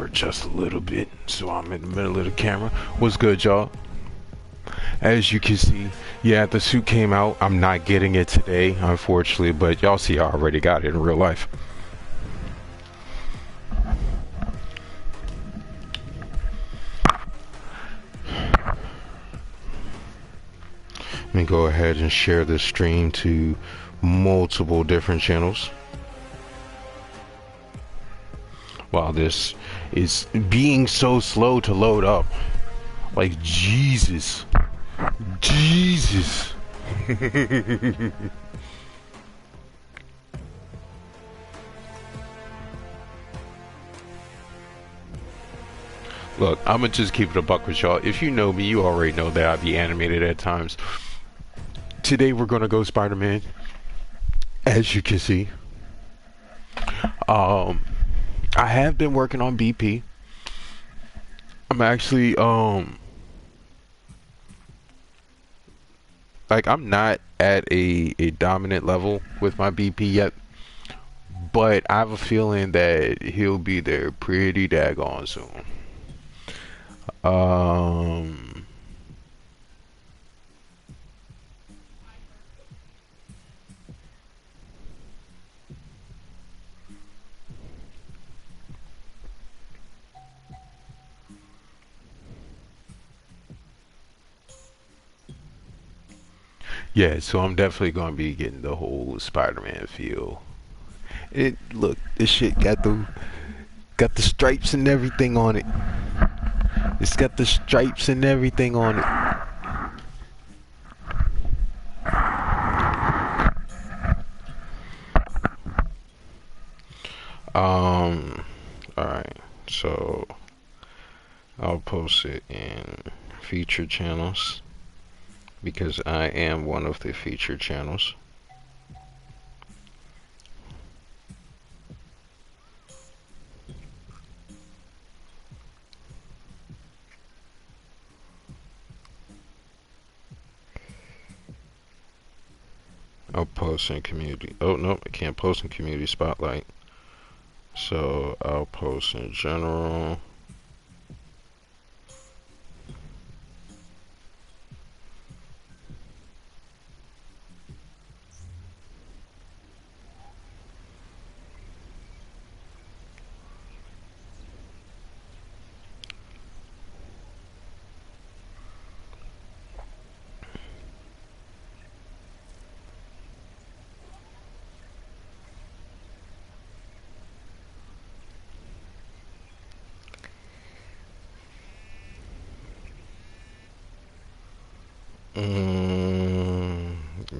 for just a little bit, so I'm in the middle of the camera. What's good, y'all? As you can see, yeah, the suit came out. I'm not getting it today, unfortunately, but y'all see I already got it in real life. Let me go ahead and share this stream to multiple different channels. Wow, this is being so slow to load up. Like, Jesus. Jesus. Look, I'm gonna just keep it a buck with y'all. If you know me, you already know that I be animated at times. Today we're gonna go Spider-Man, as you can see. I have been working on BP. I'm actually like, I'm not at a dominant level with my BP yet, but I have a feeling that he'll be there pretty daggone soon. Yeah, so I'm definitely gonna be getting the whole Spider-Man feel. Look, this shit got the stripes and everything on it. It's got the stripes and everything on it. Alright, so I'll post it in featured channels because I am one of the featured channels. I'll post in community. Oh no, I can't post in community spotlight. So I'll post in general.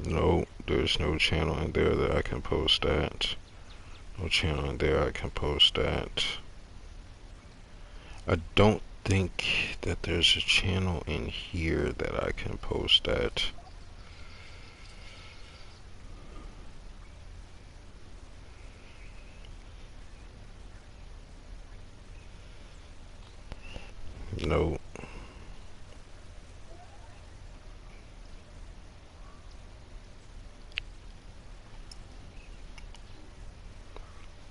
No, there's no channel in there that I can post at. No channel in there I can post at. I don't think that there's a channel in here that I can post at. No.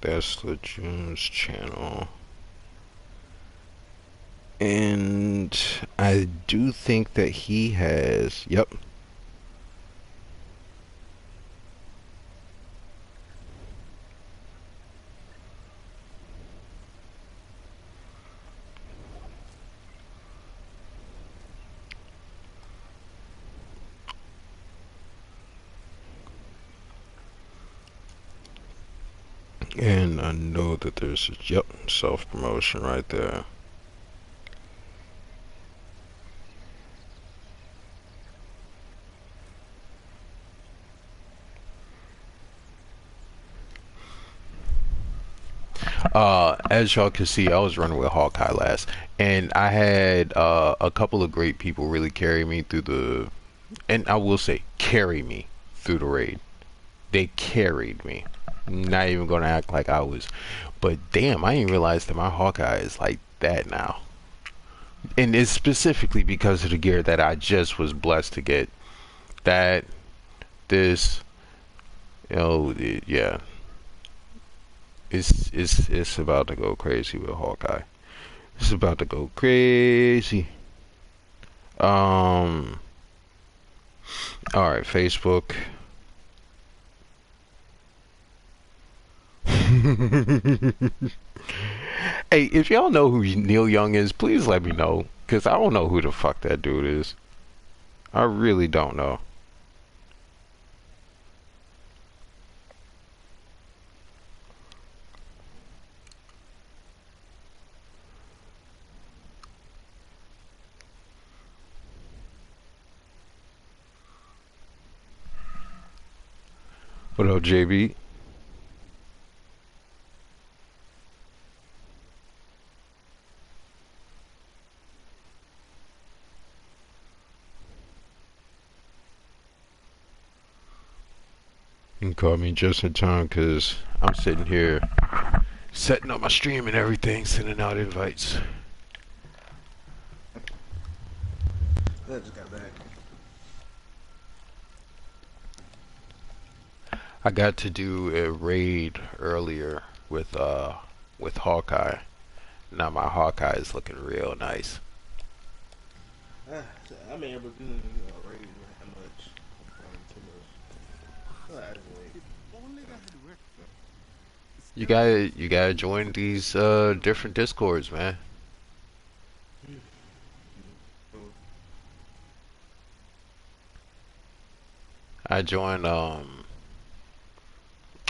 That's Lejeune's channel. And I do think that he has, yep. And I know that there's, yep, self-promotion right there. As y'all can see, I was running with Hawkeye last, and I had a couple of great people really carry me through the, and I will say, carry me through the raid. They carried me. Not even gonna act like I was, but damn, I didn't realize that my Hawkeye is like that now. And it's specifically because of the gear that I just was blessed to get. That, this, yeah. It's about to go crazy with Hawkeye. It's about to go crazy. Um. All right, Facebook. Hey, if y'all know who Neil Young is, please let me know, cause I don't know who the fuck that dude is. I really don't know. What up, JB? You can call me just in time, cause I'm sitting here setting up my stream and everything, sending out invites. I just got back. I got to do a raid earlier with Hawkeye. Now my Hawkeye is looking real nice. I mean, but already that much. Too much. You gotta join these different discords, man. I joined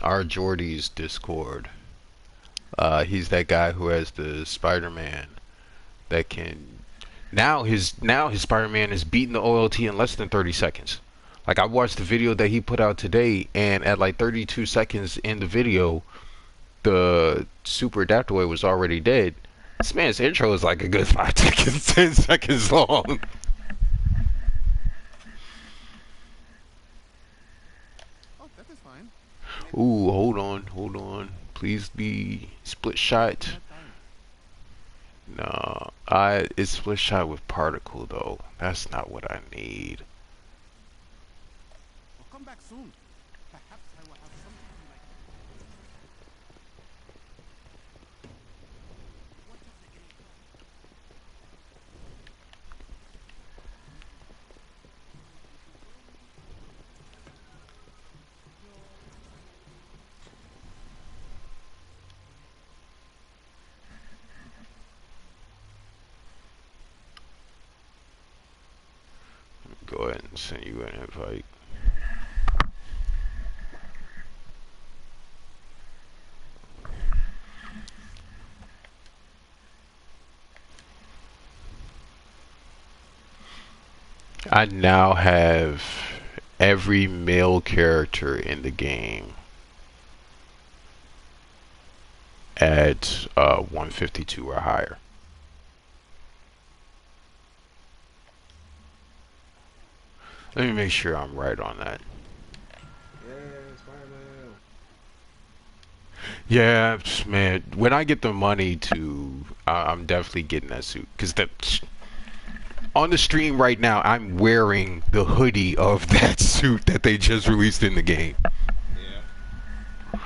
our Jordy's Discord. He's that guy who has the Spider-Man that can now his Spider-Man is beating the OLT in less than 30 seconds. Like I watched the video that he put out today, and at like 32 seconds in the video, the Super Adaptoid was already dead. This man's intro is like a good 5 seconds, 10 seconds long. Oh, that is fine. Ooh, hold on. Please be split shot. No, it's split shot with particle though. That's not what I need. I'll come back soon. Perhaps I will have something like. What of the game? Go ahead and send you an invite. I now have every male character in the game at 152 or higher. Let me make sure I'm right on that. Yeah, Spider-Man. Yeah, man. When I get the money to, I'm definitely getting that suit. Cause on the stream right now, I'm wearing the hoodie of that suit that they just released in the game. Yeah.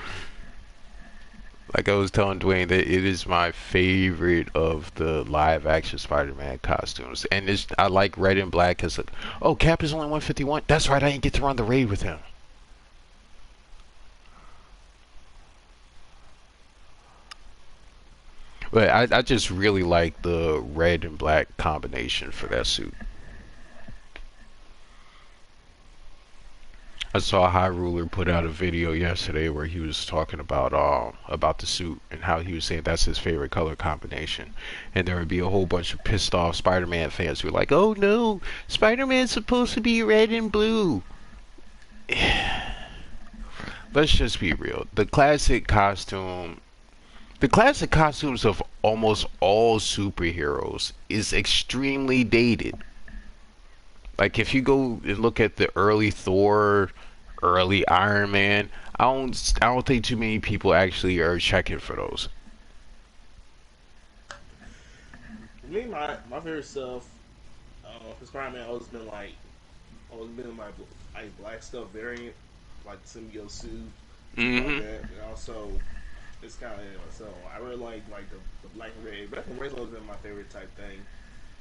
Like I was telling Dwayne that it is my favorite of the live action Spider-Man costumes, and I like red and black because oh, Cap is only 151. That's right, I didn't get to run the raid with him. But I just really like the red and black combination for that suit. I saw High Ruler put out a video yesterday where he was talking about the suit and how he was saying that's his favorite color combination, and there would be a whole bunch of pissed off Spider-Man fans who were like, "Oh no, Spider-Man's supposed to be red and blue." Let's just be real. The classic costumes of almost all superheroes is extremely dated. Like if you go and look at the early Thor, early Iron Man, I don't think too many people actually are checking for those. Me, my favorite stuff. For Spider-Man, always been like black stuff variant, like symbiote suit, like Mm-hmm. that. And also, it's kind of anyway. So I really like the black and red. Black and red's always been my favorite type thing,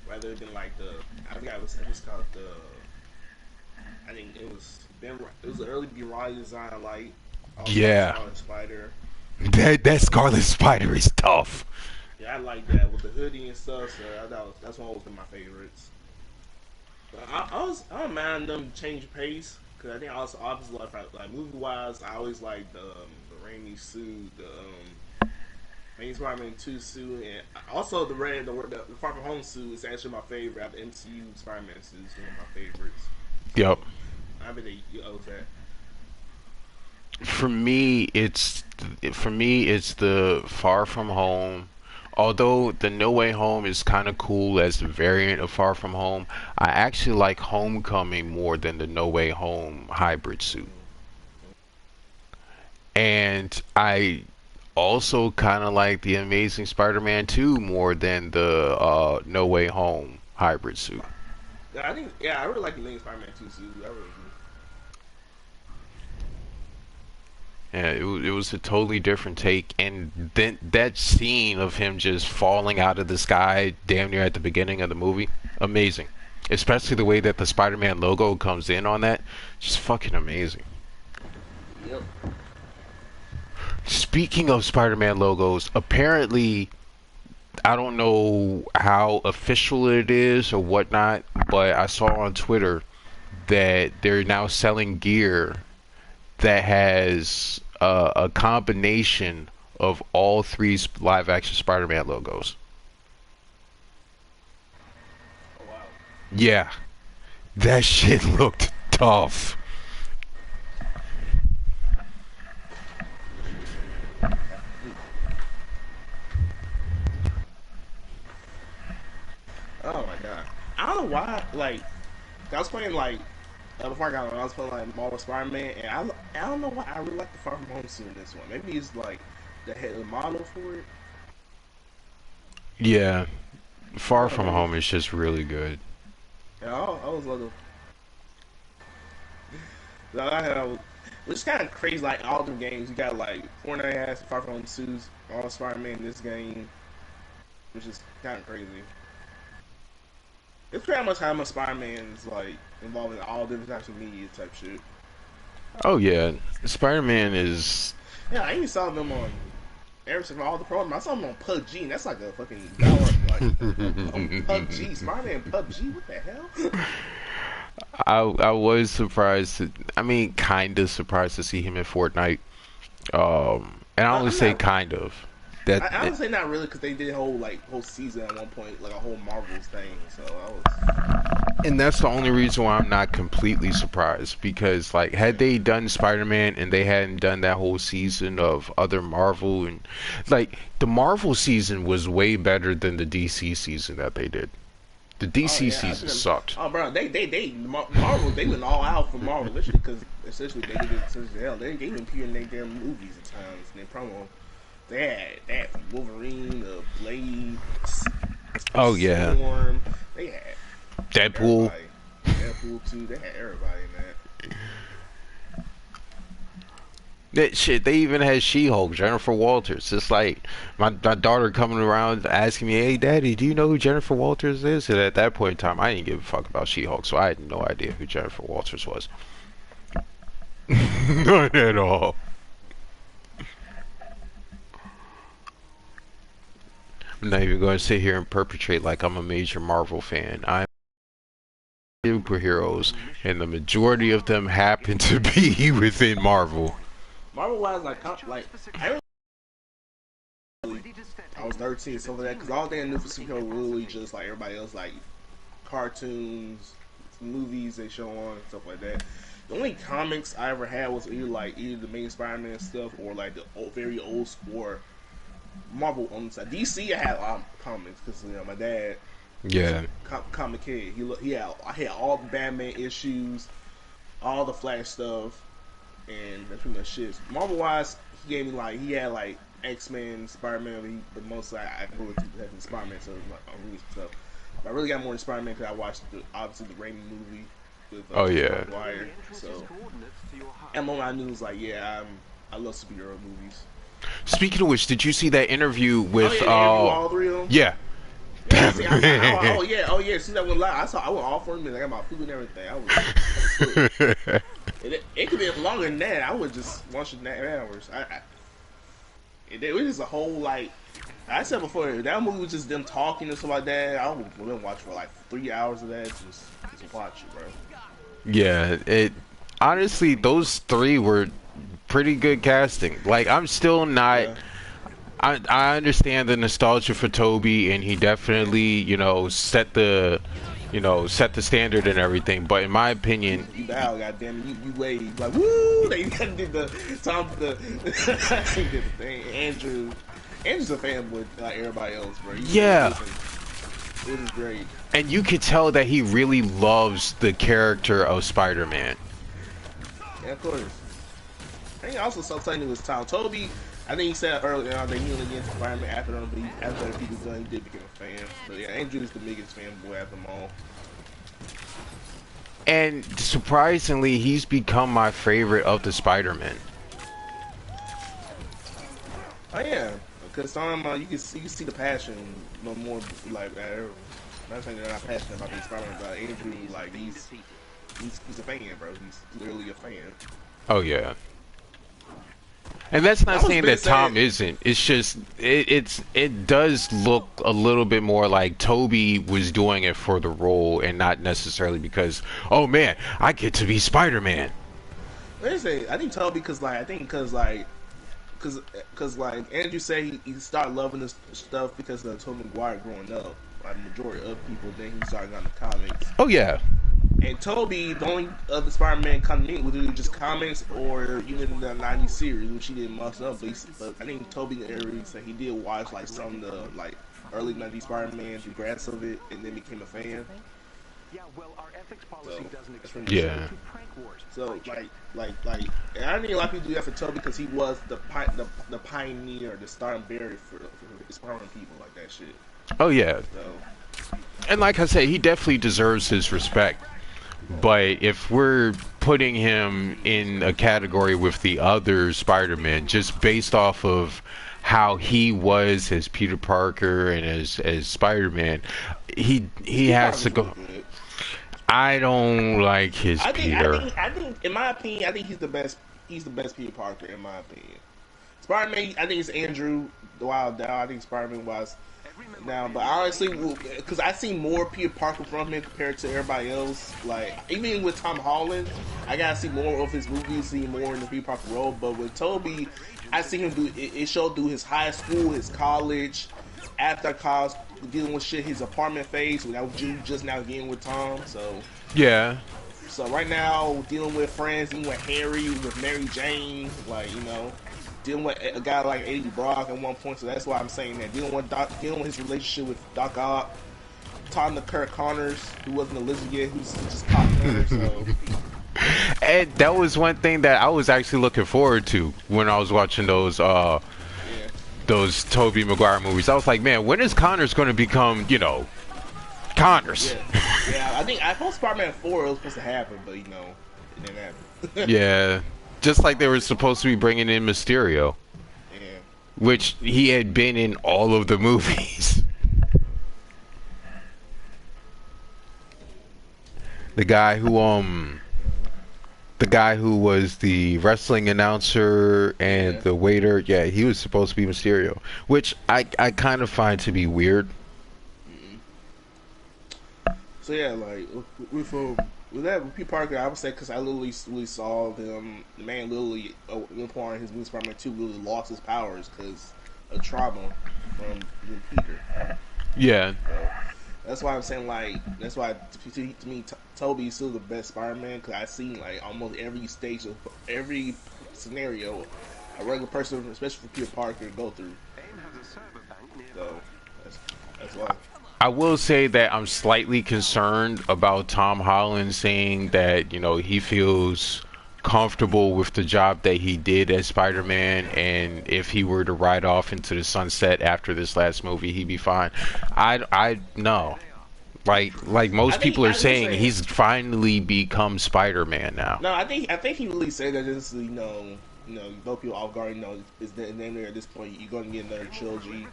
rather than like the I think it was called the I think it was the early Uriah design I like. I also like Yeah, Scarlet Spider. that Scarlet Spider is tough. Yeah, I like that with the hoodie and stuff. So that's one of my favorites. But I don't mind them change pace because I think I also obviously like movie wise. I always like the Raimi suit, the Raimi Spider-Man 2 suit, and also the Far From Home suit is actually my favorite. Out of the MCU Spider-Man suit is one of my favorites. So Yep. I bet you owe that. For me, it's the Far From Home. Although the No Way Home is kind of cool as the variant of Far From Home, I actually like Homecoming more than the No Way Home hybrid suit. Mm. And I also kind of like the Amazing Spider-Man 2 more than the No Way Home hybrid suit. Yeah, I think I really like the main Spider-Man 2 suit. I really do. Yeah, it was a totally different take, and then that scene of him just falling out of the sky, damn near at the beginning of the movie, amazing. Especially the way that the Spider-Man logo comes in on that, just fucking amazing. Yep. Speaking of Spider-Man logos, apparently I don't know how official it is or whatnot, but I saw on Twitter that they're now selling gear that has a combination of all three live action Spider-Man logos. Oh wow. Yeah, that shit looked tough. Oh my god. I don't know why. Like I was playing like before I got on, I was playing like Marvel Spider-Man, and I don't know why I really like the Far From Home suit in this one. Maybe it's like the head the model for it. Yeah, I Far don't know. From Maybe. Home is just really good. Yeah, I was like, I have, which is kind of crazy. Like all the games, you got like Fortnite has Far From Home suits, all Spider-Man in this game, which is kind of crazy. It's pretty much how much Spider-Man is like involved in all different types of media type shit. Oh yeah, Spider-Man is. Yeah, I even saw them on Ericsson all the programs. I saw them on PUBG, and that's like a fucking dollar like PUBG, Spider-Man PUBG. What the hell? I was surprised. I mean, kind of surprised to see him in Fortnite. And I only I'm say not. kind of. That I would say not really because they did a whole season at one point, like a whole Marvels thing. So I was. and that's the only reason why I'm not completely surprised because like had they done Spider-Man and they hadn't done that whole season of other Marvel and like the Marvel season was way better than the DC season that they did. The Oh DC yeah, I season think. sucked. Oh bro, Marvel they went all out for Marvel, literally because essentially they did it since hell. They even appear in their damn movies at times and they promo. They had from Wolverine, Blade, Oh yeah, Storm. They had Deadpool. everybody. Deadpool too. They had everybody in that. That shit, they even had She-Hulk, Jennifer Walters. It's like my daughter coming around asking me, "Hey, Daddy, do you know who Jennifer Walters is?" And at that point in time, I didn't give a fuck about She-Hulk, so I had no idea who Jennifer Walters was. Not at all. I'm not even going to sit here and perpetrate like I'm a major Marvel fan. I'm superheroes, and the majority of them happen to be within Marvel. Marvel wise, like I I was 13 and stuff like that because all they knew for superhero really just like everybody else, like cartoons, movies they show on and stuff like that. The only comics I ever had was either the main Spider-Man stuff or like the very old school Marvel on the side. DC I had a lot of comics because my dad was Yeah. a comic kid. I had all the Batman issues, all the Flash stuff, and that's pretty much shit. Marvel wise, he had like X-Men, Spider-Man, but mostly I really have Spider-Man, so like on reading stuff. But I really got more into Spider-Man because I watched obviously the Raimi movie with Oh Tobey yeah. Maguire. So and moment I knew was like, yeah, I love superhero movies. Speaking of which, did you see that interview Oh with yeah, they interview all three of them. yeah. Yeah, see, oh yeah. See that one live. I went all 4 minutes. I got my food and everything. I was hooked. It could be longer than that. I would just watch it 9 hours. It was just a whole like I said before. If that movie was just them talking and stuff like that, I would watch for like 3 hours of that. Just watch it, bro. Yeah, it honestly those three were pretty good casting. Like I'm still not Yeah. I understand the nostalgia for Toby and he definitely, set the standard and everything, but in my opinion, You bow, goddamn it. You wave like woo. They did the Tom the he did the thing. Andrew's a fanboy like everybody else, bro. yeah. It was great. And you could tell that he really loves the character of Spider-Man. Yeah, of course. I think also something was Tom Toby. I think he said earlier on that he only gets Spider-Man after them, but after he was done, he did become a fan. So yeah, Andrew's the biggest fanboy of them all. And surprisingly, he's become my favorite of the Spider-Man. Oh yeah, because Tom, you can see the passion no more like not saying they're not passionate about being Spider-Man, but Andrew like he's a fan, bro. He's literally a fan. Oh yeah. And that's not I was saying been that Tom saying- isn't. It's just it does look a little bit more like Toby was doing it for the role and not necessarily because, oh man, I get to be Spider-Man. What is it? I think Toby because Andrew said he started loving this stuff because of Tobey Maguire growing up. Like the majority of people, then he started on the comics. Oh yeah. And Toby, the only other Spider-Man coming was either just comics or even the '90s series, which he didn't much up. But I think Toby and Eric said he did watch like some of the like early '90s Spider-Man, the grass of it, and then became a fan. Yeah, well, our ethics policy So, doesn't that's extend pretty Yeah. to prank wars. So and I think a lot of people do that for Toby because he was the pioneer, the starting barrier for Spider-Man people like that shit. Oh yeah. So And like I said, he definitely deserves his respect. But if we're putting him in a category with the other Spider-Man, just based off of how he was as Peter Parker and as Spider-Man, he has to go. Parker's really good. I don't like his Peter. I think, in my opinion, I think he's the best. He's the best Peter Parker, in my opinion. Spider-Man, I think it's Andrew. Without doubt, I think Spider-Man was now. But honestly, because I see more Peter Parker from him compared to everybody else. Like even with Tom Holland, I gotta see more of his movies, see more in the Peter Parker role. But with Toby, I see him do it showed through his high school, his college, after college, dealing with shit, his apartment phase. Without just now getting with Tom, so. Yeah. So right now, dealing with friends, dealing with Harry, with Mary Jane, dealing with a guy like Eddie Brock at one point. So that's why I'm saying that dealing with his relationship with Doc Ock, talking to Kirk Connors, who wasn't a lizard yet, who's just popped there. So And that was one thing that I was actually looking forward to when I was watching those yeah, Tobey Maguire movies. I was like, man, when is Connors going to become, Connors? yeah. I thought Spider-Man 4 was supposed to happen, but it didn't happen. Yeah. Just like they were supposed to be bringing in Mysterio, Yeah. which he had been in all of the movies. The guy who was the wrestling announcer and Yeah. the waiter, yeah, he was supposed to be Mysterio, which I kind of find to be weird. So yeah, like with that with Peter Parker, I would say because I literally saw them. The man literally, one point in his movie Spider-Man 2, literally lost his powers because of trauma from Peter. Yeah. So that's why I'm saying that's why to me Toby is still the best Spider-Man because I've seen like almost every stage of every scenario a regular person, especially for Peter Parker, go through. AIM has a server bank near. So that's why. I will say that I'm slightly concerned about Tom Holland saying that, he feels comfortable with the job that he did as Spider-Man, and if he were to ride off into the sunset after this last movie, he'd be fine. I know. Like most people are saying, he's finally become Spider-Man now. No, I think he really said that just both people off guard. Is the name there at this point? You're gonna get another trilogy.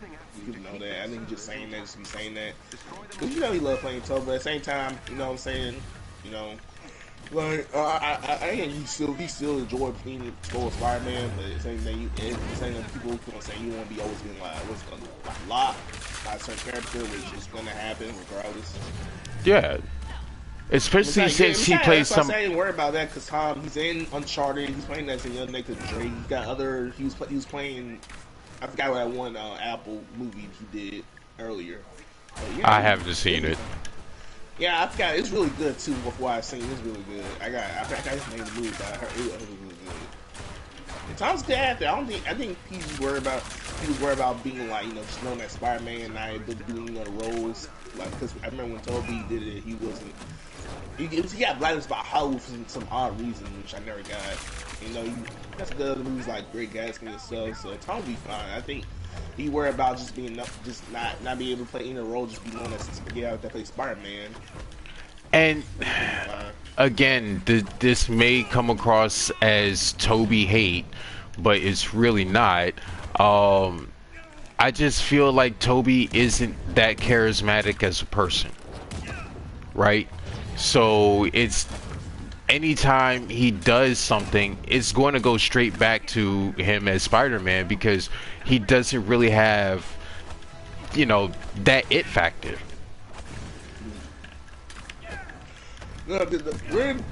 You know that. I think he's just saying that, just to be saying that, because he love playing Toby. But at the same time, you know what I'm saying? You know, like I think he still enjoy being for Spider-Man, but it's saying that people gonna say you won't be always being like what's gonna locked by a certain character, which is gonna happen regardless. Yeah, especially since he plays some. I didn't worry about that because Tom, he's in Uncharted. He's playing as a young Nathan Drake. He's got other. He was playing. I forgot what that one Apple movie he did earlier. Yeah, I haven't seen it. Yeah, I forgot. It's really good too. Before I seen it, it's really good. I just made the movie, but I heard it was really good. And Tom's good actor. I think he was worried about being like just known as Spider-Man, not able to do the roles. Like because I remember when Toby did it, he wasn't. He got blacklisted by Hollywood for some odd reason, which I never got. That's good other movies like Great Gatsby and stuff. So Tom will be fine. I think he worried about just not being able to play any role, just be known as that play Spider-Man. And again, this may come across as Toby hate, but it's really not. I just feel like Toby isn't that charismatic as a person, right? So it's anytime he does something, it's going to go straight back to him as Spider-Man because he doesn't really have, that it factor. No,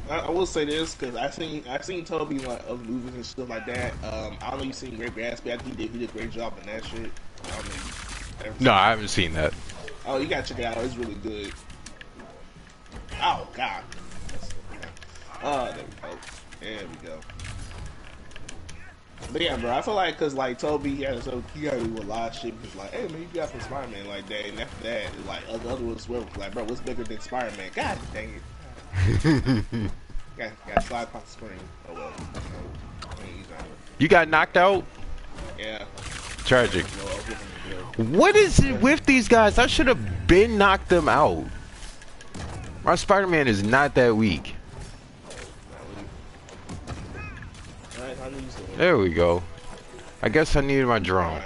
I will say this because I seen Toby in like other movies and stuff like that. I don't know if you seen Great Gatsby. I think he did a great job in that shit. No, I haven't seen that. Oh, you gotta check it out. It's really good. Oh God. Oh, there we go. But yeah, bro, I feel like because like Toby, he gotta do a lot of shit. Because like, hey man, you got some Spider-Man like that, and after that, like other ones were like, bro, what's bigger than Spider-Man? God dang it. got slide across the screen. Oh well. You got knocked out? Yeah. Tragic. What is it with these guys? I should have been knocked them out. My Spider-Man is not that weak. There we go. I guess I needed my drone.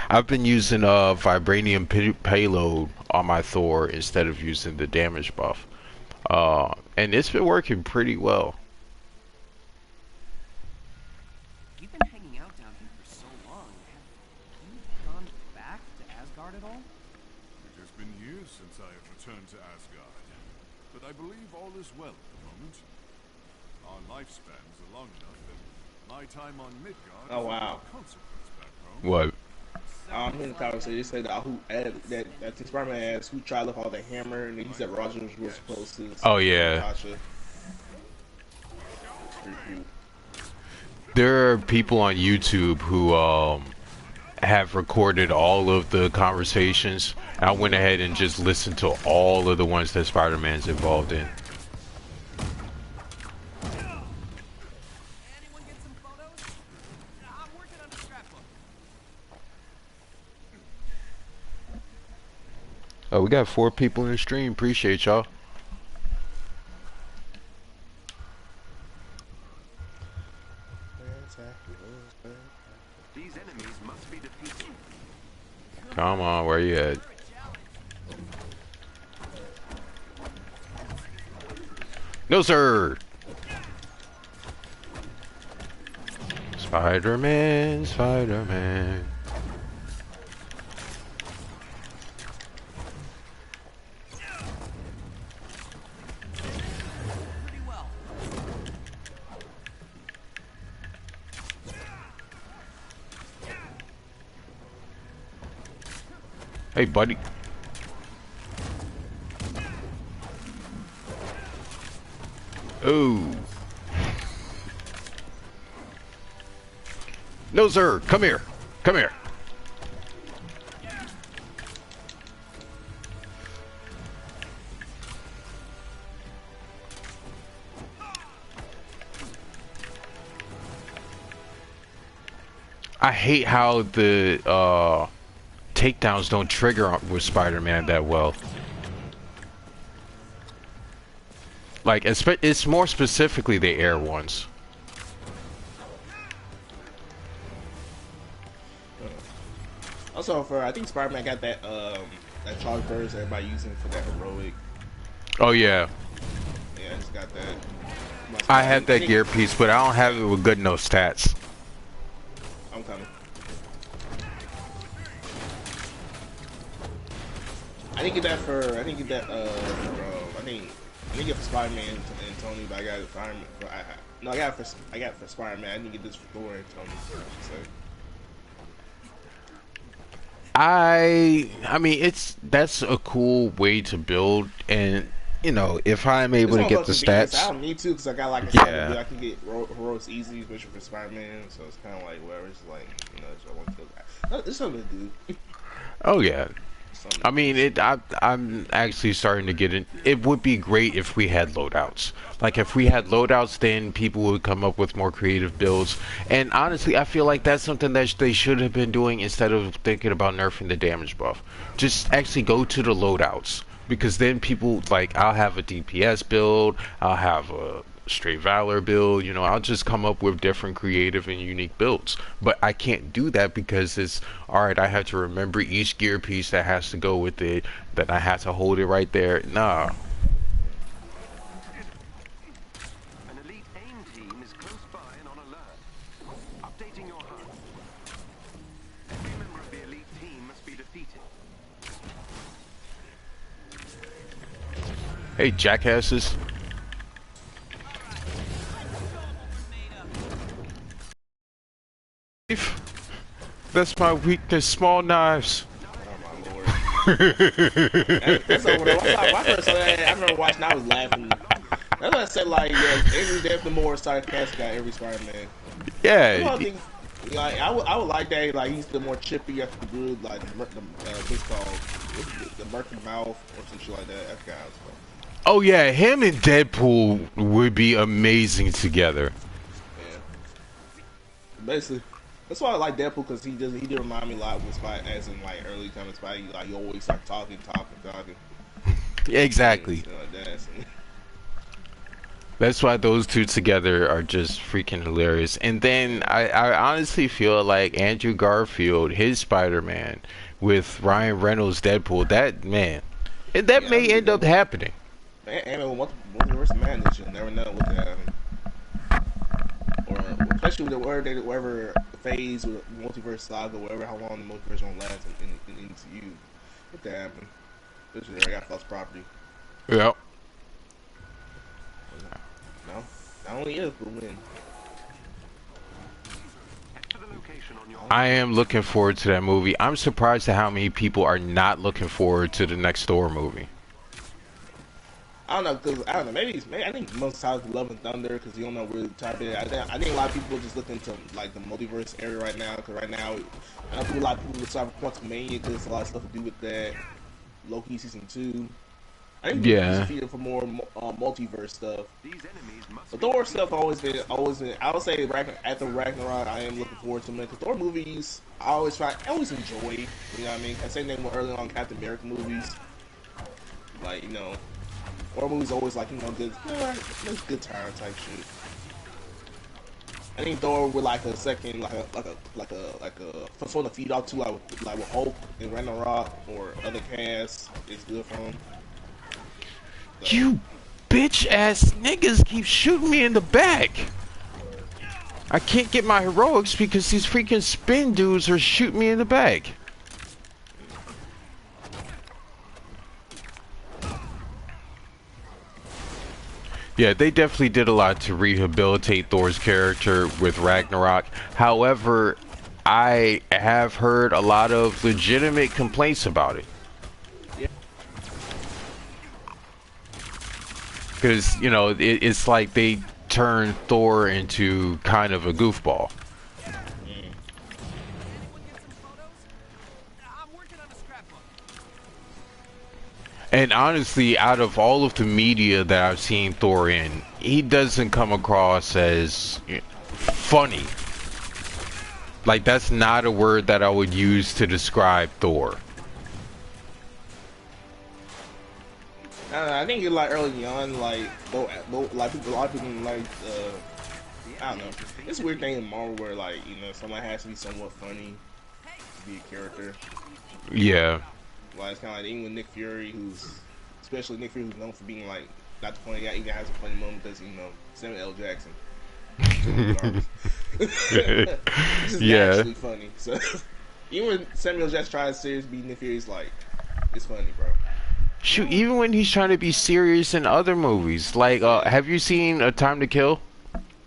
I've been using vibranium payload on my Thor instead of using the damage buff. And it's been working pretty well. You've been hanging out down here for so long. Have you gone back to Asgard at all? It has been years since I have returned to Asgard, but I believe all is well at the moment. Our lifespans are long enough that my time on Midgard oh wow. consequence back home. What? I'm in the conversation. They said that Spider-Man asked who tried to lift all the hammer, and he said Rogers was supposed to. Oh yeah. There are people on YouTube who have recorded all of the conversations. I went ahead and just listened to all of the ones that Spider-Man's involved in. Anyone get some photos? I'm working on a scrapbook. Oh, we got 4 people in the stream. Appreciate y'all. These enemies must be defeated. Come on, where you at? No, sir. Spider-Man, Spider-Man. Pretty well. Hey, buddy. Oh. No, sir. Come here. Come here. I hate how the takedowns don't trigger with Spider-Man that well. Like, it's more specifically the air ones. Also, I think Spider-Man got that charge burst everybody using for that heroic. Oh yeah. Yeah, I just got that. I have that gear piece, but I don't have it with good enough stats. I'm coming. I didn't get that for. I didn't get for Spider-Man and Tony, but I got it for Iron Man. No, I got it for Spider-Man. I didn't get this for Thor and Tony. So. I mean, that's a cool way to build, and you know, if I'm able to get the stats, I don't need to because I got like I can get heroics easy, especially for Spider-Man. So it's kind of like whatever. It's like I want to do that. There's something to do. Oh yeah. I mean, I'm actually starting to get it. It would be great if we had loadouts. Like, if we had loadouts, then people would come up with more creative builds. And honestly, I feel like that's something that they should have been doing instead of thinking about nerfing the damage buff. Just actually go to the loadouts. Because then people, like, I'll have a DPS build, I'll have a straight Valor build, you know, I'll just come up with different creative and unique builds. But I can't do that because it's, alright, I have to remember each gear piece that has to go with it, that I have to hold it right there. Nah. An elite AIM team is close by and on alert. Updating your HUD. Every member of the elite team must be defeated. Hey, jackasses. That's my weakness, small knives. Oh my lord. That's over there. I first saw that, I remember watching, I was laughing. That's why I said, like, yeah, every definitely more sarcastic got every Spider-Man. Yeah. Like, I would like that, like, he's the more chippy after the good, like, what's called, the murky mouth, or some shit like that. That's kind of stuff. Oh yeah, him and Deadpool would be amazing together. Yeah. Basically. That's why I like Deadpool, because he did remind me a lot with Spidey, as in like early time of Spidey, like you always start talking. Yeah, exactly. Like that, so. That's why those two together are just freaking hilarious. And then I honestly feel like Andrew Garfield, his Spider-Man, with Ryan Reynolds' Deadpool, that man, and that may end up happening. And multiverse madness, you'll never know what that happen. Or especially with whatever phase or multiverse saga, whatever how long the multiverse gonna last in MCU. What that happen? Especially I got false property. Yep. No, not only is, but when. I am looking forward to that movie. I'm surprised at how many people are not looking forward to the next Thor movie. I don't know, cause I don't know. Maybe I think most times Love and Thunder, cause you don't know where to type it. I think a lot of people just look into like the multiverse area right now, cause right now I know a lot of people start with Quantumania, cause there's a lot of stuff to do with that. Loki season 2. I think just feeding for more multiverse stuff. But Thor stuff always been. I would say after Ragnarok, I am looking forward to them. Cause Thor movies, I always enjoy. You know what I mean? I say they were early on Captain America movies, like Thor movies always like good, good time type shit. I think Thor with like a second, like a sort of feed off to like with Hulk and Ragnarok or other casts is good for him. So. You bitch ass niggas keep shooting me in the back. I can't get my heroics because these freaking spin dudes are shooting me in the back. Yeah, they definitely did a lot to rehabilitate Thor's character with Ragnarok. However, I have heard a lot of legitimate complaints about it. Because, it's like they turned Thor into kind of a goofball. And honestly, out of all of the media that I've seen Thor in, he doesn't come across as funny. Like, that's not a word that I would use to describe Thor. I think like early on, like like people, a lot of people like I don't know. It's a weird thing in Marvel where like somebody has to be somewhat funny to be a character. Yeah. Like it's kind of like even with Nick Fury, especially Nick Fury, who's known for being like not the funny guy, even has a funny moment because Samuel L. Jackson. It's just naturally funny. So even when Samuel L. Jackson tries to seriously be Nick Fury, it's funny, bro. Shoot, even when he's trying to be serious in other movies, like, have you seen A Time to Kill?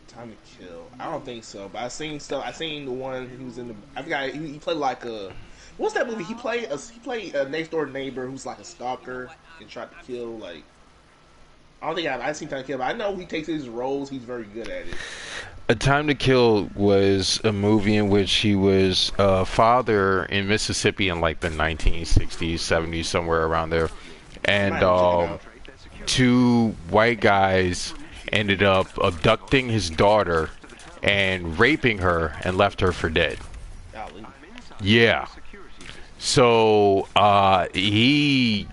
Time to Kill? I don't think so, but I seen stuff. I seen the one he was in the. I forgot he played like a. What's that movie? He played a next door neighbor who's like a stalker and tried to kill like. I don't think I've seen Time to Kill, but I know he takes his roles. He's very good at it. A Time to Kill was a movie in which he was a father in Mississippi in like the 1960s, 70s, somewhere around there. And two white guys ended up abducting his daughter and raping her and left her for dead. Yeah. So he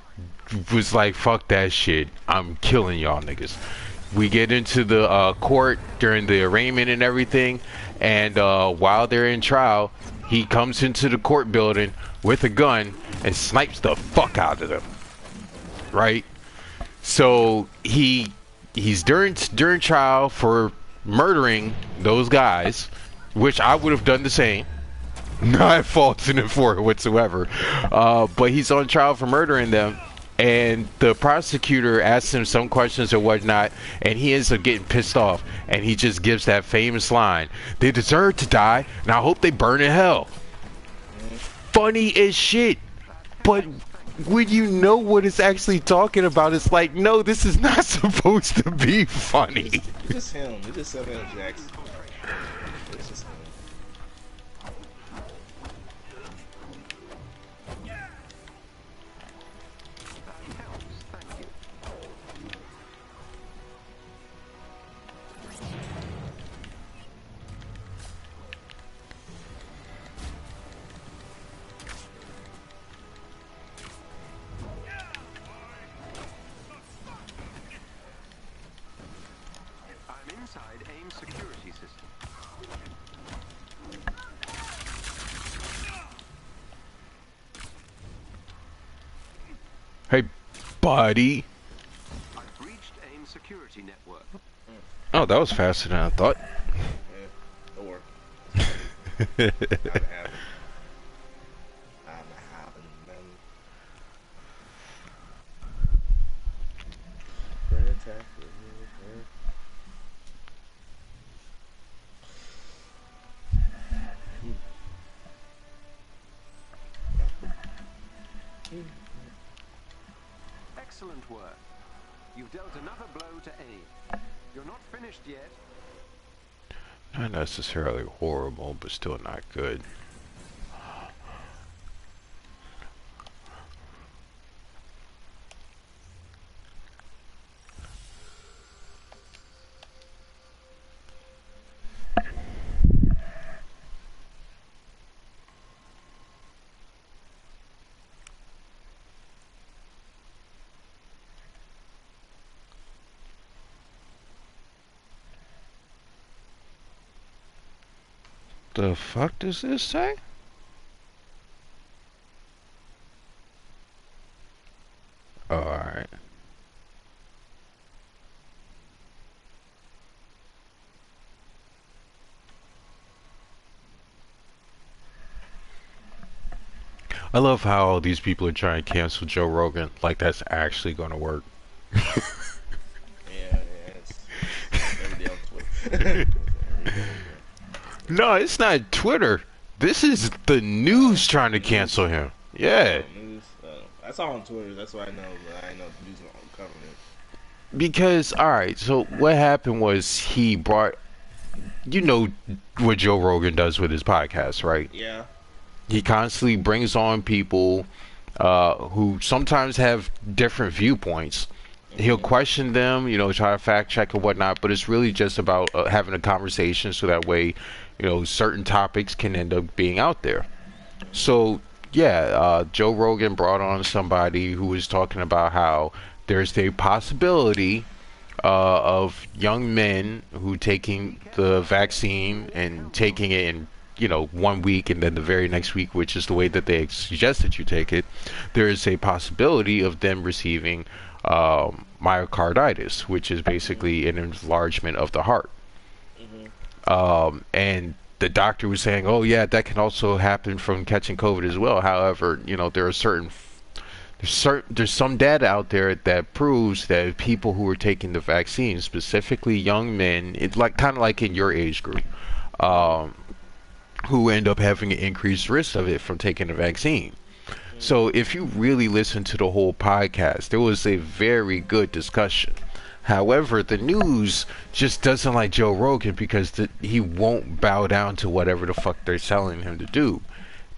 was like, fuck that shit. I'm killing y'all niggas. We get into the court during the arraignment and everything. And while they're in trial, he comes into the court building with a gun and snipes the fuck out of them. Right? So he's during trial for murdering those guys, which I would have done the same. Not faulting him for it whatsoever. But he's on trial for murdering them, and the prosecutor asks him some questions or whatnot, and he ends up getting pissed off, and he just gives that famous line, "They deserve to die, and I hope they burn in hell." Funny as shit. But when you know what it's actually talking about, it's like, no, this is not supposed to be funny. It's just him. It's just Samuel L. Jackson. It's just him. Hey, buddy. I've breached AIM security network. Oh, that was faster than I thought. Yeah, it'll work. Not happening. Excellent work. You've dealt another blow to AIM. You're not finished yet. Not necessarily horrible, but still not good. The fuck does this say? Oh, alright. I love how these people are trying to cancel Joe Rogan like that's actually gonna work. Yeah, it's every day on Twitter. No, it's not Twitter. This is the news trying to cancel him. Yeah. That's all on Twitter. That's what I know, but I know the news won't cover it. Because, alright, so what happened was he brought... You know what Joe Rogan does with his podcast, right? Yeah. He constantly brings on people who sometimes have different viewpoints. he'll question them, try to fact check and whatnot, but it's really just about having a conversation so that way, certain topics can end up being out there. So, yeah, Joe Rogan brought on somebody who was talking about how there's a possibility of young men who taking the vaccine and taking it in 1 week and then the very next week, which is the way that they suggest that you take it, there is a possibility of them receiving myocarditis, which is basically an enlargement of the heart. And the doctor was saying, oh yeah, that can also happen from catching COVID as well. However, there are there's some data out there that proves that people who are taking the vaccine, specifically young men, it's like kind of like in your age group, who end up having an increased risk of it from taking the vaccine. So if you really listen to the whole podcast, there was a very good discussion. However, the news just doesn't like Joe Rogan because he won't bow down to whatever the fuck they're telling him to do.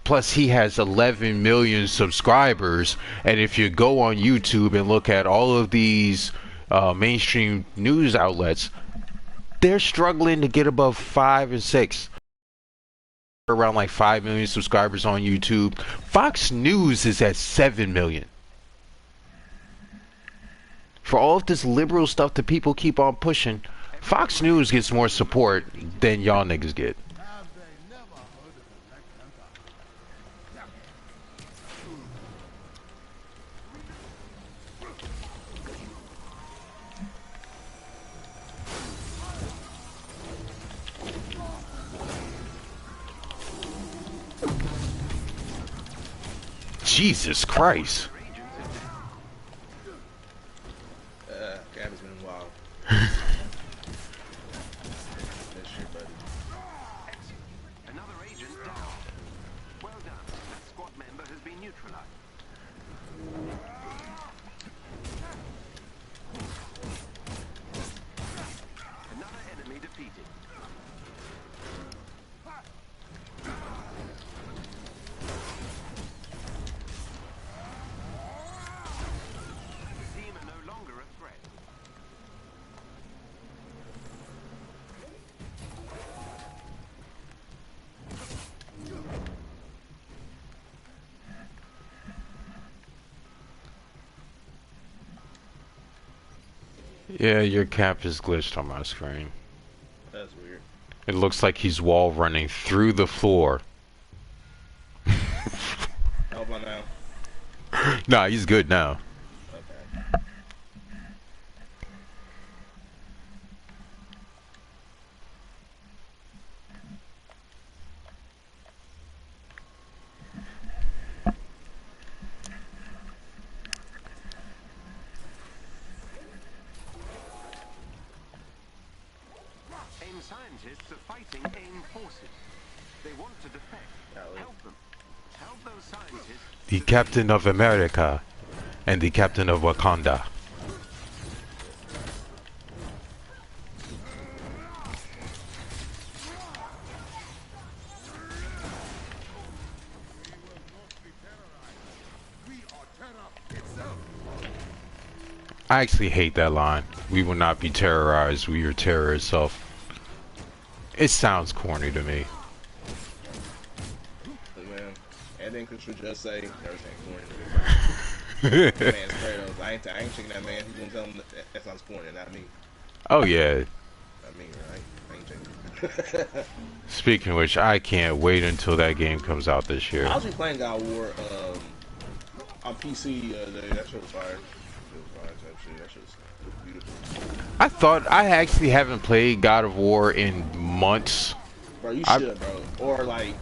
Plus, he has 11 million subscribers, and if you go on YouTube and look at all of these mainstream news outlets, they're struggling to get above 5 and 6. Around like 5 million subscribers on YouTube. Fox News is at 7 million. For all of this liberal stuff that people keep on pushing, Fox News gets more support than y'all niggas get. Jesus Christ. Gab has been wild. That shit, buddy. Another agent down. Well done. That squad member has been neutralized. Another enemy defeated. The team are no longer a threat. Yeah, your cap is glitched on my screen. That's weird. It looks like he's wall running through the floor. How about now? Nah, he's good now. Okay. AIM scientists are fighting AIM forces. They want to defect. Help them. Help those scientists. The Captain of America and the Captain of Wakanda. I actually hate that line. We will not be terrorized, we are terror itself. It sounds corny to me. Man. And then Chris would just say, everything corny. Man's Kratos. I ain't checking that man. He's gonna tell him that sounds corny, not me. Oh yeah. Not me, right? I ain't checking. Speaking of which, I can't wait until that game comes out this year. I was just playing God of War on PC the other day. That shit was fire. That shit was beautiful. I thought I actually haven't played God of War in months. Bro, you should, bro. Or like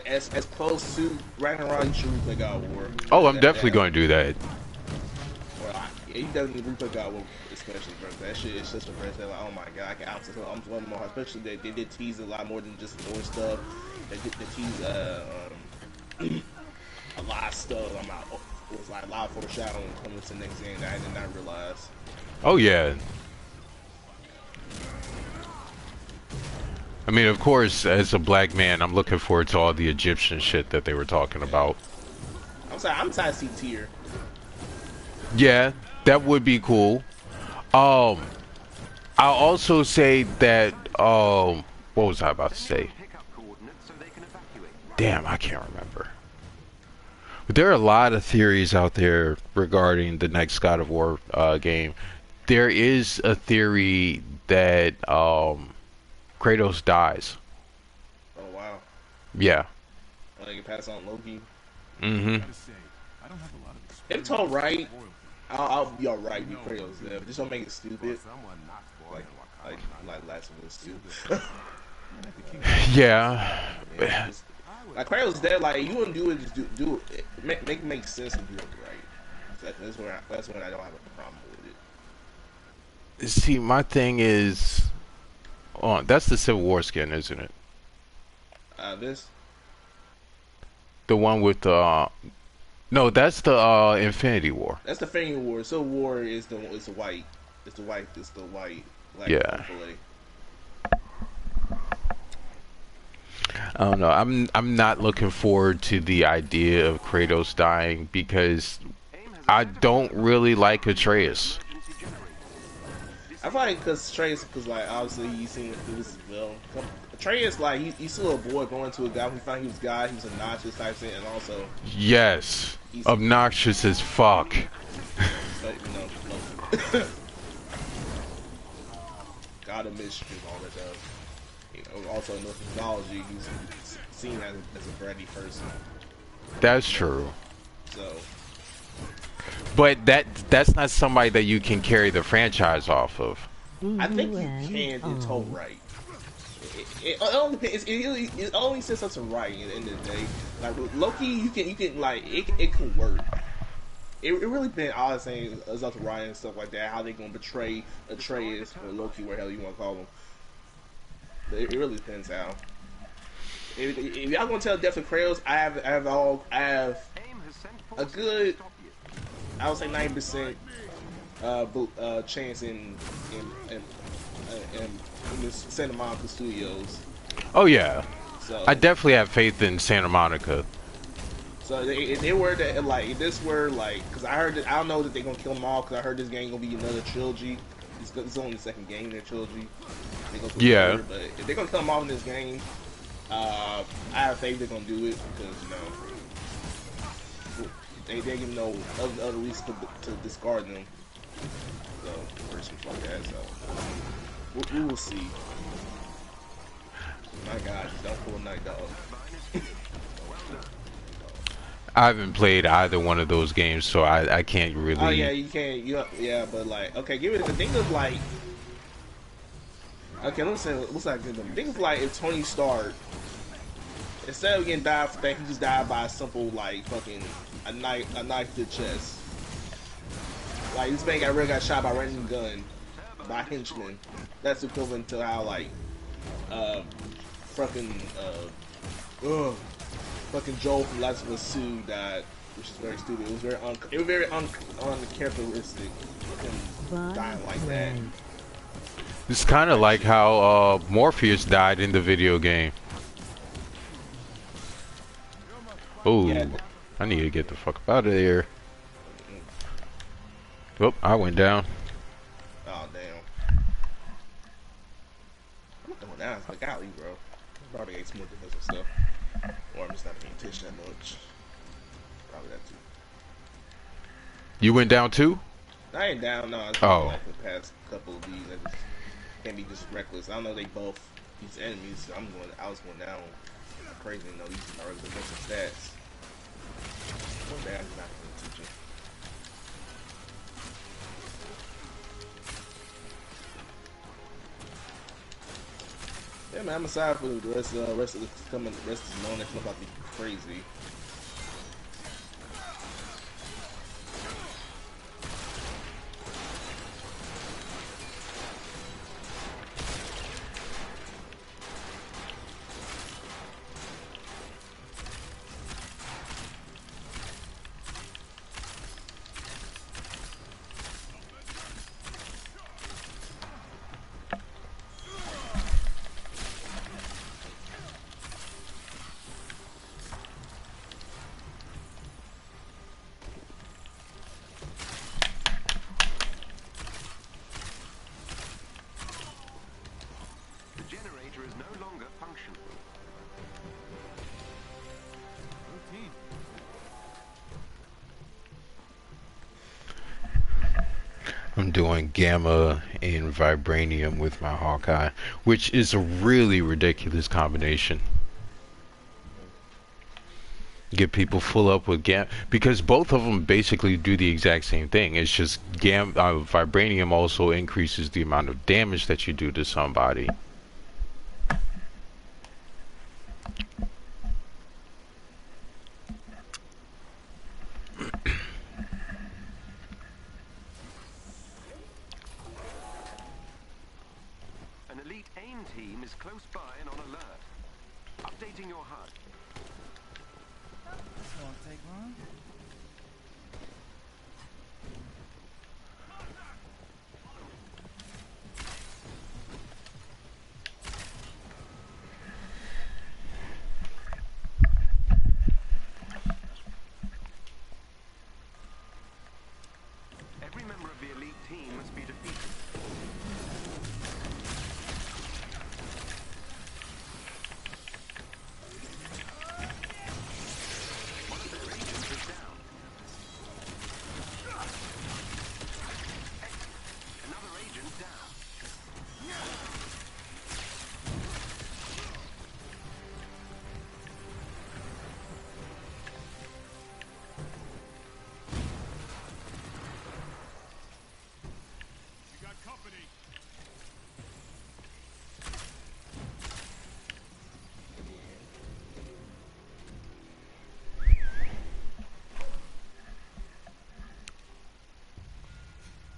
as close to Ragnarok, you should replay God of War. Oh, I'm definitely going to do that. Well, yeah, you definitely replay God of War, especially, bro. That shit is just a fresh. Like, oh my god, I'm one more. Especially they did tease a lot more than just the war stuff. They tease a lot of stuff. It was like a lot of foreshadowing coming to the next game that I did not realize. Oh yeah. I mean, of course, as a black man, I'm looking forward to all the Egyptian shit that they were talking about. I'm sorry, I'm tired to see Tyr. Yeah, that would be cool. Um, I'll also say that what was I about to Send say? them pickup coordinates so they can evacuate. Damn, I can't remember. But there are a lot of theories out there regarding the next God of War game. There is a theory that Kratos dies. Oh wow. Yeah. Oh, they can pass on Loki. Mm-hmm. Gotta say, I don't have a lot of If experience told with right, royalty. I'll be alright with Kratos there, but just don't make it stupid. Someone not born Like, in like, Wakanda. like Last of Us 2. The king Yeah. Yeah, just, like Kratos dead, like you wouldn't do it, just do it. Make sense and do it right. That's when I don't have a problem with it. See, my thing is, oh, that's the Civil War skin, isn't it? This The one with the no, that's the Infinity War. that's the Infinity War. Civil War is the white. It's the white. It's the white. Black Yeah. fillet. I don't know. I'm not looking forward to the idea of Kratos dying because AIM has I identified don't really like Atreus. emergency generator. I feel like because Trey's, because like obviously he's seen this well. Trey is like he's still a boy going to a guy. We found he was God. He was obnoxious type thing, and also Yes, obnoxious as fuck. but, you know, God of mischief, all that does. You know, also in Norse mythology, he's seen as a bratty person. That's true. So But that's not somebody that you can carry the franchise off of. I think you can do told right. It only depends. It only says something right at the end of the day. Like with Loki, you can like it can work. It really depends. All I'm saying is up to Ryan and stuff like that. How they gonna betray Atreus or Loki, where the hell you want to call him. But it really depends how. If y'all gonna tell Death of Kratos, I have AIM has sent a forces good, to stop you. I would say 90% chance in the Santa Monica Studios. Oh yeah, So I definitely have faith in Santa Monica. So if they were to like, if this were like, because I heard that, I don't know that they're gonna kill them all, because I heard this game gonna be another trilogy. It's only the second game in their trilogy. They go to the Yeah. third, but if they're gonna kill them all in this game, I have faith they're gonna do it because they give no other reason to discard them. So first like that. So we will see. My God, don't pull Night Dog. I haven't played either one of those games, so I can't really. Oh yeah, you can't. Yeah, but like, okay, give it. The thing is like, okay, let's say what's that good? The thing is like, if Tony Stark, instead of getting died for that, he just died by a simple like fucking a knife to the chest. Like this man got shot by a random gun by henchmen. That's equivalent to how like, fucking fucking Joel from Last of Us 2 died, which is very stupid. It was very uncharacteristic of him dying like that. It's kind of like how Morpheus died in the video game. Oh, Yeah. I need to get the fuck up out of there. Oh, I went down. Oh damn! I'm not going down. It's like golly, bro. Probably ate some more defensive stuff, or I'm just not paying attention that much. Probably that too. You went down too? I ain't down. No, it's Oh. like the past couple of these. I just can't be just reckless. I don't know they both these enemies. So I was going down crazy. You know, these are the defensive stats. One day I'm just not paying attention. Yeah, man, I'm excited for the rest of the rest of the month. It's about to be crazy. doing gamma and vibranium with my Hawkeye, which is a really ridiculous combination. Get people full up with gamma because both of them basically do the exact same thing. It's just vibranium also increases the amount of damage that you do to somebody. An elite AIM team is close by and on alert. Updating your HUD. This won't take long. Every member of the elite team must be defeated. One of their agents is down. Excellent. Another agent down. We got company.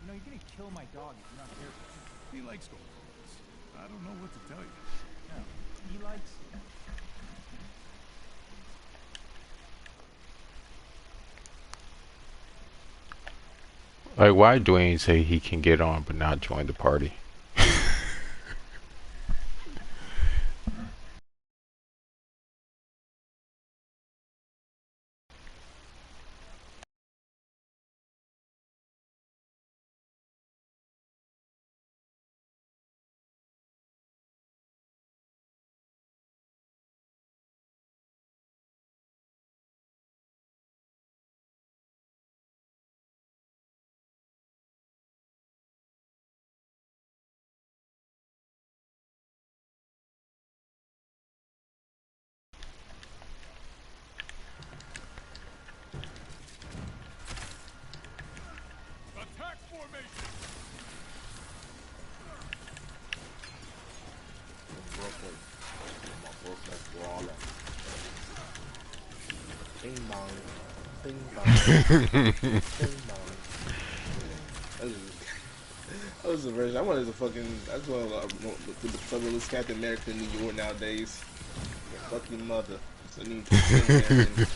You know, you're gonna kill my dog if you're not careful. He likes gold. I don't know what to tell you. No, he likes it. Like, why Dwayne say he can get on but not join the party? Attack formation. Bing bong. Bing bong. Bing bong. That was the version. I wanted to fucking. I just want to fabulous Captain America in New York nowadays. Yeah, fuck your mother. So I need to sit there and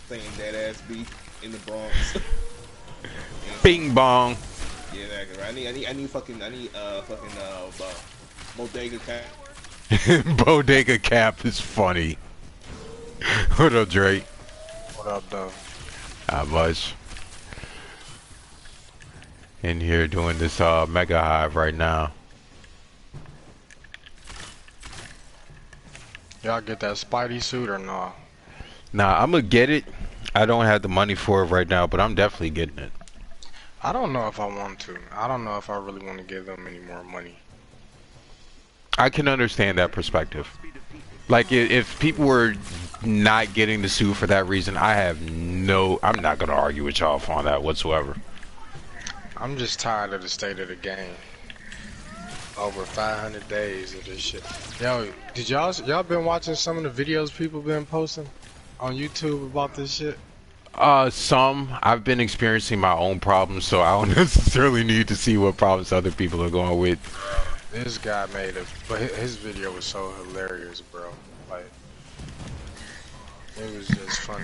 saying that ass beat in the Bronx. Bing bong. Yeah, exactly. Right. I need fucking bodega cat. Bodega Cap is funny. What up, Drake? What up, though? Not much. In here doing this mega hive right now. Y'all get that Spidey suit or no? Nah, I'm gonna get it. I don't have the money for it right now, but I'm definitely getting it. I don't know if I want to. I don't know if I really want to give them any more money. I can understand that perspective. Like, if people were not getting the suit for that reason, I'm not gonna argue with y'all on that whatsoever. I'm just tired of the state of the game. Over 500 days of this shit. Yo, did y'all been watching some of the videos people been posting on YouTube about this shit? Some. I've been experiencing my own problems, so I don't necessarily need to see what problems other people are going with. This guy made it, but his video was so hilarious, bro. Like, it was just funny.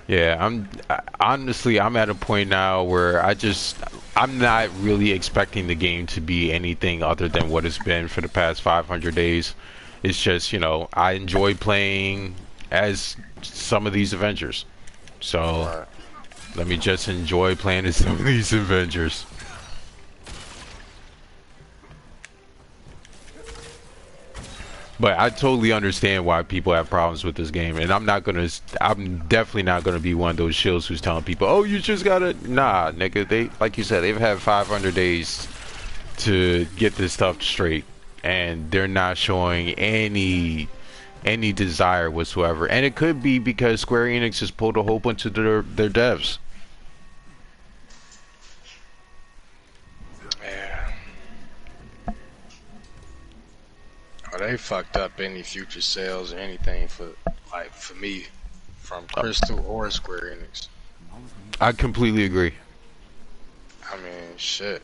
Yeah, honestly, I'm at a point now where I'm not really expecting the game to be anything other than what it's been for the past 500 days. It's just, I enjoy playing as some of these Avengers. So, let me just enjoy playing as some of these Avengers. But I totally understand why people have problems with this game, and I'm definitely not gonna be one of those shills who's telling people, "Oh, you just gotta." Nah, nigga. They, like you said, they've had 500 days to get this stuff straight, and they're not showing any desire whatsoever. And it could be because Square Enix has pulled a whole bunch of their devs. Yeah. Oh, they fucked up any future sales or anything for me, from Crystal or Square Enix. I completely agree. I mean, shit.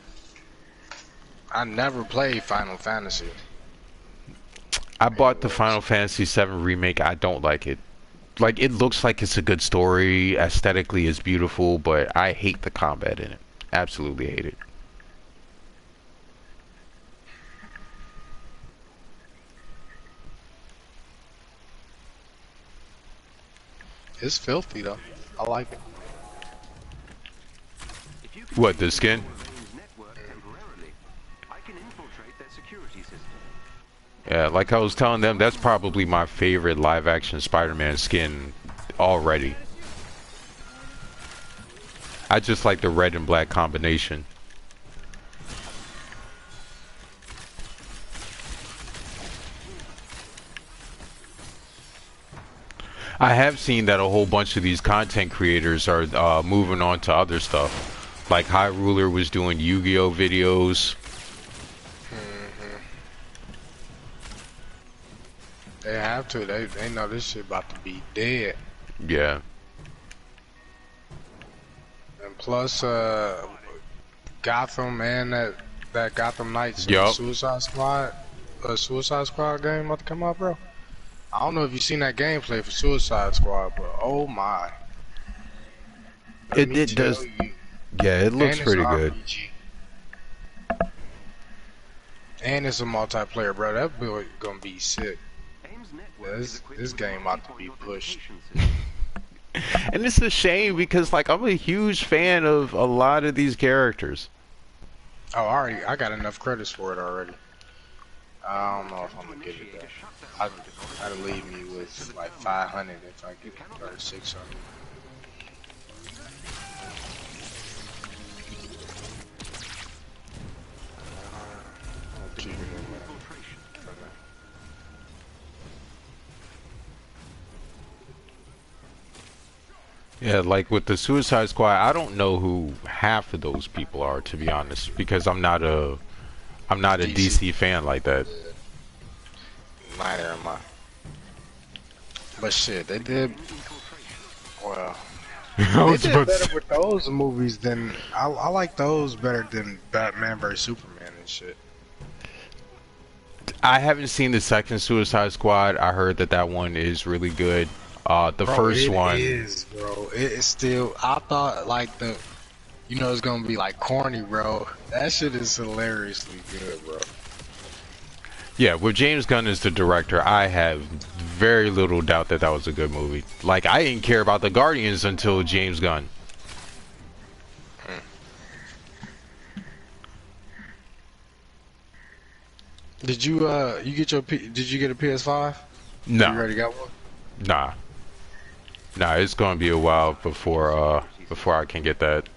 I never played Final Fantasy. I bought the Final Fantasy VII remake. I don't like it. Like, it looks like it's a good story, aesthetically it's beautiful, but I hate the combat in it. Absolutely hate it. It's filthy though. I like it. What, the skin? Yeah, like I was telling them, that's probably my favorite live-action Spider-Man skin already. I just like the red and black combination. I have seen that a whole bunch of these content creators are moving on to other stuff. Like High Ruler was doing Yu-Gi-Oh videos. They have to. They know this shit about to be dead. Yeah. And plus, Gotham and that Gotham Knights Yup. Suicide Squad game about to come out, bro. I don't know if you've seen that gameplay for Suicide Squad, but oh my. It does. Yeah, it looks pretty good. And it's a multiplayer, bro. That build gonna be sick. Yeah, this game about to be pushed. And it's a shame because, like, I'm a huge fan of a lot of these characters. Oh, I got enough credits for it already. I don't know if I'm gonna get it though. That'll leave me with like 500 if I get it, or 600. I'll keep it in there. Yeah, like with the Suicide Squad, I don't know who half of those people are, to be honest, because I'm not a DC fan like that. Neither am I. But shit, they did well. They did better with those movies than I like those better than Batman vs Superman and shit. I haven't seen the second Suicide Squad. I heard that one is really good. The first one is, bro. It is still. I thought like it's gonna be like corny, bro. That shit is hilariously good, bro. Yeah, with James Gunn as the director, I have very little doubt that was a good movie. Like, I didn't care about the Guardians until James Gunn. Did you did you get a PS5? No. You already got one? Nah, it's gonna be a while before I can get that.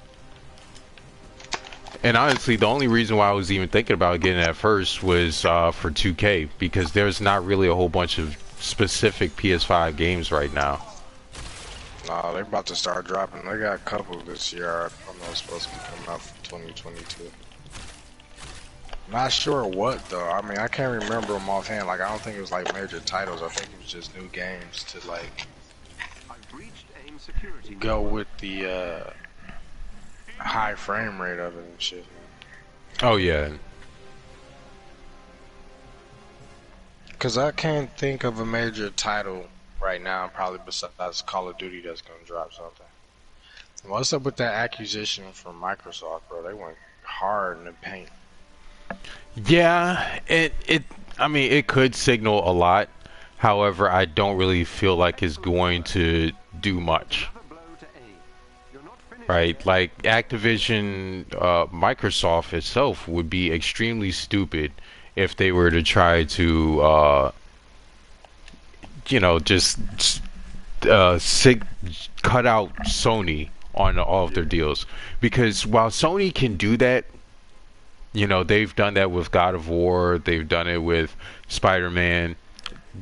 And honestly, the only reason why I was even thinking about getting it at first was for 2K, because there's not really a whole bunch of specific PS5 games right now. Nah, they're about to start dropping. They got a couple this year. I know it's supposed to be coming out for 2022. Not sure what though. I mean, I can't remember them offhand. Like, I don't think it was like major titles. I think it was just new games to like go with the high frame rate of it and shit. Oh yeah. Cause I can't think of a major title right now, probably besides Call of Duty, that's gonna drop something. What's up with that acquisition from Microsoft, bro? They went hard in the paint. Yeah, I mean, it could signal a lot. However, I don't really feel like it's going to do much. Right? Like, Activision, Microsoft itself would be extremely stupid if they were to try to just cut out Sony on all of their deals, because while Sony can do that, they've done that with God of War, they've done it with Spider-Man.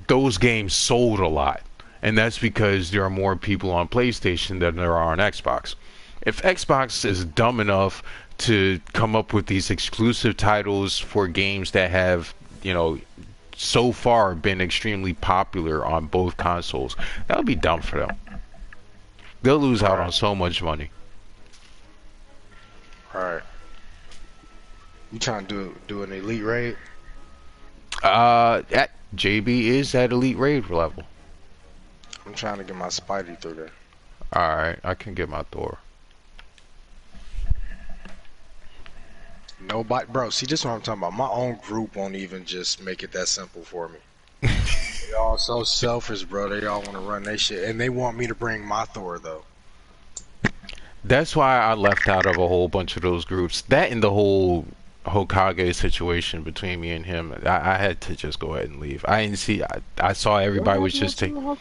Those games sold a lot, and that's because there are more people on PlayStation than there are on Xbox. If Xbox is dumb enough to come up with these exclusive titles for games that have, so far been extremely popular on both consoles, that would be dumb for them. They'll lose out on so much money. Alright. You trying to do an elite raid? JB is at elite raid level. I'm trying to get my Spidey through there. Alright, I can get my Thor. Nobody, bro, see, this is what I'm talking about. My own group won't even just make it that simple for me. They all so selfish, bro. They all want to run their shit, and they want me to bring my Thor, though. That's why I left out of a whole bunch of those groups. That and the whole Hokage situation between me and him, I had to just go ahead and leave. I didn't see. I saw everybody was just taking. All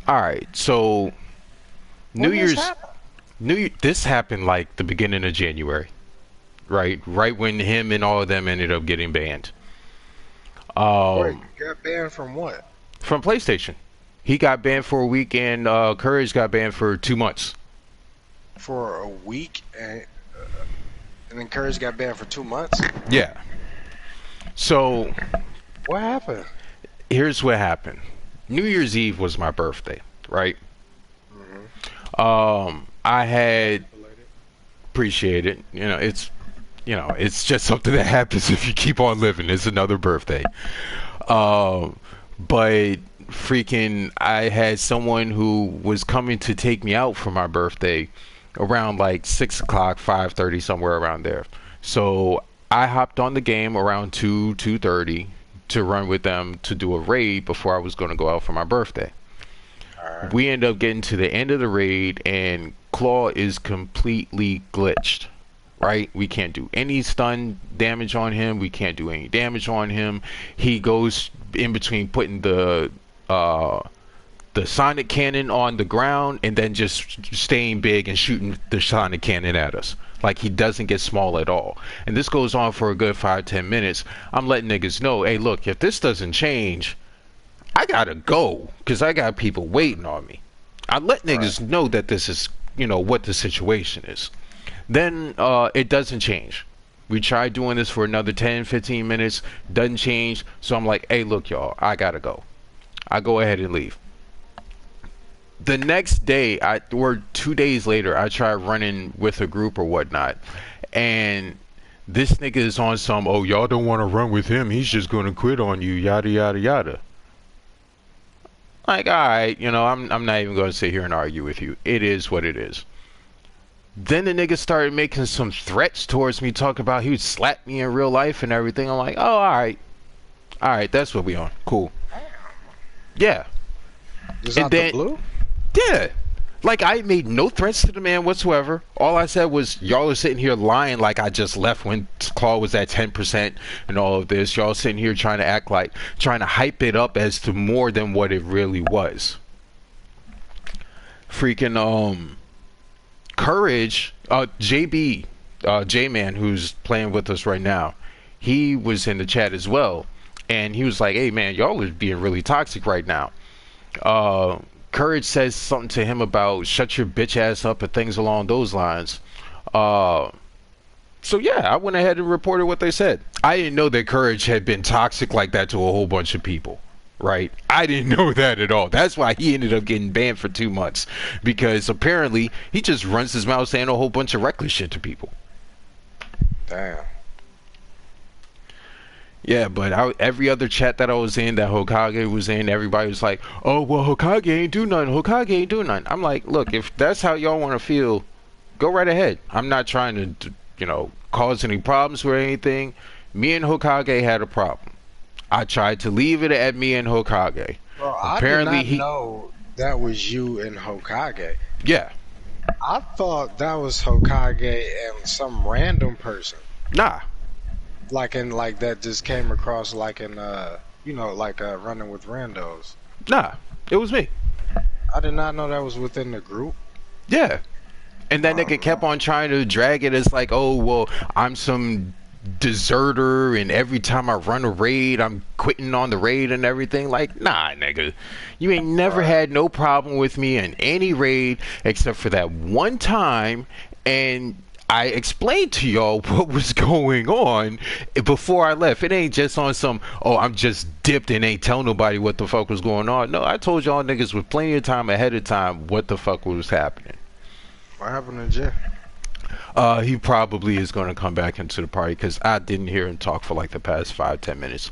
right, so this happened like the beginning of January, right when him and all of them ended up getting banned. Wait, got banned from what? From PlayStation. He got banned for a week, and Courage got banned for 2 months. For a week, and then Courage got banned for 2 months? Yeah. So, what happened? Here's what happened. New Year's Eve was my birthday, right? I had appreciated, it's just something that happens if you keep on living. It's another birthday. But freaking, I had someone who was coming to take me out for my birthday around like 6 o'clock, 5:30, somewhere around there. So I hopped on the game around 2:30 to run with them to do a raid before I was going to go out for my birthday. Right. We end up getting to the end of the raid, and Claw is completely glitched. Right? We can't do any stun damage on him. We can't do any damage on him. He goes in between putting the sonic cannon on the ground and then just staying big and shooting the sonic cannon at us. Like, he doesn't get small at all. And this goes on for a good 5-10 minutes. I'm letting niggas know, hey, look, if this doesn't change, I gotta go, because I got people waiting on me. I let niggas know that this is, what the situation is. Then it doesn't change. We tried doing this for another 10-15 minutes, doesn't change. So I'm like, hey, look, y'all, I gotta go. I go ahead and leave. The next day, or 2 days later, I tried running with a group or whatnot, and this nigga is on some, oh, y'all don't want to run with him, he's just gonna quit on you, yada yada yada. Like, alright, I'm not even gonna sit here and argue with you. It is what it is. Then the nigga started making some threats towards me, talking about he would slap me in real life and everything. I'm like, oh, alright, that's what we on. Cool. Yeah. Is that the blue? Yeah. Like, I made no threats to the man whatsoever. All I said was, y'all are sitting here lying like I just left when Claw was at 10% and all of this. Y'all sitting here trying to hype it up as to more than what it really was. Freaking, Courage, JB, J-Man, who's playing with us right now, he was in the chat as well. And he was like, hey, man, y'all are being really toxic right now. Courage says something to him about shut your bitch ass up and things along those lines. So yeah, I went ahead and reported what they said. I didn't know that Courage had been toxic like that to a whole bunch of people, right? I didn't know that at all. That's why he ended up getting banned for 2 months, because apparently he just runs his mouth saying a whole bunch of reckless shit to people. Damn. Yeah, but every other chat that I was in, that Hokage was in, everybody was like, oh, well, Hokage ain't do nothing. Hokage ain't do nothing. I'm like, look, if that's how y'all want to feel, go right ahead. I'm not trying to, cause any problems or anything. Me and Hokage had a problem. I tried to leave it at me and Hokage. Bro, apparently I did not know that was you and Hokage. Yeah. I thought that was Hokage and some random person. Nah. Like that just came across like in running with randos. Nah, it was me. I did not know that was within the group. Yeah. And that nigga kept on trying to drag it as like, oh, well, I'm some deserter, and every time I run a raid, I'm quitting on the raid and everything. Like, nah, nigga. You ain't never had no problem with me in any raid except for that one time, and I explained to y'all what was going on before I left. It ain't just on some, oh, I'm just dipped and ain't tell nobody what the fuck was going on. No, I told y'all niggas with plenty of time ahead of time what the fuck was happening. What happened to Jeff? He probably is going to come back into the party because I didn't hear him talk for like the past 5-10 minutes.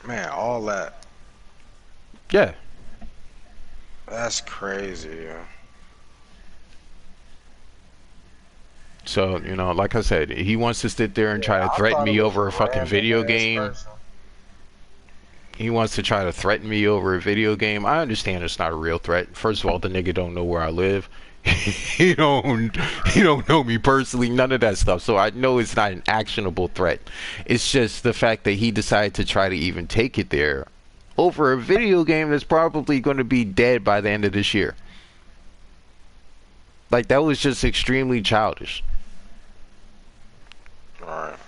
Man, all that. Yeah. That's crazy, yeah. So, you know, like I said, he wants to sit there and try to threaten me over a fucking video game. He wants to try to threaten me over a video game. I understand it's not a real threat. First of all, the nigga don't know where I live. he don't know me personally, none of that stuff. So I know it's not an actionable threat. It's just the fact that he decided to try to even take it there over a video game that's probably going to be dead by the end of this year. Like, that was just extremely childish. Alright.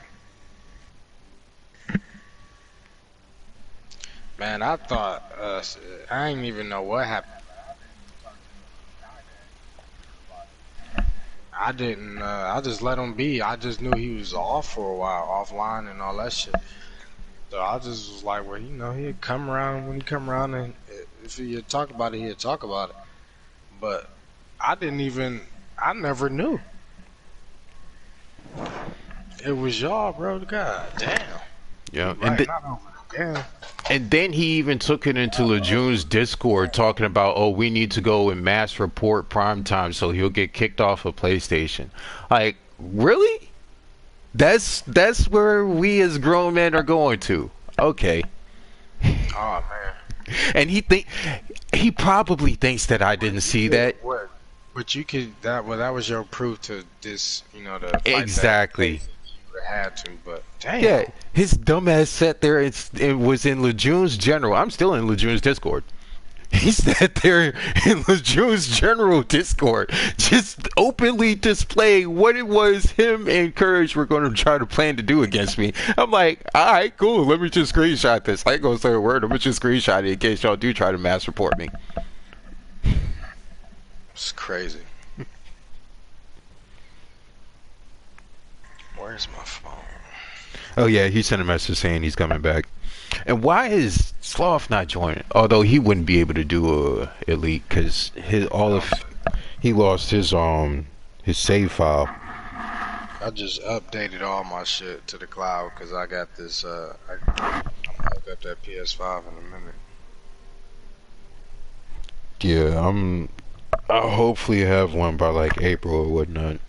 Man, I thought, I didn't even know what happened. I didn't, I just let him be. I just knew he was off for a while, offline and all that shit. So I just was like, well, you know, he'd come around when he come around, and if he'd talk about it, he'd talk about it. But I never knew. It was y'all, bro. God damn. Yeah, Right, and then he even took it into Lejeune's Discord talking about, oh, we need to go and mass report primetime so he'll get kicked off of PlayStation. Like, really? That's where we as grown men are going to. Okay. Oh man. And he probably thinks that I didn't see that. What? But you could that was your proof to this, you know, the fight exactly. That you had to, but damn. Yeah, his dumb ass sat there. It was in Lejeune's general. I'm still in Lejeune's Discord. He sat there in Lejeune's general Discord, just openly displaying what it was him and Courage were going to try to plan to do against me. I'm like, all right, cool. Let me just screenshot this. I ain't gonna say a word. I'm gonna just screenshot it in case y'all do try to mass report me. It's crazy. Where's my phone? Oh yeah, he sent a message saying he's coming back. And why is Sloth not joining? Although he wouldn't be able to do a elite because he lost his save file. I just updated all my shit to the cloud because I got this. I'm gonna hook up that PS5 in a minute. Yeah, I'll hopefully have one by like April or whatnot.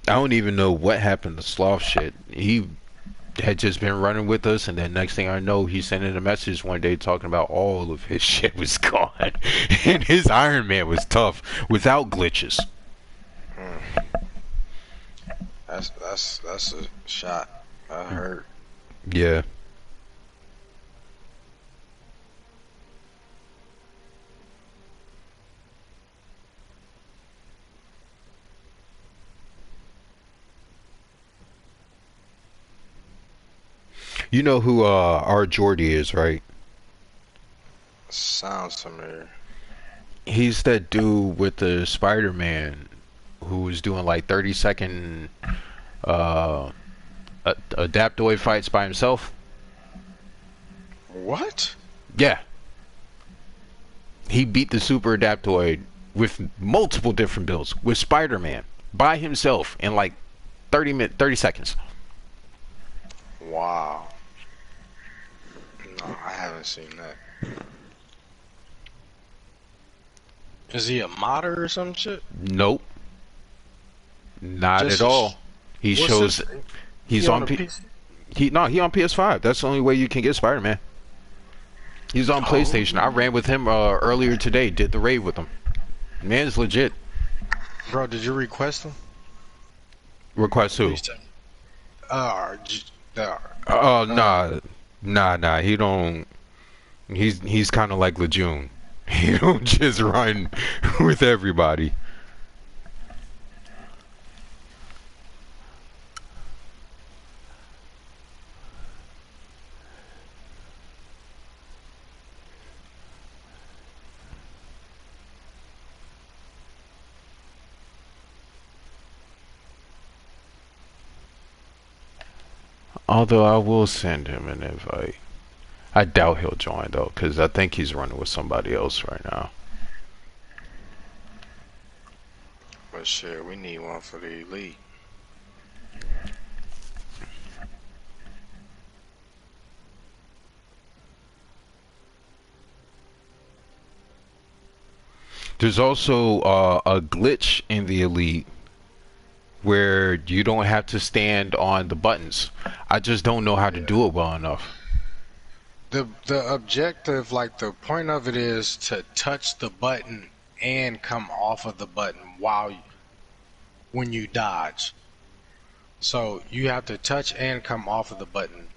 I don't even know what happened to Sloth shit. He had just been running with us, and then next thing I know, he sent in a message one day talking about all of his shit was gone, and his Iron Man was tough without glitches. That's a shot. I heard. Yeah. You know who our Jordy is, right? Sounds familiar. He's that dude with the Spider-Man who was doing like 30-second adaptoid fights by himself. What? Yeah. He beat the Super Adaptoid with multiple different builds with Spider-Man by himself in like 30 seconds. Wow. No, I haven't seen that. Is he a modder or some shit? Nope. Not Just at all. He shows he's on PC? He on PS5. That's the only way you can get Spider-Man. He's on PlayStation. I ran with him earlier today. Did the raid with him. Man's legit. Bro, did you request him? Request who? Oh, Nah. He don't. He's kind of like Lejeune. He don't just run with everybody. Although I will send him an invite. I doubt he'll join though, because I think he's running with somebody else right now. But shit, we need one for the elite. There's also a glitch in the elite where you don't have to stand on the buttons. I just don't know how to do it well enough. The objective, like the point of it, is to touch the button and come off of the button when you dodge. So you have to touch and come off of the button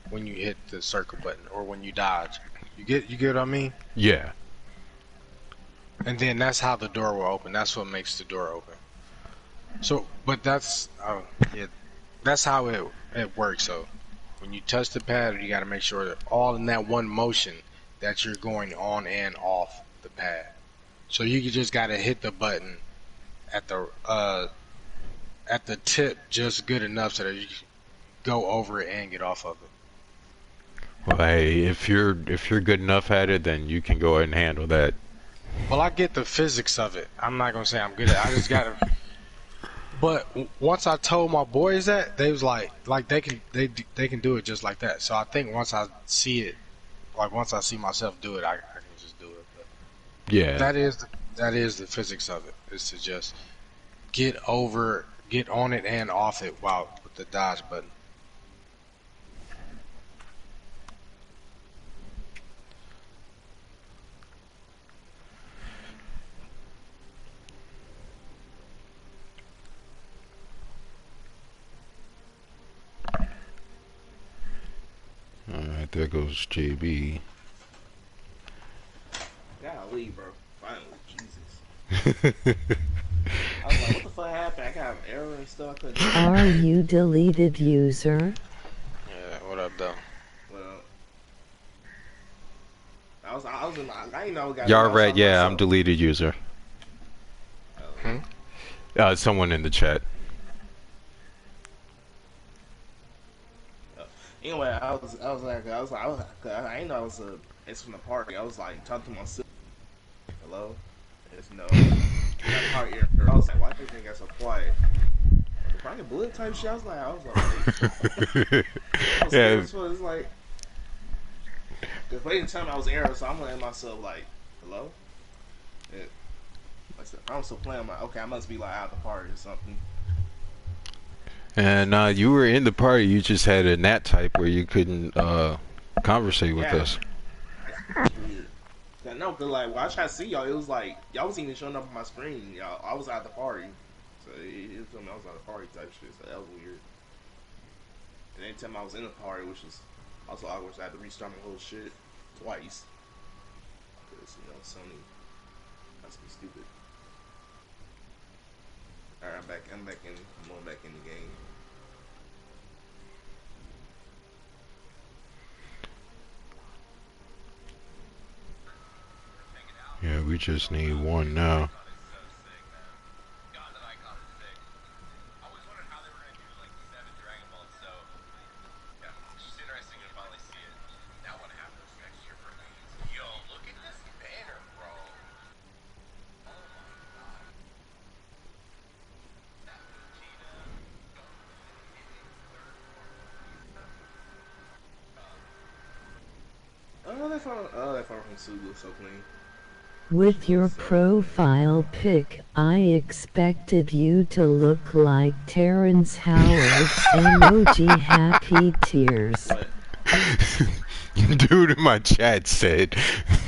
when you hit the circle button or when you dodge. You get what I mean? Yeah. And then that's how the door will open. That's what makes the door open. So, but that's that's how it works. So, when you touch the pad, you got to make sure that all in that one motion that you're going on and off the pad. So you just got to hit the button at the tip just good enough so that you can go over it and get off of it. Well, hey, if you're good enough at it, then you can go ahead and handle that. Well, I get the physics of it. I'm not gonna say I'm good at it. I just gotta. But once I told my boys that, they was like they can do it just like that. So I think once I see it, like once I see myself do it, I can just do it. But Yeah. that is the physics of it. Is to just get on it and off it while with the dodge button. Alright, there goes JB. Golly, bro. Finally, Jesus. I was like, what the fuck happened? I got an error and stuff. I couldn't. Are you deleted user? Yeah, what up, though? Well, I was in my. I didn't know. Y'all right? Yeah, I'm deleted user. Someone in the chat. Anyway, I didn't know I was it's from the party. I was like talking to myself. Hello, it's no. That part here. I was like, why do you think I so quiet? Probably bullet type shit. I was like, Yeah. So it's like, because they didn't tell me I was error, so I'm letting myself like, hello. I'm still playing. I'm like, okay, I must be like out of the party or something. And you were in the party. You just had a nat type where you couldn't conversate with us. Yeah, no, cause like when I tried to see y'all, it was like y'all wasn't even showing up on my screen. Y'all, I was out the party, so it told me I was out the party type shit. So that was weird. And they tell me I was in the party, which was also awkward. So I had to restart my whole shit twice. Cause Sony must be stupid. Alright, I'm back. I'm going back in the game. Yeah, we just need one now. That far from Sugu, so clean. With your profile pic, I expected you to look like Terrence Howard. Emoji happy tears. Dude in my chat said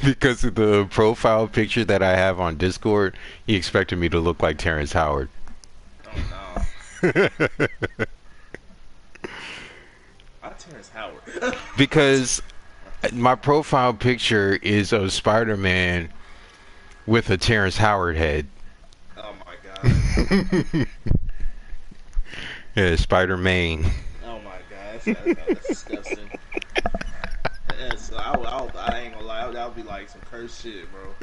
because of the profile picture that I have on Discord, he expected me to look like Terrence Howard. Oh no. Why Terrence Howard? Because My profile picture is of Spider-Man with a Terrence Howard head. Oh my god. Yeah, Spider-Man. Oh my god. That's disgusting. Yes, I ain't gonna lie. That would be like some cursed shit, bro.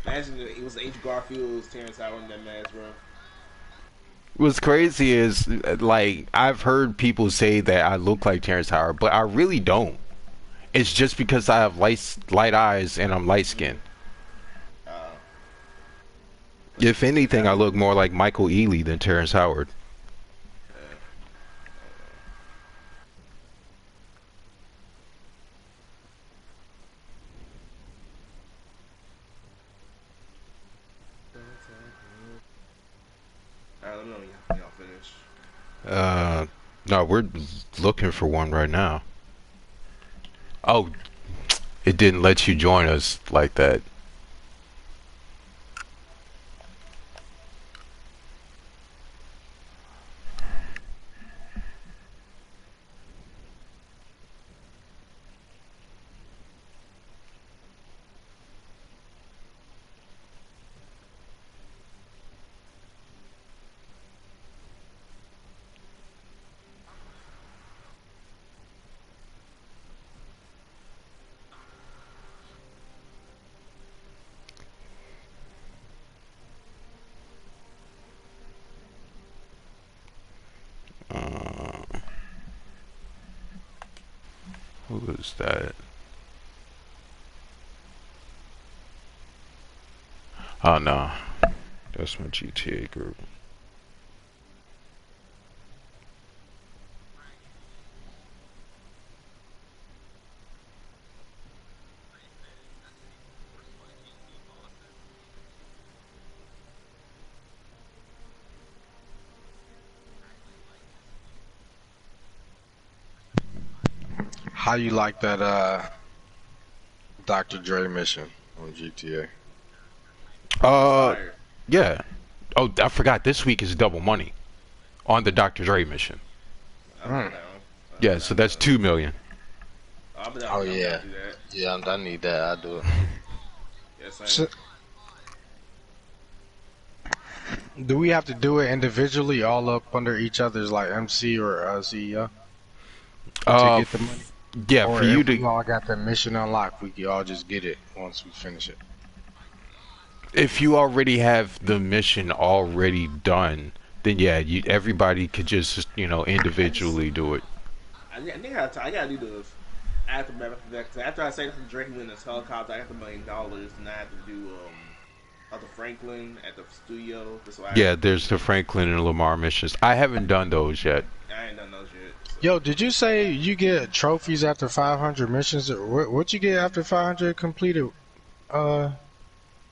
Imagine it was Andrew Garfield, it was Terrence Howard in that mask, bro. What's crazy is, like, I've heard people say that I look like Terrence Howard, but I really don't. It's just because I have light eyes and I'm light skinned. Uh, If anything, that, I look more like Michael Ealy than Terrence Howard. uh, Alright, let me know when y'all finish. Uh, no, we're looking for one right now. Oh, it didn't let you join us like that. Uh, who is that? Oh no, that's my GTA group. How you like that Dr. Dre mission on GTA? Uh, Fire. yeah. Oh, I forgot. This week is double money on the Dr. Dre mission. I'll Hmm. put that on. Yeah, so that's 2 million. I'll be Oh down. I'm down yeah, to do that. yeah. I need that. I do it. Yeah, same. So, do we have to do it individually, all up under each other's like MC or CEO to get the money? Yeah, for Or you if to we all got the mission unlocked, we can all just get it once we finish it. if you already have the mission already done, then yeah, everybody could just I just, individually do it. I think I gotta do the after I say something Drake in this helicopter, I got the $1 million, and I have to do Arthur Franklin at the studio. So Yeah, there's the Franklin and Lamar missions. I haven't done those yet. I ain't done those yet. So. Yo, did you say you get trophies after 500 missions? What you get after 500 completed uh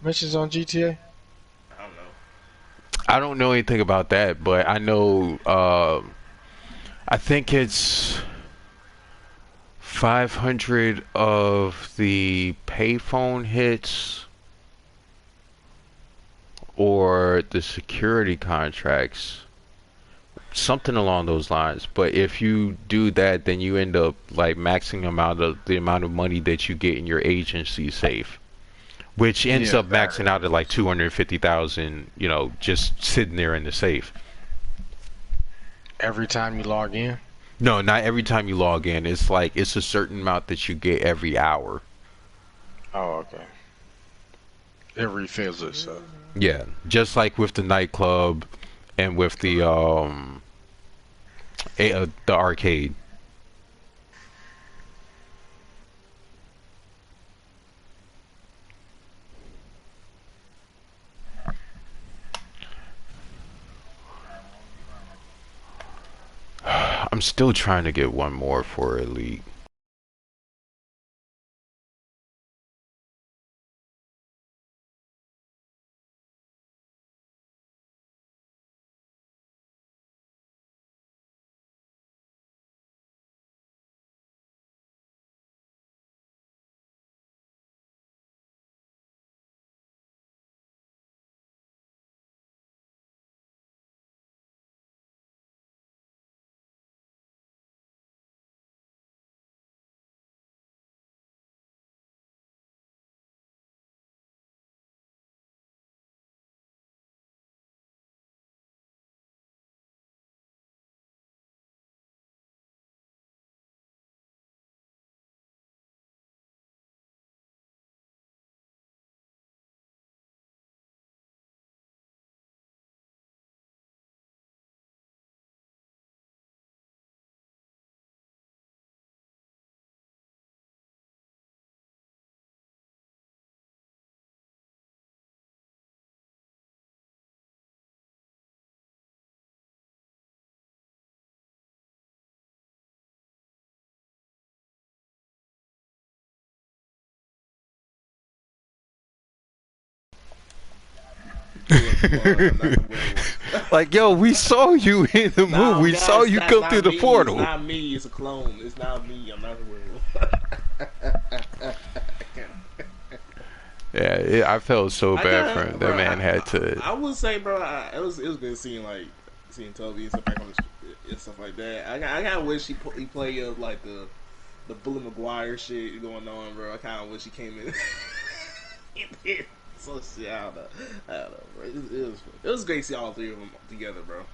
missions on GTA? I don't know. I don't know anything about that, but I know. I think it's 500 of the payphone hits or the security contracts, something along those lines. But if you do that, then you end up like maxing the amount of money that you get in your agency safe, which ends Yeah, up maxing out at like 250,000. Just sitting there in the safe. every time you log in. No, not every time you log in. It's like it's a certain amount that you get every hour. Oh, okay. It refills itself. Yeah, just like with the nightclub and with the arcade. I'm still trying to get one more for Elite. killing people, not the werewolves. Like, yo, we saw you in the Nah, movie. We guys, saw you that's come not through the me. It's portal. not me. It's a clone. It's not me. I'm not a werewolf. Yeah, I felt so I bad for him. got, That bro. man had to. I would say, bro, it was good seeing Toby and stuff back on the and stuff like that. I kind of wish he played like the Bully McGuire shit going on, bro. I kind of wish he came in. So shit, I don't know, bro. It was great to see all three of them together, bro.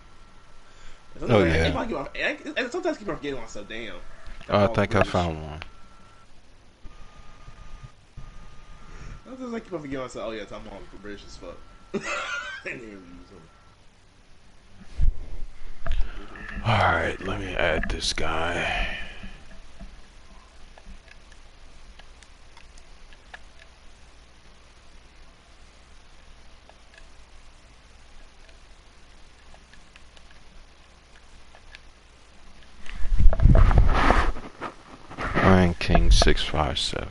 Oh yeah. Sometimes I keep on forgetting myself. Damn. Oh, I think I found one. Sometimes I keep on forgetting myself. Oh yeah, I'm all British as fuck. All right, let me add this guy. Ryan King 657.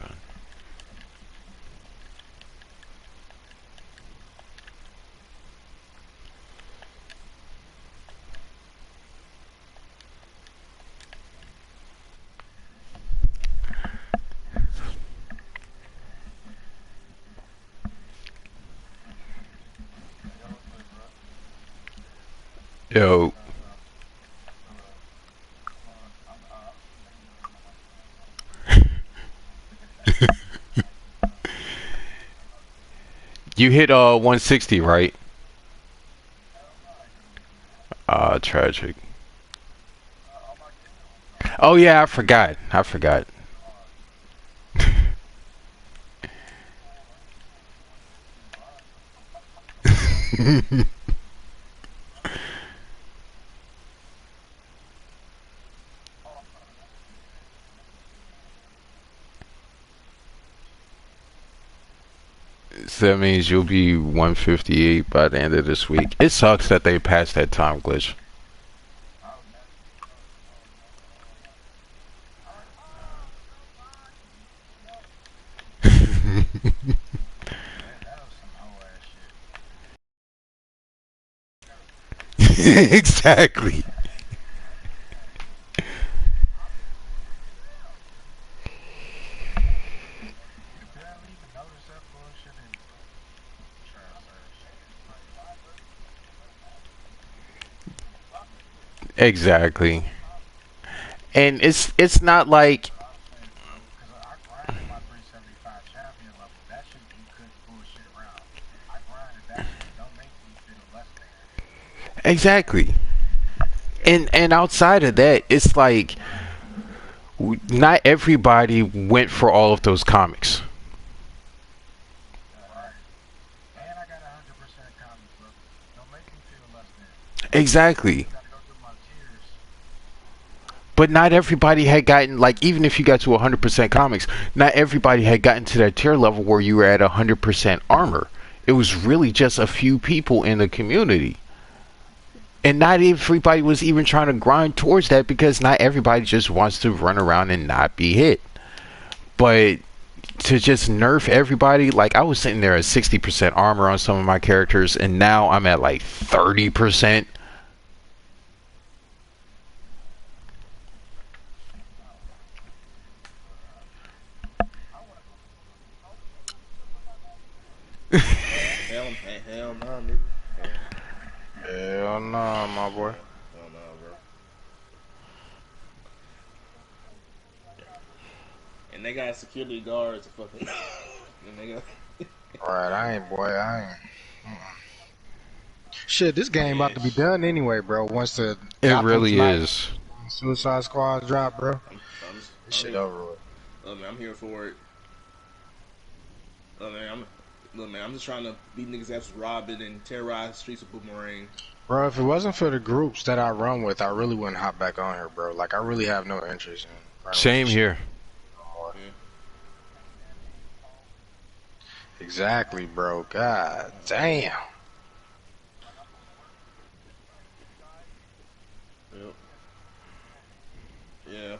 Yo. You hit 160, right? Tragic. Oh yeah, I forgot. I forgot. So that means you'll be 158 by the end of this week. It sucks that they passed that time glitch. Exactly. Exactly. And it's not like exactly. And outside of that, it's like not everybody went for all of those comics. Exactly. But not everybody had gotten, like, even if you got to 100% comics, not everybody had gotten to that tier level where you were at 100% armor. It was really just a few people in the community. And not everybody was even trying to grind towards that because not everybody just wants to run around and not be hit. But to just nerf everybody, like I was sitting there at 60% armor on some of my characters, and now I'm at like 30%. Hell no, nigga. Hell no, my boy. Hell no, bro. And they got security guards. Fucking. And they got. Alright, I ain't. Shit, this game about to be done anyway, bro. Once the It Gotham really Knight is. Suicide Squad drop, bro. This shit here. over with. Look, man, I'm here for it. Look, man, I'm just trying to beat niggas' ass with Robin and terrorize the streets of Boomerang. Bro, if it wasn't for the groups that I run with, I really wouldn't hop back on here, bro. Like, I really have no interest in running Same with here. Yeah. Exactly, bro. God damn. Yep. Yeah.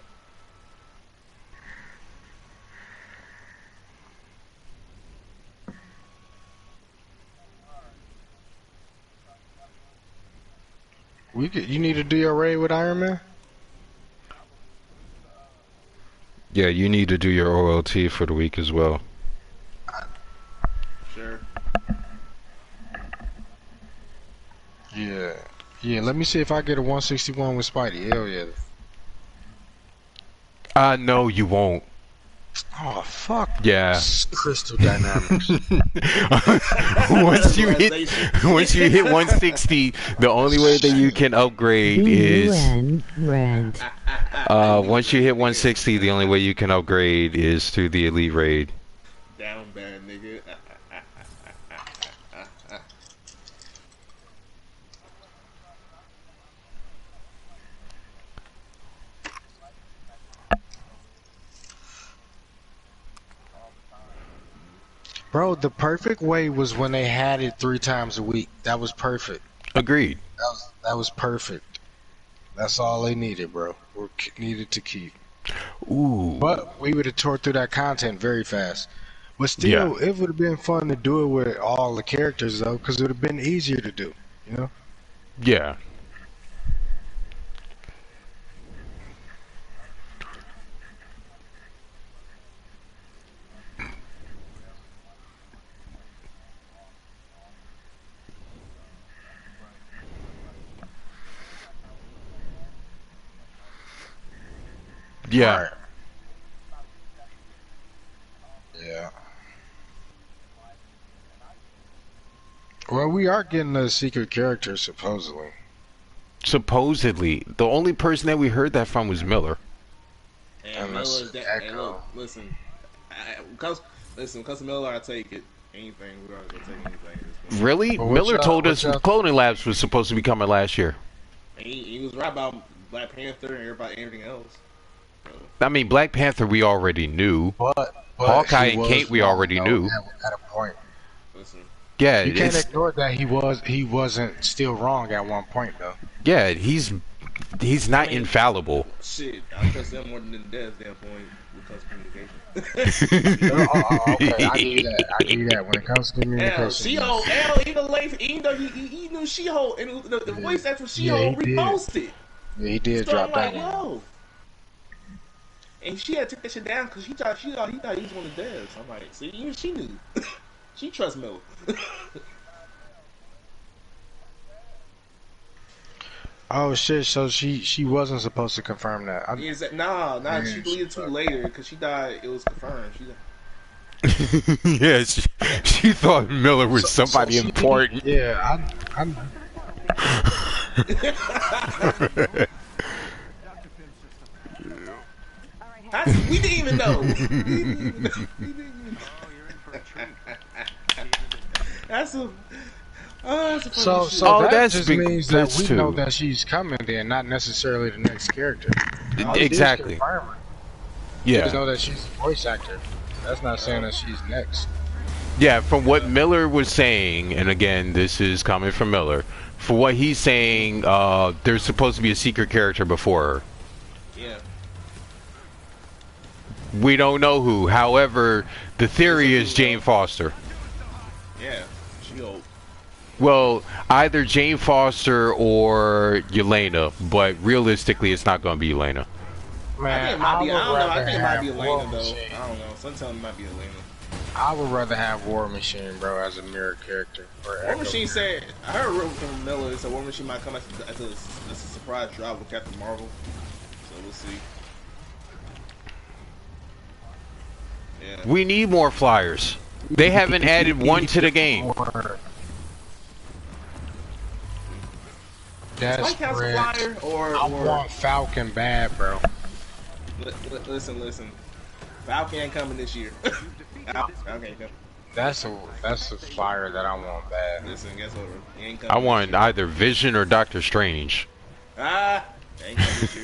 You need to do your raid with Iron Man? Yeah, you need to do your OLT for the week as well. Sure. Yeah. Yeah, let me see if I get a 161 with Spidey. Hell yeah. No, you won't. Oh, fuck. Yeah. Crystal Dynamics. once you hit 160, the only way that you can upgrade is once you hit 160, the only way you can upgrade is through the elite raid. Down bad, nigga. Bro, the perfect way was when they had it 3 times a week. That was perfect. Agreed. That was perfect. That's all they needed, bro. We needed to keep. Ooh. But we would have tore through that content very fast. But still, it would have been fun to do it with all the characters, though, because it would have been easier to do, you know? Yeah. Yeah. Right. Yeah. Well, we are getting a secret character, supposedly. Supposedly. The only person that we heard that from was Miller. And Miller's that. Hey, look, listen. Because Miller, I take it. Anything. We're gonna take anything. Really? Miller told us Cloning Labs was supposed to be coming last year. He was right about Black Panther and everything else. I mean, Black Panther we already knew. But Hawkeye and Kate we already knew. At a point. Listen. Yeah, you can't ignore that he wasn't still wrong at one point though. Yeah, he's not infallible. Shit, I trust them more than the death standpoint when it comes to Okay, communication. I give you that. When it comes to communication, She-Hulk, even though he knew She-Hulk, and the voice actor for She-Hulk reposted. Yeah, he did so drop I'm like, that. whoa. And she had to take that shit down because he thought he was one of the devs. I'm like, see, even she knew. She trusts Miller. Oh shit! So she wasn't supposed to confirm that. Nah. She deleted too later because she died. It was confirmed. She died. Yeah, she thought Miller was somebody important. Yeah, we didn't even know. That's a. So that just means that we know that she's coming there, not necessarily the next character. Exactly. Yeah. We know that she's a voice actor. That's not saying that she's next. Yeah, from what Miller was saying, and again, this is coming from Miller. For what he's saying, there's supposed to be a secret character before her. Yeah. We don't know who. However, the theory is Jane Foster. Yeah, She-Hulk. Well, either Jane Foster or Yelena, but realistically, it's not going to be Yelena. Man, I think it might be Yelena, though. I don't know. Sometimes it might be Yelena. I would rather have War Machine, bro, as a mirror character. War Machine said, I heard a rumor from Miller that War Machine might come as a surprise drop with Captain Marvel. So we'll see. Yeah. We need more flyers. They haven't added one to the game. That's flyer I want Falcon bad, bro. Listen. Falcon ain't coming this year. Okay, that's a flyer that I want bad. Listen, guess what? He ain't coming. I want either Vision or Doctor Strange. Ain't coming this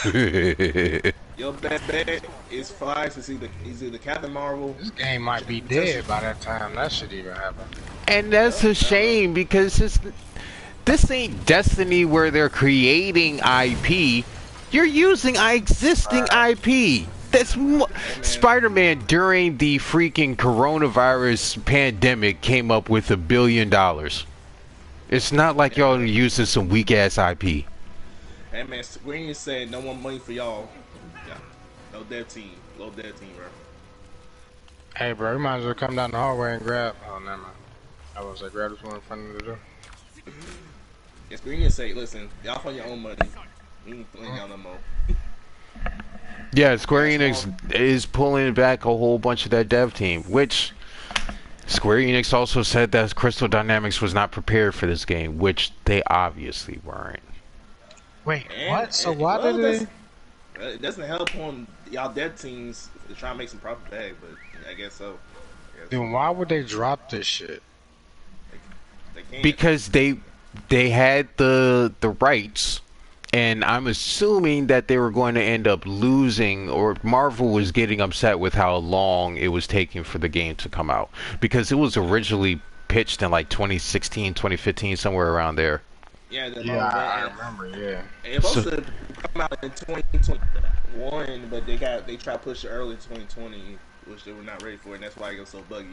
year either. Your best bet is flies. It's either Captain Marvel. This game might be dead by that time that should even happen. And that's a shame because this ain't Destiny where they're creating IP. You're using existing IP. That's Spider-Man during the freaking coronavirus pandemic came up with $1 billion. It's not like Yeah, y'all man. using some weak ass IP. Hey man, Square Enix said no more money for y'all. Yeah, no dev team, low dev team, bro. Hey, bro, you might as well come down the hallway and grab. Oh, never mind. I was like, grab this one in front of the door. Yeah, Square Enix say, listen, y'all for your own money. We ain't playing y'all no more. Yeah, Square That's Enix is pulling back a whole bunch of that dev team, which Square Enix also said that Crystal Dynamics was not prepared for this game, which they obviously weren't. Wait, And, what? So and why well, did they? it doesn't help on y'all dev teams to try and make some profit back, but I guess so. Then why would they drop this shit? They can't. Because they had the rights, and I'm assuming that they were going to end up losing, or Marvel was getting upset with how long it was taking for the game to come out, because it was originally pitched in like 2016, 2015, somewhere around there. Yeah, the Yeah, Marvel I Band. remember. Yeah. It's So supposed to come out in 2021, but they tried to push it early in 2020, which they were not ready for, and that's why it was so buggy.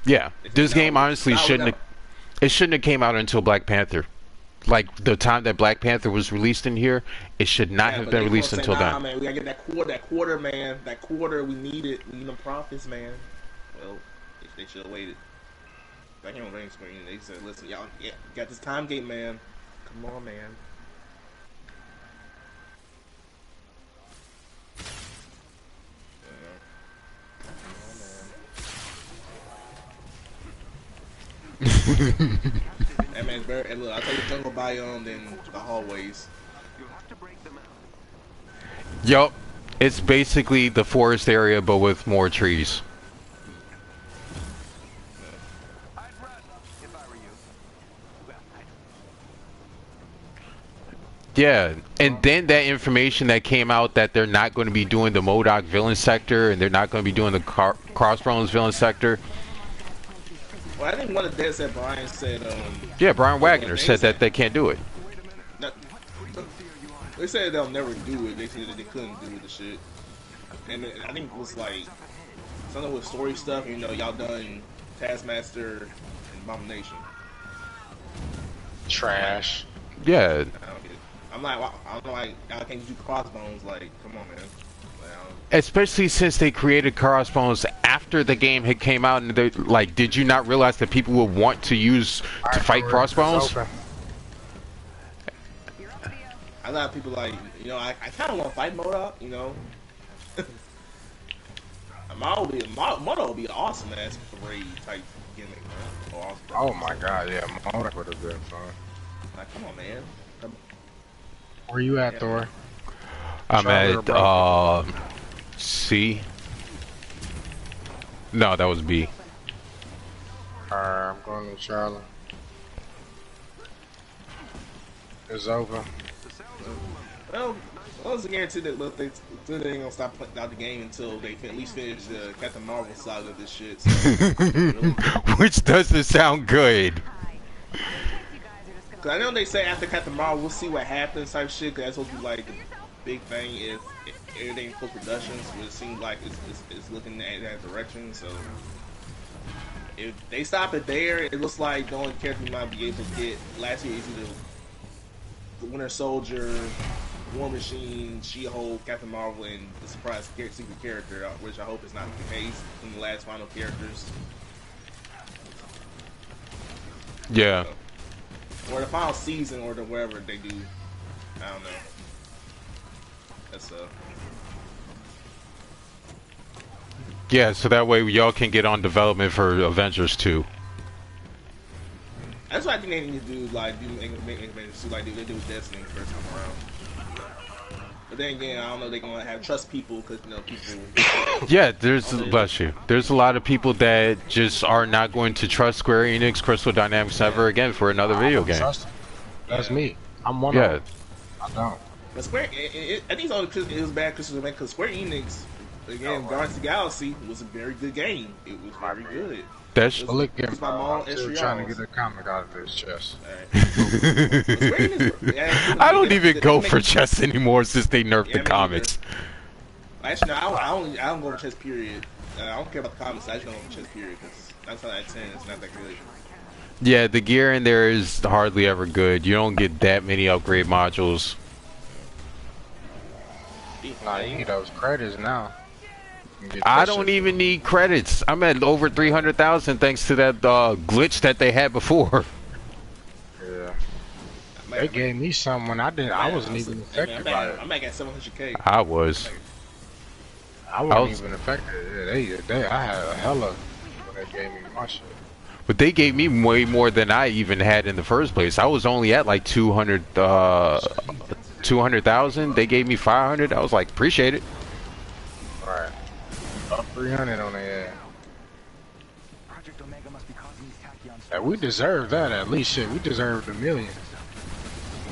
yeah, They said, this game no, honestly shouldn't have came out until Black Panther. Like the time that Black Panther was released in here, it should not Yeah, have but been they released gonna say, until nah, then. man, we gotta get that quarter, man. That quarter, we need it. We need them profits, man. Well, they should have waited. Back here on Rain Screen, they said, listen, y'all got this time gate, man. Come on, man. That man's very. And look, I'll tell you, jungle biome than the hallways. You'll have to break them out. Yup, it's basically the forest area, but with more trees. I'd run if I were you. Well, Yeah, and then that information that came out that they're not going to be doing the MODOK villain sector, and they're not going to be doing the Crossbones villain sector. Well, I think one of the devs said Brian said, Yeah, Brian one of the Wagner devs said that they can't do it. Not, they said they'll never do it. They said that they couldn't do the shit. And I think it was like something with story stuff. You know, y'all done Taskmaster and Abomination. Trash. Yeah, I don't get it. I'm like, I can't do Crossbones. Like, come on, man. especially since they created Crossbones after the game had came out, and they like, did you not realize that people would want to use to fight Crossbones? A lot of people like, you know, I kind of want to fight MODOK, you know. Moto would be an awesome ass parade type gimmick, man. Or awesome. Oh my god, yeah, Modak would have been fun. Like, come on, man. Where you at, Thor? I'm Charlotte at or C. No, that was B. I'm going to Charlotte. It's over. Well, it's a guarantee that look, they ain't gonna stop putting out the game until they can at least finish the Captain Marvel saga of this shit. So, really. Which doesn't sound good. Cause I know they say after Captain Marvel, we'll see what happens type shit. Cause that's supposed to be like the big thing if everything post productions, but it seems like it's looking at that direction. So if they stop it there, it looks like the only character we might be able to get last year is either the Winter Soldier, War Machine, She-Hulk, Captain Marvel, and the surprise secret character, which I hope is not the case from the last final characters. Yeah. Or the final season, or the whatever they do. I don't know. That's Yeah, so that way y'all can get on development for Avengers 2. That's what I think they need to do. Like, make like they did with Destiny first time around. But then again, I don't know. They're gonna have trust people because you know people. Yeah, bless you. There's a lot of people that just are not going to trust Square Enix, Crystal Dynamics ever again for another video game. That's me. I'm one Yeah. of them. I don't. But Square, I think it's only because it was bad because Square Enix, again, Guardians of the Galaxy was a very good game. It was very good. That's But look at It's my mom, I'm still Esrios. trying to get a comic out of his chest. I don't even go for chess anymore since they nerfed the comics. Actually, no, I don't go for chess. Period. I don't care about the comics. I just don't go for chess. Period. Because 9 out of 10 is not that good. Yeah, the gear in there is hardly ever good. You don't get that many upgrade modules. Nah, you need those credits now. You can get I that don't shit. even need credits. I'm at over 300,000 thanks to that glitch that they had before. Yeah. They gave me some when I didn't. I wasn't even affected by it. I'm back at 700K. I was. I wasn't even affected. Yeah, I had a hella when they gave me my shit. But they gave me way more than I even had in the first place. I was only at like 200,000. They gave me 500. I was like, appreciate it. Right. About 300 on their ass. Project Omega must be causing these tachyons. Yeah, we deserve that at least. Shit, we deserved $1 million.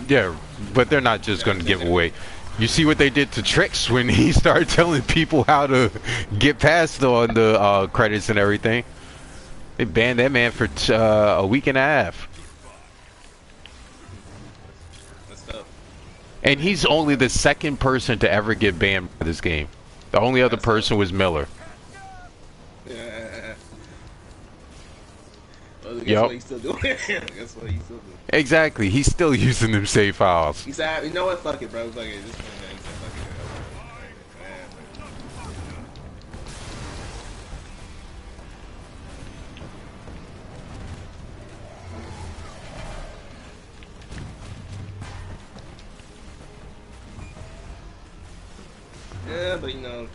Yeah, but they're not just going to give away. You see what they did to Trix when he started telling people how to get past on the credits and everything. They banned that man for a week and a half. And he's only the second person to ever get banned by this game. The only other person was Miller. Yeah. Well, guess Yep. what he's still doing? Guess what he's still doing? Exactly. He's still using them save files. He said, you know what? Fuck it, bro. Fuck it. Just fuck it. Yeah, but you know,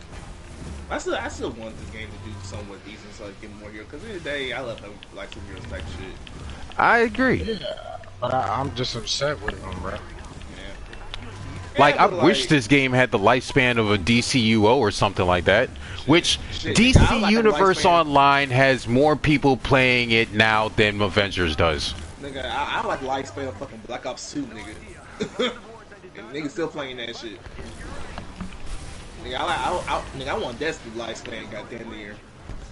I still want this game to do somewhat decent so I can get more here. Because at the end of the day, I love like superheroes type shit. I agree. Yeah, but I'm just upset with them, bro. Like, Yeah, I but, wish like, this game had the lifespan of a DCUO or something like that. Which shit, DC I like the Universe lifespan. Online has more people playing it now than Avengers does. Nigga, I like lifespan of fucking Black Ops 2, nigga. And niggas still playing that shit. Nigga, I want Destiny lifespan, goddamn near.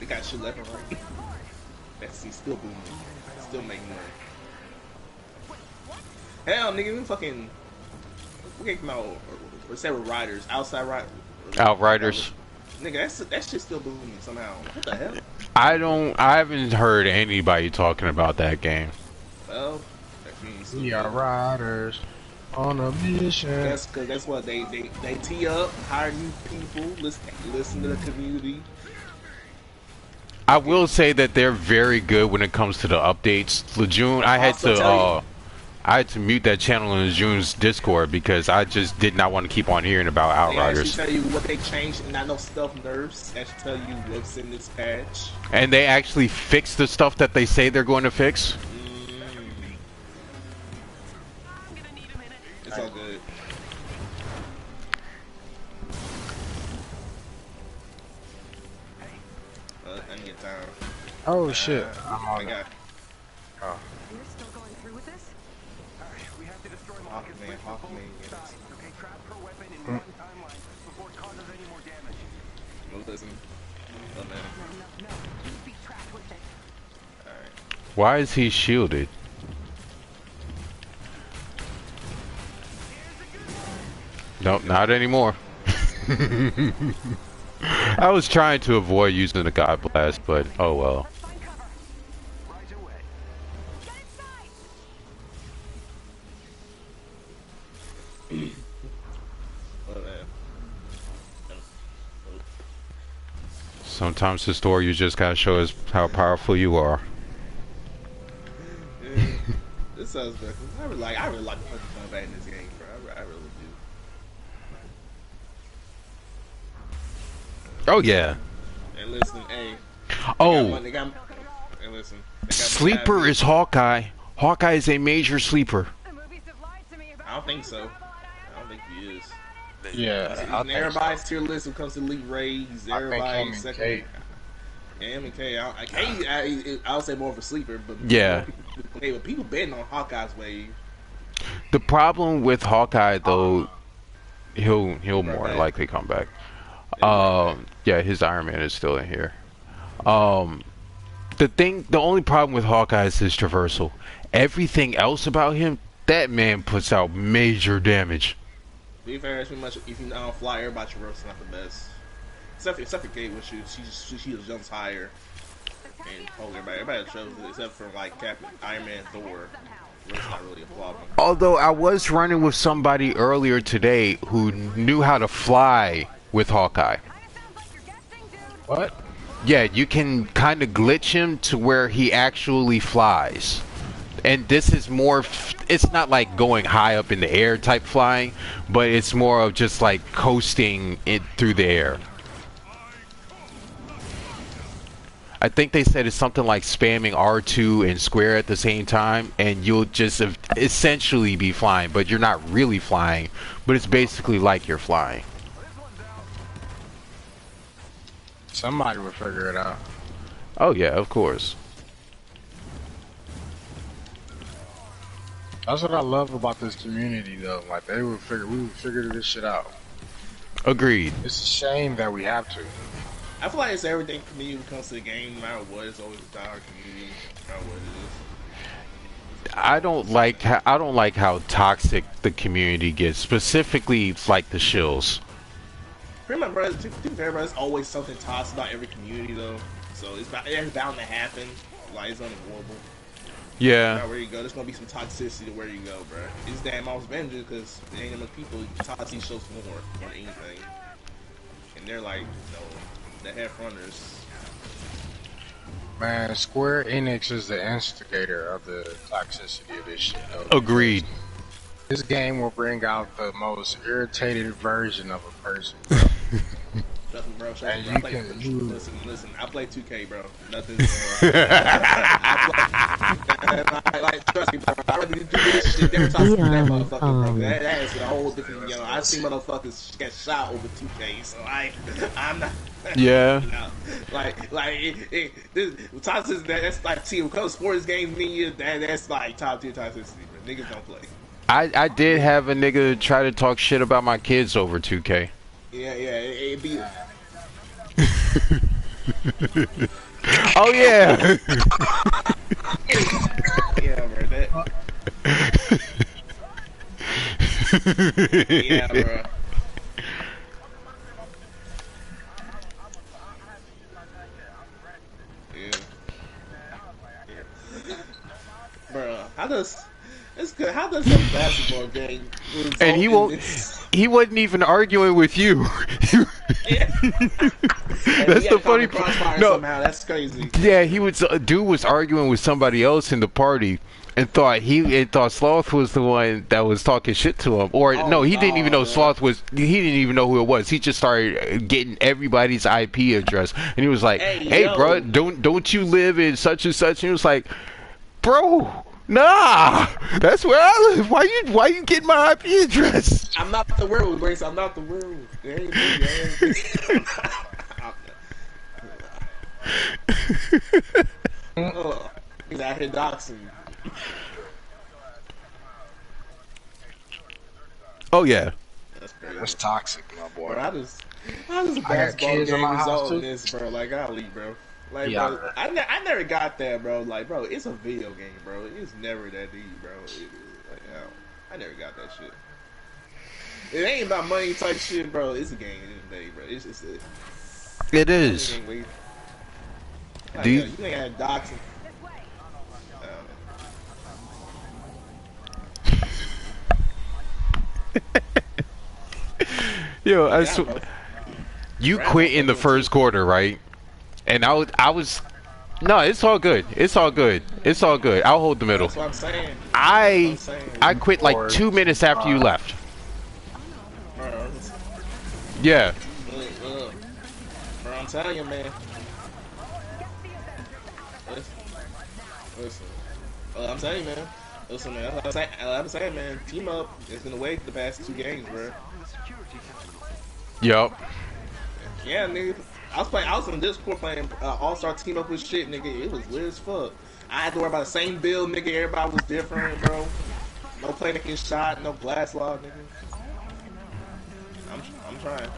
They got shit left and right. Destiny still booming, still making money. Hell, nigga, we fucking came out or several riders, Outriders. Nigga, that shit still booming somehow. What the hell? I haven't heard anybody talking about that game. Well, that means We are riders on a mission. that's what they tee up, hire new people, listen to the community. I will say that they're very good when it comes to the updates. Lejeune, I had to mute that channel in Lejeune's Discord because I just did not want to keep on hearing about They Outriders. actually tell you what they changed, and not no stealth nerfs. They actually tell you what's in this patch. And they actually fix the stuff that they say they're going to fix. It's all good. I need time. Oh shit, I'm I on it. got You're still going through with this? We have to destroy Hawkman, Hawkman. Yes. Okay, trap per weapon in one timeline before it causes any more damage. Well, listen. Oh, man. No. You be trapped with it. Alright. Why is he shielded? Nope, not anymore. I was trying to avoid using the God Blast, but oh well. Let's find cover. Right away. Get inside! Oh, man. Sometimes the story you just gotta show us how powerful you are. Yeah. This sounds good. I really like the fucking combat in this game, bro. I really do. Oh yeah. And listen, hey. Oh, Hey, listen. sleeper is Hawkeye. Hawkeye is a major sleeper. The movies have lied to me about I don't think so. I don't think he is. Yeah, He's I in think everybody's tier list when it comes to Elite Raid. He's I think him everybody's and second. Kate. Yeah, him and K. I would say more of a sleeper, but Yeah. But people betting on Hawkeye's wave. The problem with Hawkeye though, he'll more back. likely come back. Yeah, his Iron Man is still in here. The only problem with Hawkeye is his traversal. Everything else about him, that man puts out major damage. To be fair, it's pretty much if you don't fly, everybody traverses not the best. Except for Kate, which she just jumps higher. The and hold everybody chose it except for like Captain Iron Man, Thor. It's not really a problem. Although I was running with somebody earlier today who knew how to fly with Hawkeye. What? Yeah, you can kind of glitch him to where he actually flies. And this is more, it's not like going high up in the air type flying, but it's more of just like coasting it through the air. I think they said it's something like spamming R2 and square at the same time, and you'll just essentially be flying, but you're not really flying, but it's basically like you're flying. Somebody will figure it out. Oh yeah, of course. That's what I love about this community, though. Like we would figure this shit out. Agreed. It's a shame that we have to. I feel like it's everything for me when it comes to the game, no matter what. It's always a diehard community, no matter what it is. I don't like how toxic the community gets, specifically like the shills. Pretty much, bro. To be fair, bro, it's always something toxic about every community, though. So it's bound to happen. Like it's unavoidable. Yeah. Now, where you go, there's gonna be some toxicity to where you go, bro. It's damn Avengers because there ain't enough people toxic shows more than anything, and they're like, the half runners. Man, Square Enix is the instigator of the toxicity of this shit, though. Agreed. This game will bring out the most irritated version of a person, bro. Trust me, bro. And Listen. I play 2K, bro. Nothing. Trust me, bro. I rather do this shit than talk to that motherfucker, bro. That is a whole different. I see motherfuckers get shot over 2K, so I'm not. Yeah. This toxicity. That's like team sports games. That's like top tier toxicity, bro. Niggas don't play. I did have a nigga try to talk shit about my kids over 2K. Yeah, it be. Oh yeah. Yeah, bro. Yeah, bro. Yeah. Bro, how does a basketball game And he wasn't even arguing with you. That's the funny part. No, somehow. That's crazy. Yeah, dude was arguing with somebody else in the party and thought Sloth was the one that was talking shit to him. Or no, he didn't even know Sloth was. He didn't even know who it was. He just started getting everybody's IP address, and he was like, "Hey, bro, don't you live in such and such?" And he was like, "Bro, nah, that's where I live. Why you getting my IP address?" I'm not the world, Grace. I'm not the world. He's out here doxing. Oh yeah. That's toxic, my boy. Bro, how does basketball game result in this, bro? Like, golly, bro. Like, yeah, bro, I never got that, bro. Like, bro, it's a video game, bro. It's never that deep, bro. I never got that shit. It ain't about money type shit, bro. It's a game at the end of the day, bro. It's just It is. Do you ain't had doxing. Yo, you quit in the first quarter, right? And I was no, it's all good. It's all good. It's all good. I'll hold the middle. That's what I'm saying. I quit like 2 minutes after you left. Yeah. Bro, I'm telling you, man. Listen. I'm telling you, man. Listen, man. I'm saying, man. Team up has been away for the past 2 games, bro. Yup. Yeah, nigga. I was on Discord playing All-Star Team Up with shit, nigga. It was lit as fuck. I had to worry about the same build, nigga. Everybody was different, bro. No playmaking shot, no blast log, nigga. I'm trying.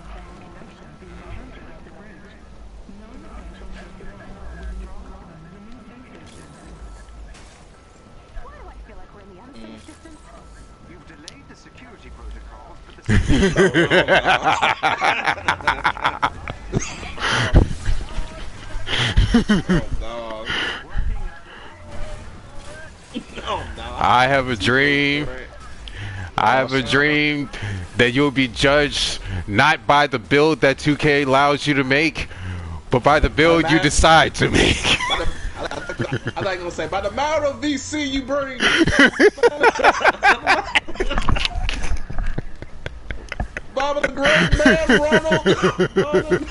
You've delayed the security protocols, but Oh, dog. I have a dream. I have a dream that you'll be judged not by the build that 2K allows you to make, but by the build you decide to make. I like gonna say by the amount of VC you bring. Bobby the Great Man, Ronald.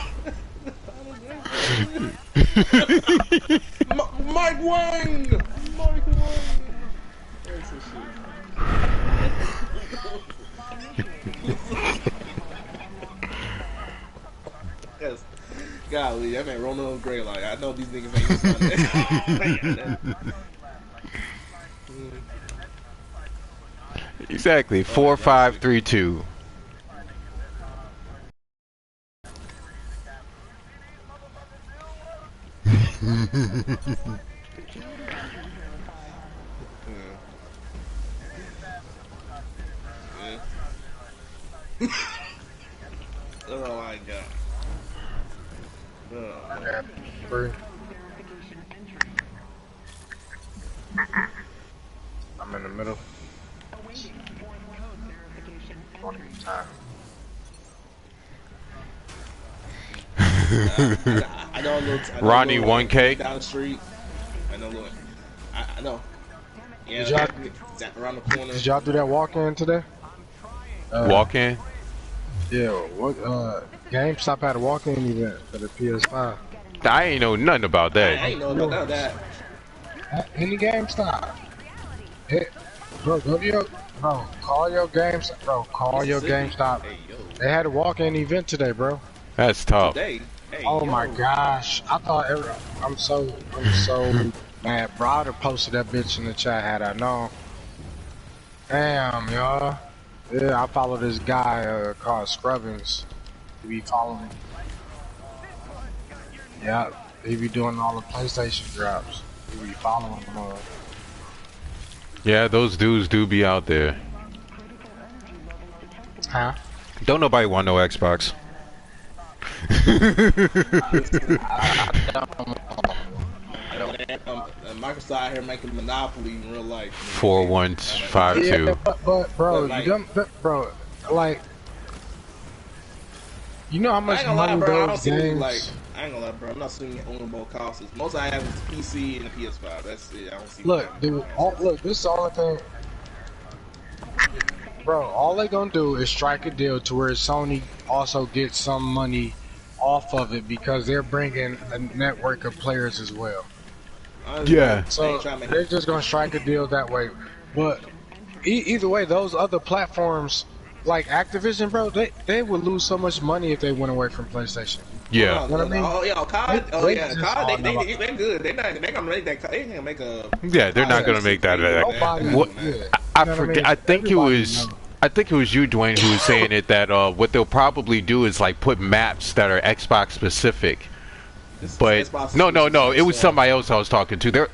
Mike Wang. Mike Wang. That's some shit. Yes. Golly, that man Ronald Gray. Like, I know these niggas ain't that. Exactly. 4-5-3-2. Oh my god. I'm in the middle. I know a little. Ronnie 1K down the street. I know. Look, I know. Yeah, did y'all around the corner. Did y'all do that walk-in today? walk in. Yeah. What? GameStop had a walk-in event for the PS5. I ain't know nothing about that. I ain't know about that. Any GameStop. Hey, bro, go to your call your GameStop. Bro, call your GameStop. Hey, yo. They had a walk-in event today, bro. That's tough. Today. Hey, Oh yo. my gosh! I thought I'm so mad. Browder posted that bitch in the chat. Had I known. Damn, y'all. Yeah, I follow this guy called Scrubbins. He be following. Yeah, he be doing all the PlayStation drops. He be following them. Yeah, those dudes do be out there. Huh? Don't nobody want no Xbox. Microsoft out here making Monopoly in real life. 4152. Yeah, but bro, Like- you don't, bro, like, you know how I much ain't gonna lie, money bro. I don't those see games. like. I ain't gonna lie, bro. I'm not seeing on both consoles. Most I have is PC and the PS5. That's it. I don't see. Look, dude. Look, this is the only thing. Bro, all they gonna do is strike a deal to where Sony also gets some money off of it because they're bringing a network of players as well. Yeah. So they're just gonna strike a deal that way. But either way, those other platforms like Activision, bro, they would lose so much money if they went away from PlayStation. Yeah. You know what I mean? Oh yeah, COD. Oh They yeah, just COD. all know They're good. They're gonna make that. They ain't gonna make a. Yeah, they're not gonna make that. Nobody. What? Yeah. I You know what forget. mean? I think it Everybody was. knows. I think it was you, Dwayne, who was saying it. That what they'll probably do is like put maps that are Xbox specific. But Xbox no. It was so- somebody else I was talking to. They're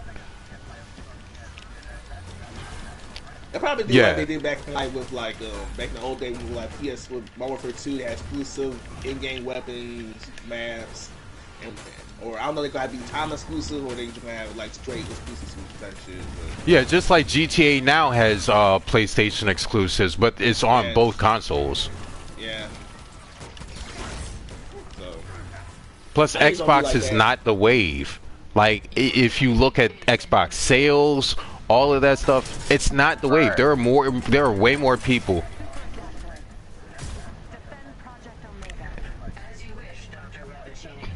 They probably do Yeah. like they did back in like with like back in the old days with like PS with Modern Warfare 2. They had exclusive in-game weapons, maps, and or I don't know, they gotta be time exclusive or they just gonna have like straight exclusive type shit. But yeah, just like GTA now has PlayStation exclusives, but it's on Yes. both consoles. yeah. So Plus, I think it's gonna be Xbox like is that. not the wave. Like, if you look at Xbox sales, all of that stuff, it's not the wave. There are way more people. Defend Project Omega. As you wish, Dr. Rabicini.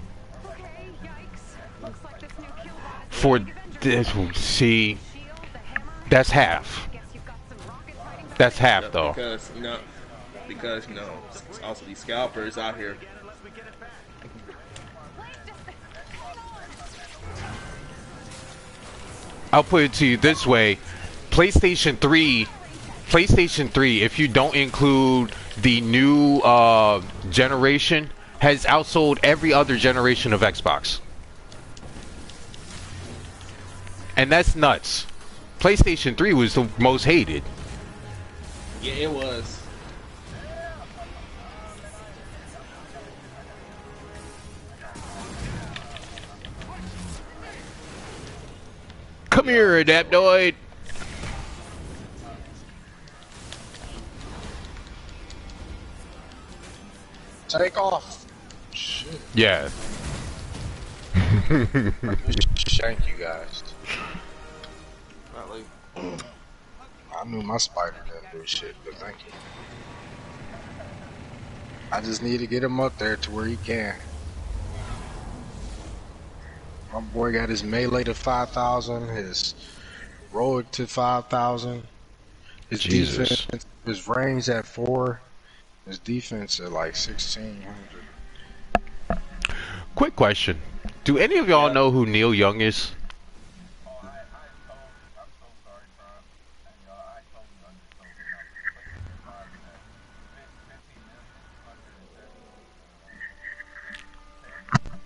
Okay, yikes. Looks like this new killbot is For the this, Avengers. see, Shield, the hammer. that's half. Guess you've got some rocket fighting. That's half, though. because also these scalpers out here. I'll put it to you this way: PlayStation 3, if you don't include the new generation, has outsold every other generation of Xbox, and that's nuts. PlayStation 3 was the most hated. Yeah, it was. Come here, Adaptoid. Take off. Shit. Yeah. Shank you guys. Not like. I knew my spider didn't do shit, but thank you. I just need to get him up there to where he can. My boy got his melee to 5,000, his roll to 5,000, his Jesus. defense, his range at 4, his defense at like 1,600. Quick question. Do any of y'all know who Neil Young is?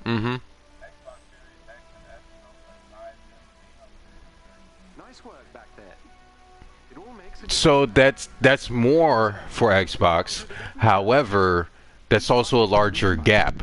Mm-hmm. Nice work back there. It all makes a So that's more for Xbox. However, that's also a larger gap.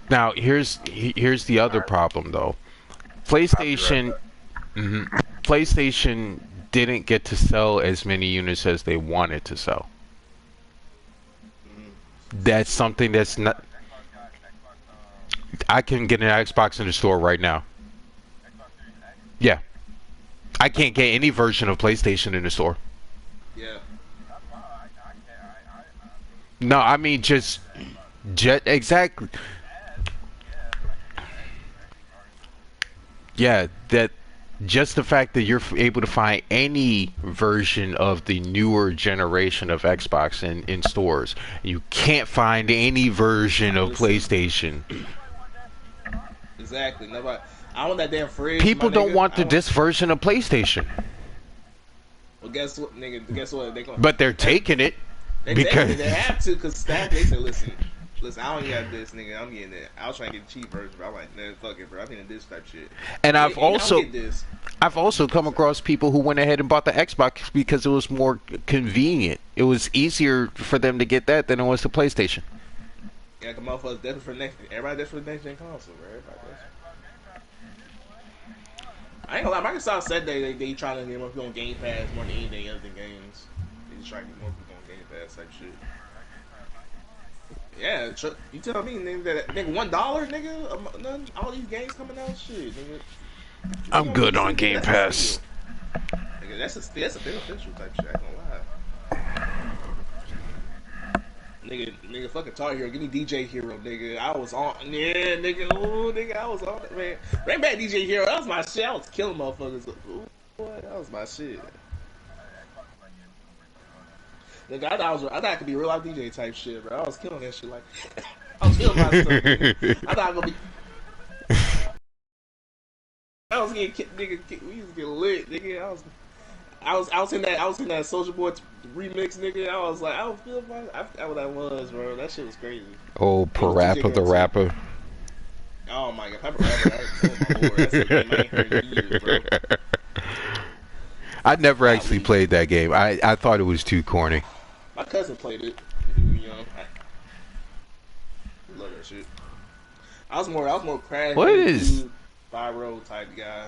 Now here's the other problem though. PlayStation PlayStation didn't get to sell as many units as they wanted to sell. That's something that's not. I can get an Xbox in the store right now. Yeah. I can't get any version of PlayStation in the store. Yeah. No, I mean just exactly. Yeah, that just the fact that you're able to find any version of the newer generation of Xbox in stores. You can't find any version of PlayStation. Exactly. Nobody. I want that damn fridge. People my don't nigga. want this version of PlayStation. Well, guess what, nigga? Guess what? They gonna. But they're taking it because they have to, cause staff. They said, listen, I don't got this, nigga. I'm getting it. I was trying to get the cheap version, but I'm like, nah, fuck it, bro. I'm getting this type shit. And I'll get this. I've also come across people who went ahead and bought the Xbox because it was more convenient. It was easier for them to get that than it was the PlayStation. Yeah, the motherfuckers desperate for next. Everybody desperate for next gen console, bro. Everybody desperate. I ain't gonna lie, Microsoft said they trying to get more people on Game Pass more than anything other than games. They just trying to get more people on Game Pass type shit. Yeah, you tell me, nigga, that nigga $1, nigga, all these games coming out, shit, nigga. I'm good on Game Pass. Nigga, that's a beneficial type shit. I ain't gonna lie. Nigga, fucking Tar Hero, give me DJ Hero, nigga. I was on, yeah, nigga, ooh, nigga, I was on it, man. Bring back DJ Hero, that was my shit. I was killing motherfuckers. Ooh, boy, that was my shit. Nigga, I thought I could be real life DJ type shit, bro. I was killing that shit, like, I was killing myself, nigga. I thought I was gonna be. I was getting nigga. We used to get lit, nigga. I was in that Soulja Boy remix, nigga. I was like, I don't feel my. I forgot what that was, bro. That shit was crazy. Oh, Parappa the Rapper. Oh my god, Pepper Rapper. That's a game I ain't heard in years, bro. I never actually played that game. I thought it was too corny. My cousin played it. When we were young. I love that shit. I was more Crash. What is? Spyro type guy.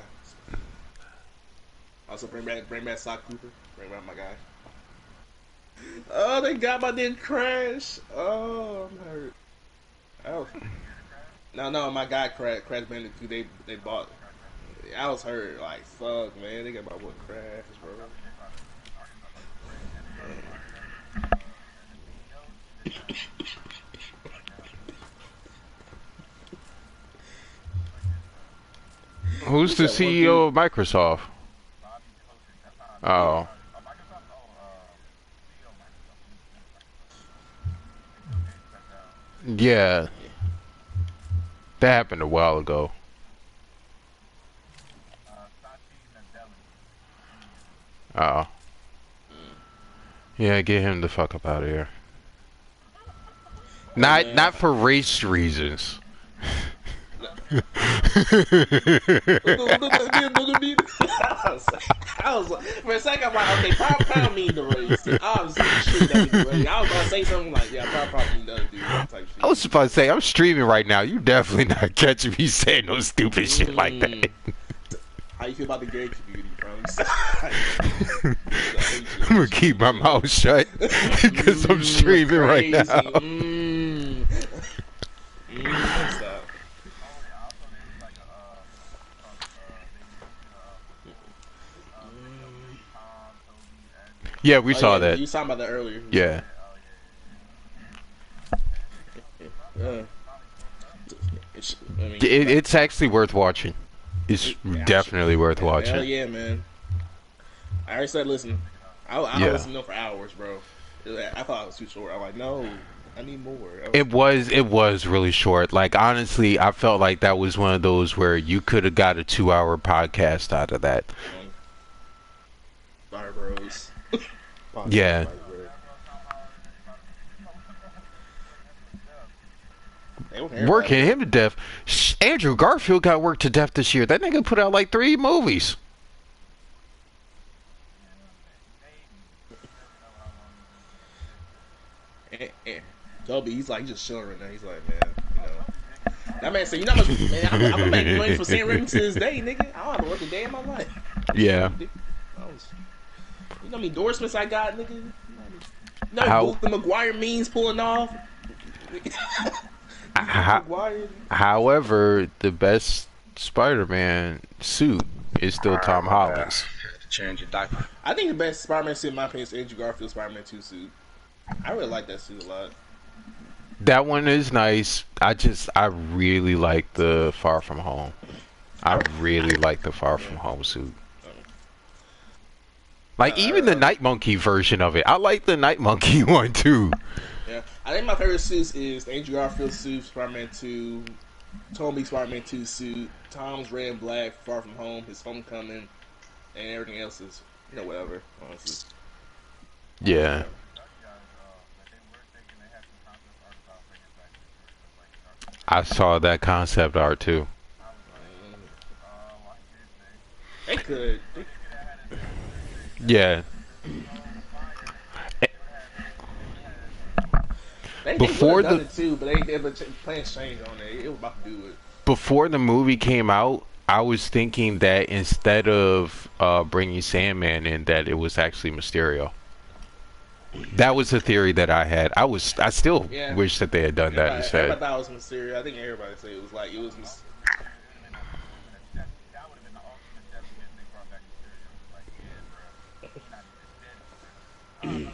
Also bring back Sock Cooper. Bring back my guy. Oh, they got my damn Crash. Oh, I'm hurt. Oh. No, my guy Crash Bandicoot. They bought. I was hurt. Like fuck, man. They got my boy Crash, bro. Who's the CEO of Microsoft? Oh. Yeah. That happened a while ago. Oh. Yeah, get him the fuck up out of here. Not for race reasons. I was like, for a second, I'm like, okay, pound mean the race. Obviously, shit that mean the race. I was gonna say something like, yeah, pound mean the other dude, that type shit. I was about to say, I'm streaming right now. You definitely not catching me saying no stupid shit like that. How you feel about the gay community, bro? I'm gonna keep my mouth shut because I'm streaming right now. Stop. Yeah, we saw that. You was talking about that earlier. Yeah. It's actually worth watching. It's definitely worth watching. Hell yeah, man. I already said, listen. I listen to them for hours, bro. I thought it was too short. I'm like, no, I need more. It was really short. Like, honestly, I felt like that was one of those where you could have got a 2-hour podcast out of that. Fire Bros. Yeah. Working him to death. Andrew Garfield got worked to death this year. That nigga put out like 3 movies. Toby, he's like just chilling right now. He's like, man, you know. That man said, you know how much, man, I'm gonna make money for Sam Raimi to this day, nigga. I don't have to work a day in my life. Yeah. You know how many endorsements I got, nigga? You know what the McGuire means pulling off? However, the best Spider-Man suit is still Tom Holland's. Change your diaper. I think the best Spider-Man suit in my opinion is Andrew Garfield's Spider-Man 2 suit. I really like that suit a lot. That one is nice. I really like the Far From Home. I really like the Far From Home suit. Like, even the Night Monkey version of it. I like the Night Monkey one, too. Yeah. I think my favorite suits is the Andrew Garfield suit, Spider-Man 2, Tobey Spider-Man 2 suit, Tom's Red and Black, Far From Home, his Homecoming, and everything else is, you know, whatever, honestly. Yeah. I saw that concept art, too. They could. Yeah. Before the too, but plans changed on it. It was about to do it. Before the movie came out, I was thinking that instead of bringing Sandman in, that it was actually Mysterio. That was the theory that I had. I still wish that they had done that instead. I thought it was Mysterio. I think everybody said it was like it was. You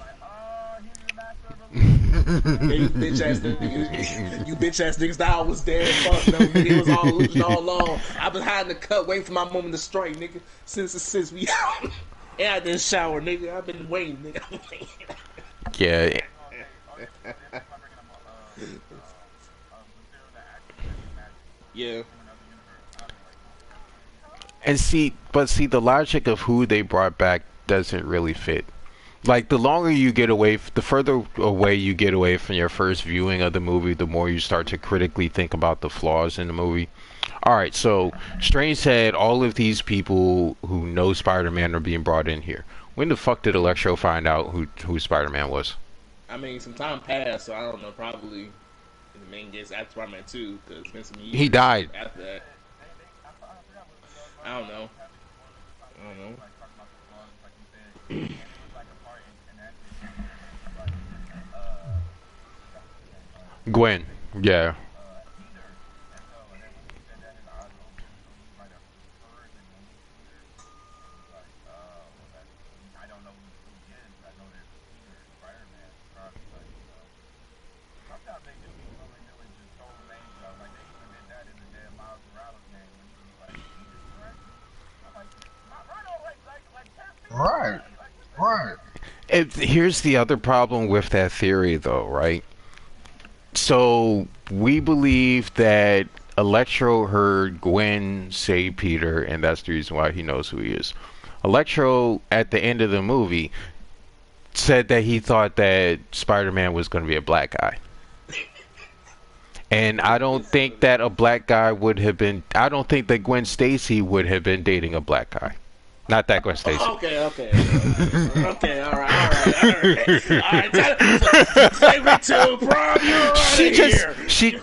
bitch ass niggas thought I was dead. Fuck no, nigga. It was all illusion all along. I've been hiding the cut, waiting for my moment to strike, nigga. Since we out. And I didn't shower, nigga. I've been waiting, nigga. Yeah. Yeah. And see, the logic of who they brought back doesn't really fit. Like, the longer you get away, the further away you get away from your first viewing of the movie, the more you start to critically think about the flaws in the movie. Alright, so, Strange said all of these people who know Spider-Man are being brought in here. When the fuck did Electro find out who Spider-Man was? I mean, some time passed, so I don't know, probably in the main case after Spider-Man 2, because it's been some years. He died. After that. I don't know. Gwen, yeah. Right. Here's the other problem with that theory, though, right? So, we believe that Electro heard Gwen say Peter, and that's the reason why he knows who he is. Electro, at the end of the movie, said that he thought that Spider-Man was going to be a black guy. And I don't think that a black guy would have been. I don't think that Gwen Stacy would have been dating a black guy. Not that Gwen Stacy. Okay. All right. Take me to prom. You're out She of just here. she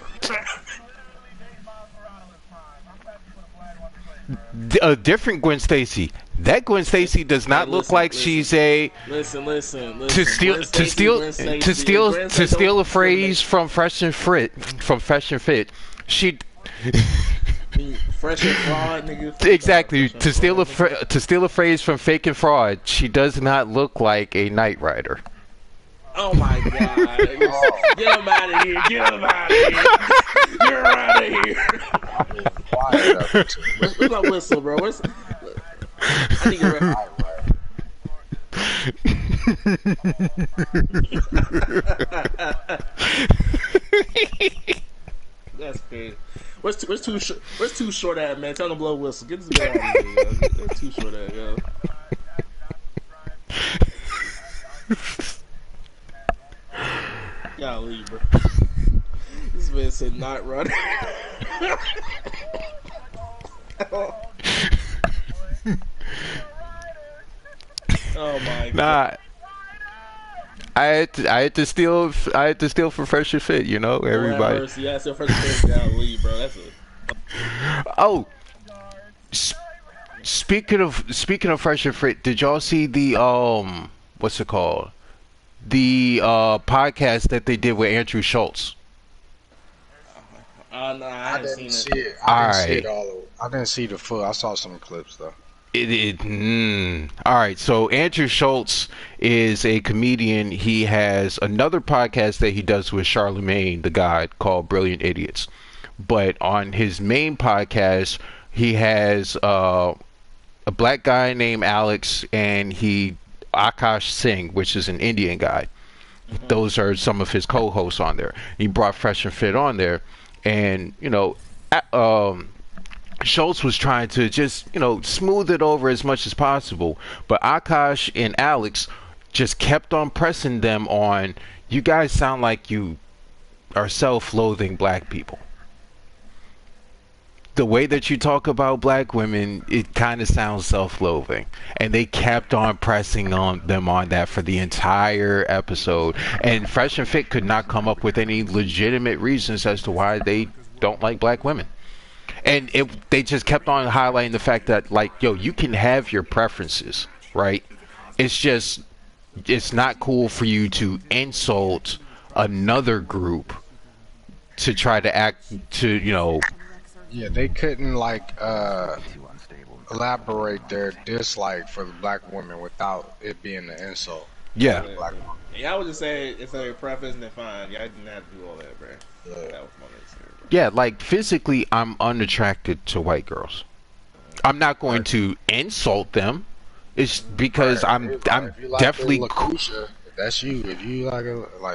a different Gwen Stacy. That Gwen Stacy does not look like she's a Listen. to steal a phrase from Fresh and Fit. She Fresh and fraud, nigga. exactly to steal a phrase from Fake and Fraud. She does not look like a Knight Rider. Oh my god. Get him out of here. You're out of here. Where's my whistle, bro? I need to That's crazy. Where's too short at, man? Tell him to blow a whistle. Get this guy out of here, yo. Where's too short at, yo? Golly, bro. This man said not running. Oh my god. Nah. I had to steal for Fresh and Fit, you know, everybody. Yeah, still Fresh and Fit. Golly, bro. That's a. Oh, speaking of Fresh and Fit, did y'all see the what's it called? The podcast that they did with Andrew Schultz. No, I didn't see it. I didn't see the full. I saw some clips though. All right, so Andrew Schultz is a comedian. He has another podcast that he does with Charlemagne the God called Brilliant Idiots. But on his main podcast, he has a black guy named Alex and Akash Singh, which is an Indian guy. Mm-hmm. Those are some of his co-hosts on there. He brought Fresh and Fit on there, and you know, Schultz was trying to just, you know, smooth it over as much as possible, but Akash and Alex just kept on pressing them on, you guys sound like you are self-loathing black people. The way that you talk about black women, it kind of sounds self-loathing. And they kept on pressing on them on that for the entire episode. And Fresh and Fit could not come up with any legitimate reasons as to why they don't like black women. And they just kept on highlighting the fact that, like, yo, you can have your preferences, right? It's just, it's not cool for you to insult another group to try to act to, you know. Yeah, they couldn't, like, elaborate their dislike for the black women without it being an insult. Yeah. Yeah, I would just say if they're preference, then fine. Yeah, I didn't have to do all that, bro. Yeah. That was my answer. Yeah, like physically, I'm unattracted to white girls. I'm not going to insult them. It's because I'm like definitely LaQuisha, if that's you. If you like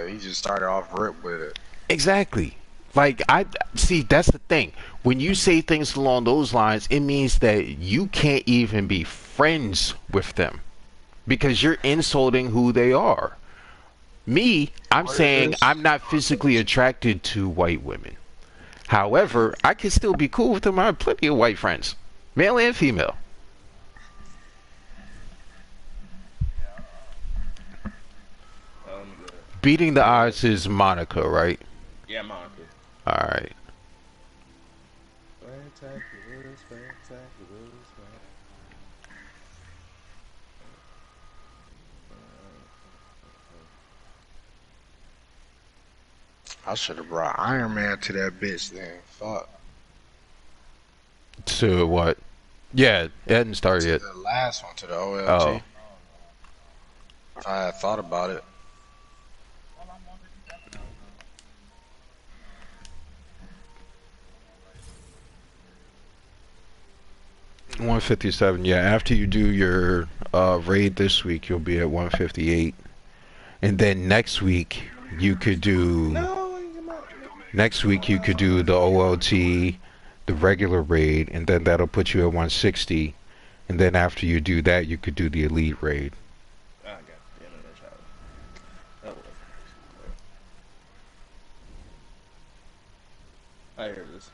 you just started off rip with it. Exactly. Like, I see, that's the thing. When you say things along those lines, it means that you can't even be friends with them because you're insulting who they are. Me, I'm saying I'm not physically attracted to white women. However, I can still be cool with them. I have plenty of white friends, male and female. Beating the odds is Monica, right? Yeah, Monica. All right. I should have brought Iron Man to that bitch then. Fuck. To what? Yeah, it hadn't started yet. The last one, to the OLT. Oh. I had thought about it. $157. Yeah, after you do your raid this week, you'll be at 158, and then next week you could do. Next week you could do the OLT, the regular raid, and then that'll put you at 160, and then after you do that, you could do the elite raid. I hear this.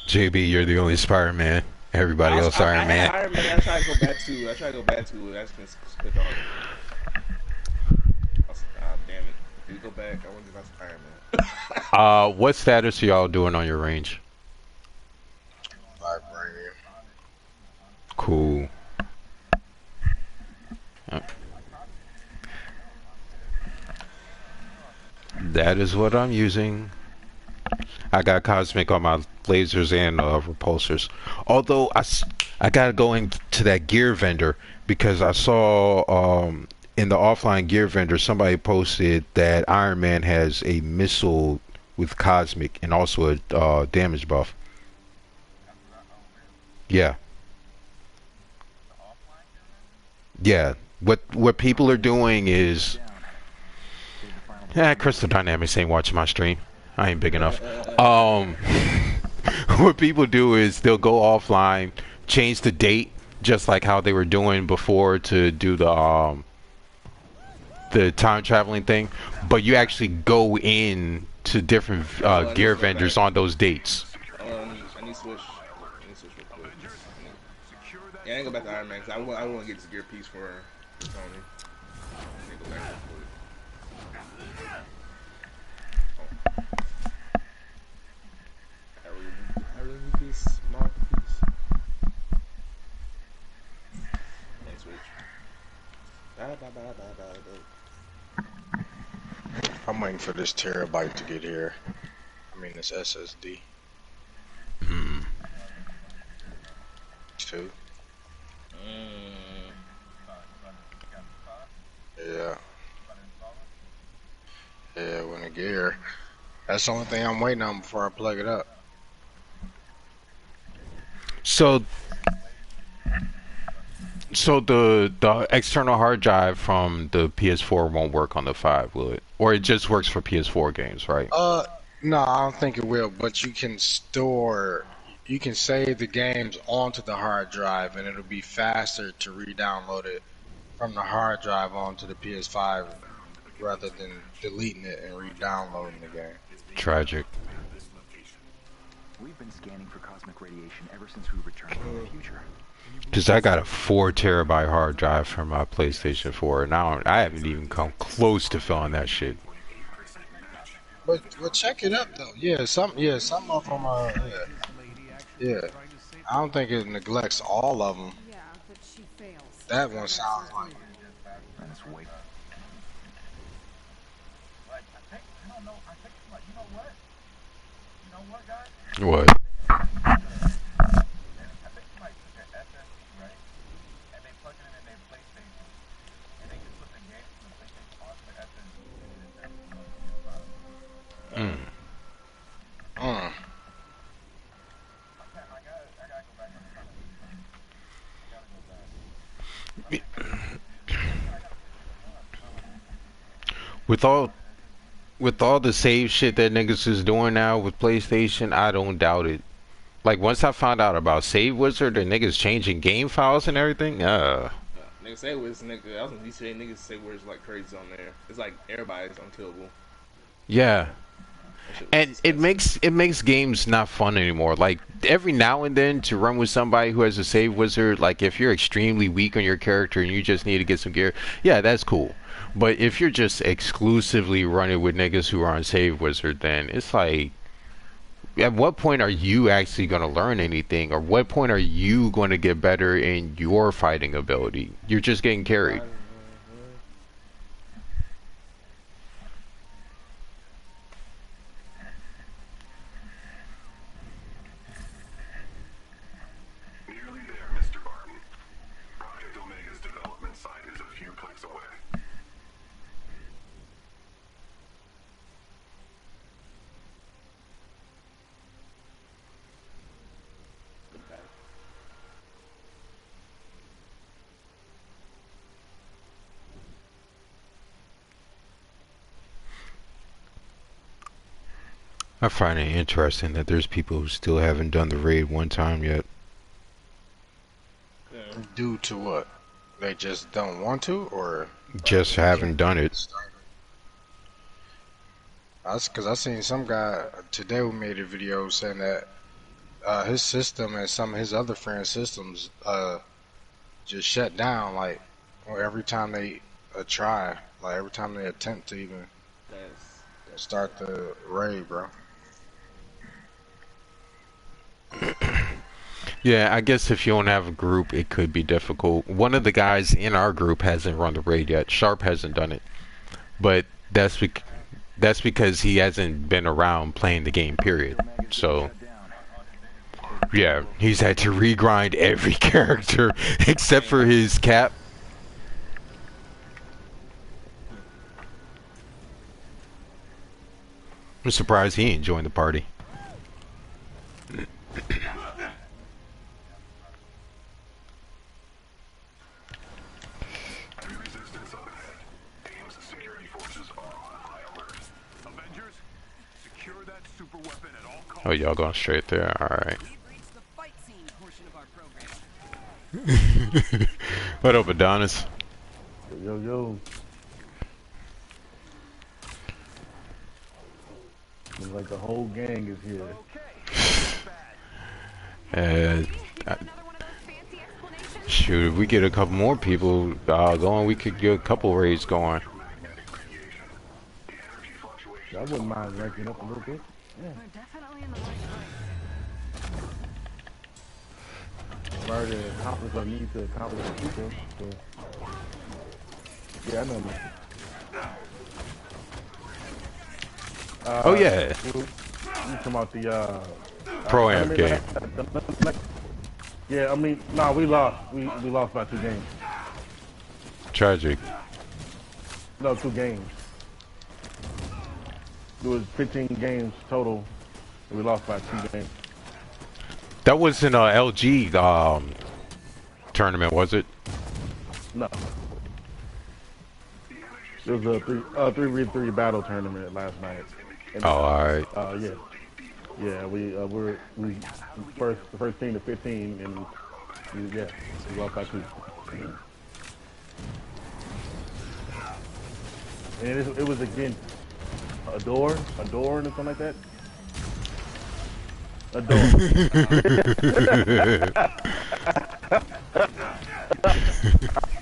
JB, you're the only Spider-Man. Everybody else I Iron had Man. Iron Man. I tried to go back to. I tried to go back to it. That's been split on. Damn it! If you go back, I wonder if that's Iron Man. What status are y'all doing on your range? Vibranium. Cool. That is what I'm using. I got cosmic on my lasers and repulsors. Although I gotta go into that gear vendor because I saw in the offline gear vendor somebody posted that Iron Man has a missile with cosmic and also a damage buff. Yeah, yeah. What people are doing is, Crystal Dynamics ain't watching my stream. I ain't big enough. What people do is they'll go offline, change the date, just like how they were doing before to do the time traveling thing. But you actually go in to different gear vendors on those dates. I need to switch. I need to switch real quick. Yeah, I ain't go back to Iron Man because I want to get this gear piece for Tony. I need to go back real quick. I really need this marker piece. Next switch. I'm waiting for this terabyte to get here. I mean this SSD. 2. Yeah. Yeah, when it get here. That's the only thing I'm waiting on before I plug it up. So the external hard drive from the PS4 won't work on the 5, will it? Or it just works for PS4 games, right? No, I don't think it will, but you can save the games onto the hard drive and it'll be faster to re-download it from the hard drive onto the PS5 rather than deleting it and re-downloading the game. Tragic. We've been scanning for cosmic radiation ever since we returned from the future. Because I got a 4 terabyte hard drive from my PlayStation 4, and I haven't even come close to filling that shit. But check it up though. Some of them are. Yeah. I don't think it neglects all of them. Yeah, but she fails. That one sounds like. That's way. What? With all the save shit that niggas is doing now with PlayStation, I don't doubt it. Like once I found out about Save Wizard and niggas changing game files and everything, niggas say words, nigga. I was gonna say niggas say words like crazy on there. It's like everybody's unkillable. Yeah. And it makes games not fun anymore. Like every now and then to run with somebody who has a save wizard, like if you're extremely weak on your character and you just need to get some gear, yeah, that's cool. But if you're just exclusively running with niggas who are on save wizard, then it's like, at what point are you actually going to learn anything, or what point are you going to get better in your fighting ability? You're just getting carried. Nearly there, Mr. Barton. Project Omega's development site is a few clicks away. I find it interesting that there's people who still haven't done the raid one time yet. Due to what? They just don't want to, or just haven't done it. That's because I seen some guy today who made a video saying that his system and some of his other friends' systems just shut down like every time they try, like every time they attempt to even That's start the raid, bro. Yeah, I guess if you don't have a group, it could be difficult. One of the guys in our group hasn't run the raid yet. Sharp hasn't done it, but that's because he hasn't been around playing the game. Period. So. Yeah, he's had to regrind every character except for his cap. I'm surprised he ain't joined the party. Resistance up ahead. Team's security forces are on high alert. Avengers, secure that super weapon at all costs. Oh, y'all going straight there? Alright. We've reached the fight scene portion of our program. What up, Adonis? Yo, yo. Looks like the whole gang is here. Shoot, if we get a couple more people going, we could get a couple raids going. I wouldn't mind ranking up a little bit. Yeah. We're definitely in the right place. I've already accomplished what I need to accomplish with people. So. Yeah, I know. Oh yeah. You talking about the Pro-Am game. Yeah, I mean, nah, we lost. We lost by 2 games. Tragic. No, 2 games. There was 15 games total, and we lost by 2 games. That wasn't a LG tournament, was it? No. It was a 3v3 battle tournament last night. And, Oh, alright. Yeah. Yeah, we're the first team to 15, and we lost by 2. And it was against a door or something like that. A door.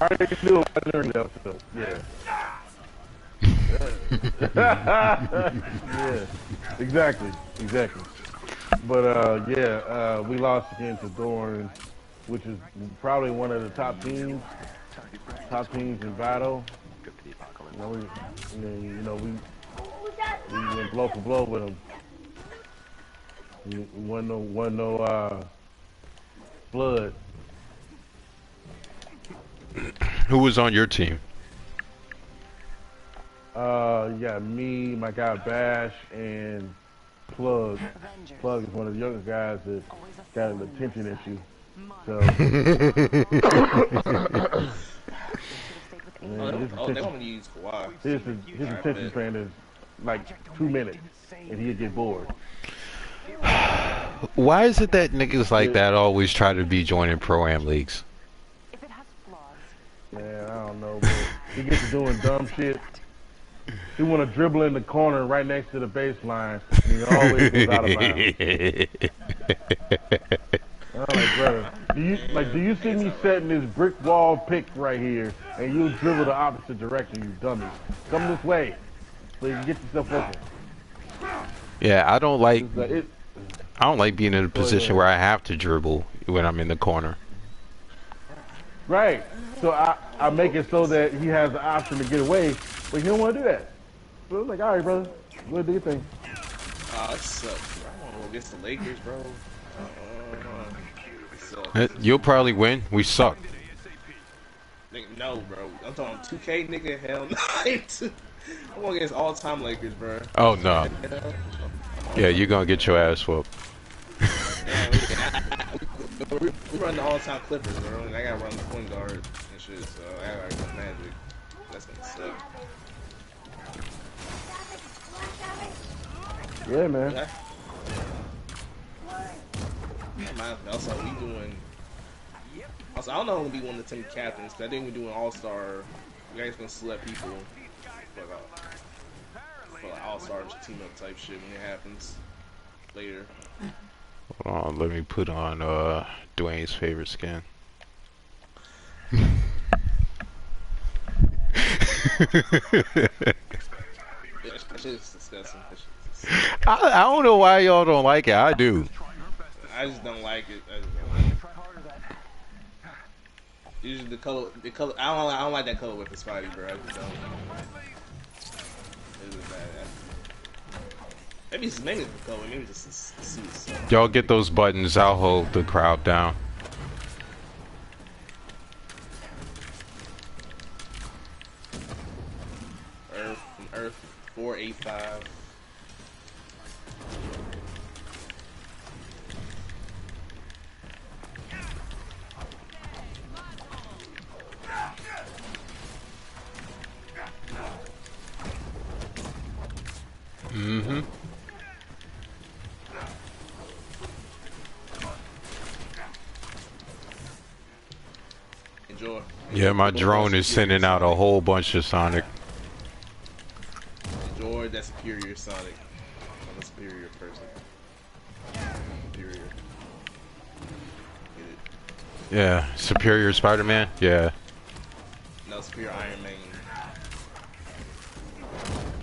I already knew it wasn't enough, so yeah. Yeah, exactly. But we lost against the Thorns, which is probably one of the top teams in battle. We went blow for blow with them. We won no blood. Who was on your team? You got me, my guy Bash, and Plug. Plug is one of the younger guys that got an attention issue. So. They want me to use Kawhi. His attention span is like 2 minutes, and he'll get bored. Why is it that niggas like that always try to be joining Pro-Am leagues? Man, I don't know, but he gets to doing dumb shit. He want to dribble in the corner right next to the baseline, and he always goes out of bounds. I'm like, brother, do you see me setting this brick wall pick right here, and you dribble the opposite direction, you dummy? Come this way, so you can get yourself open. Yeah, I don't like being in a position where I have to dribble when I'm in the corner. Right. So I make it so that he has the option to get away, but he don't want to do that. So I'm like, all right, brother, go do your thing. It sucks, bro. I want to go against the Lakers, bro. You'll probably win. We suck. Nigga, no, bro. I'm talking 2K, nigga. Hell no. I'm going against all-time Lakers, bro. Oh no. Yeah, you're gonna get your ass whooped. We run the all-time Clippers, bro, and I gotta run the point guard and shit, so I gotta go Magic. That's gonna suck. Yeah, man. Also, we doing. Also, I don't know who be one of the team captains, because I think we're doing all-star. You guys gonna select people for like all stars team up type shit when it happens later. Hold on, let me put on Dwayne's favorite skin. That shit is disgusting. I don't know why y'all don't like it. I do. I just don't like it. Usually the color. I don't like that color with the Spidey, bro. I just don't. It was bad. Maybe it's the color. Maybe just the suits. Y'all get those buttons. I'll hold the crowd down. Earth 485. Mm-hmm. Enjoy. Yeah, my drone is sending out a whole bunch of Sonic. Enjoy that superior Sonic. I'm a superior person. Superior. Get it? Yeah, Superior Spider-Man. Yeah. No, superior Iron Man.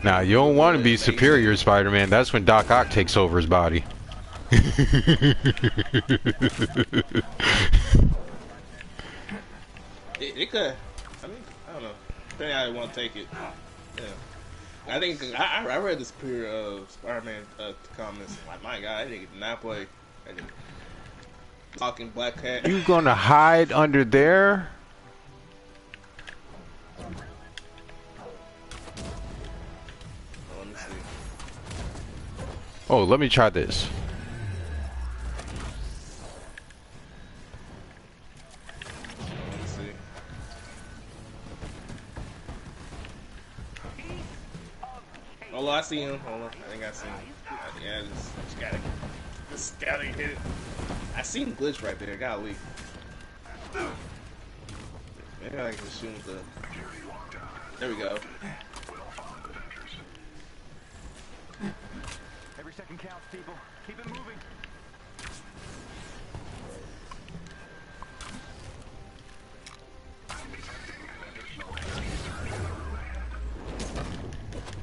Nah, you don't want to be Superior Spider-Man. That's when Doc Ock takes over his body. It could. I mean, I don't know. Depending how you want to take it. Yeah. I think I read the superior Spider-Man comments. Like, my God, I didn't not play. I didn't. Talking Black Cat. You gonna hide under there? Let me see. Oh, let me try this. Let me see. Oh, I see him. Hold on. I think I see him. Yeah, just gotta hit it. I seen glitch right there. Golly. Maybe I can shoot the. There we go. Every second counts, people. Keep it moving.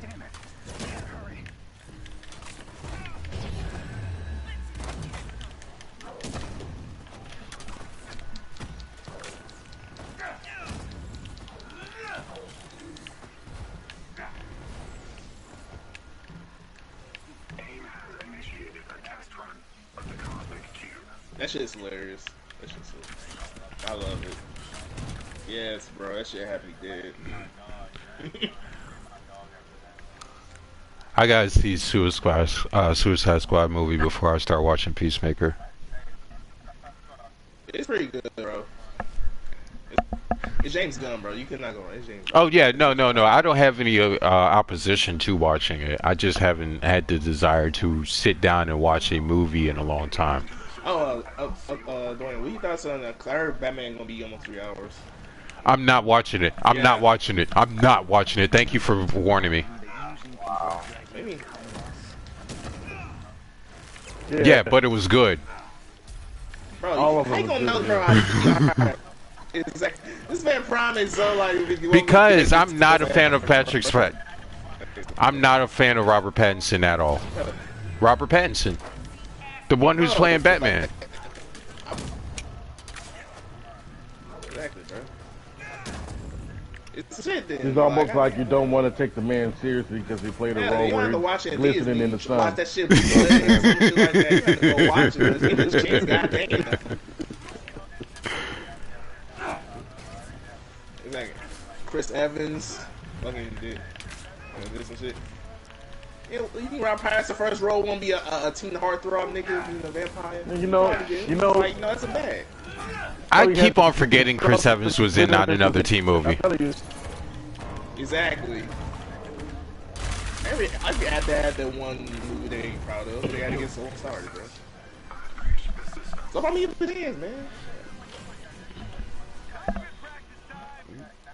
Damn it. Hurry. That shit's hilarious. That shit's I love it. Yes, bro. That shit had me dead. I gotta see Suicide Squad movie before I start watching Peacemaker. It's pretty good, bro. It's James Gunn, bro. You cannot go wrong. It's James Gunn. Oh yeah, no. I don't have any opposition to watching it. I just haven't had the desire to sit down and watch a movie in a long time. Oh, Dwayne, what you thoughts on that? I heard Batman gonna be almost 3 hours. I'm not watching it. I'm not watching it. I'm not watching it. Thank you for warning me. Wow. Maybe. Yeah, but it was good. Bro, I ain't gonna know, bro. Exactly. This man promised, so like. Because I'm not a fan of Patrick Swayze. I'm not a fan of Robert Pattinson at all. Robert Pattinson, the one who's playing Batman. Exactly, bro. It's shit then. It's almost like you don't want to take the man seriously because he played a role where he's glistening in the sun. Watch that shit. Shit like that. You have to go watch it. Goddamn. Exactly. Chris Evans, fucking did some shit. You think Rob Pattinson first role won't be a teen heartthrob nigga being a vampire? You know, like, that's a bad. I keep on forgetting Chris Evans was in Not Another Teen Movie. Exactly. I had to have that one movie they ain't proud of. They had to get so started, bro. So about me, it is, man.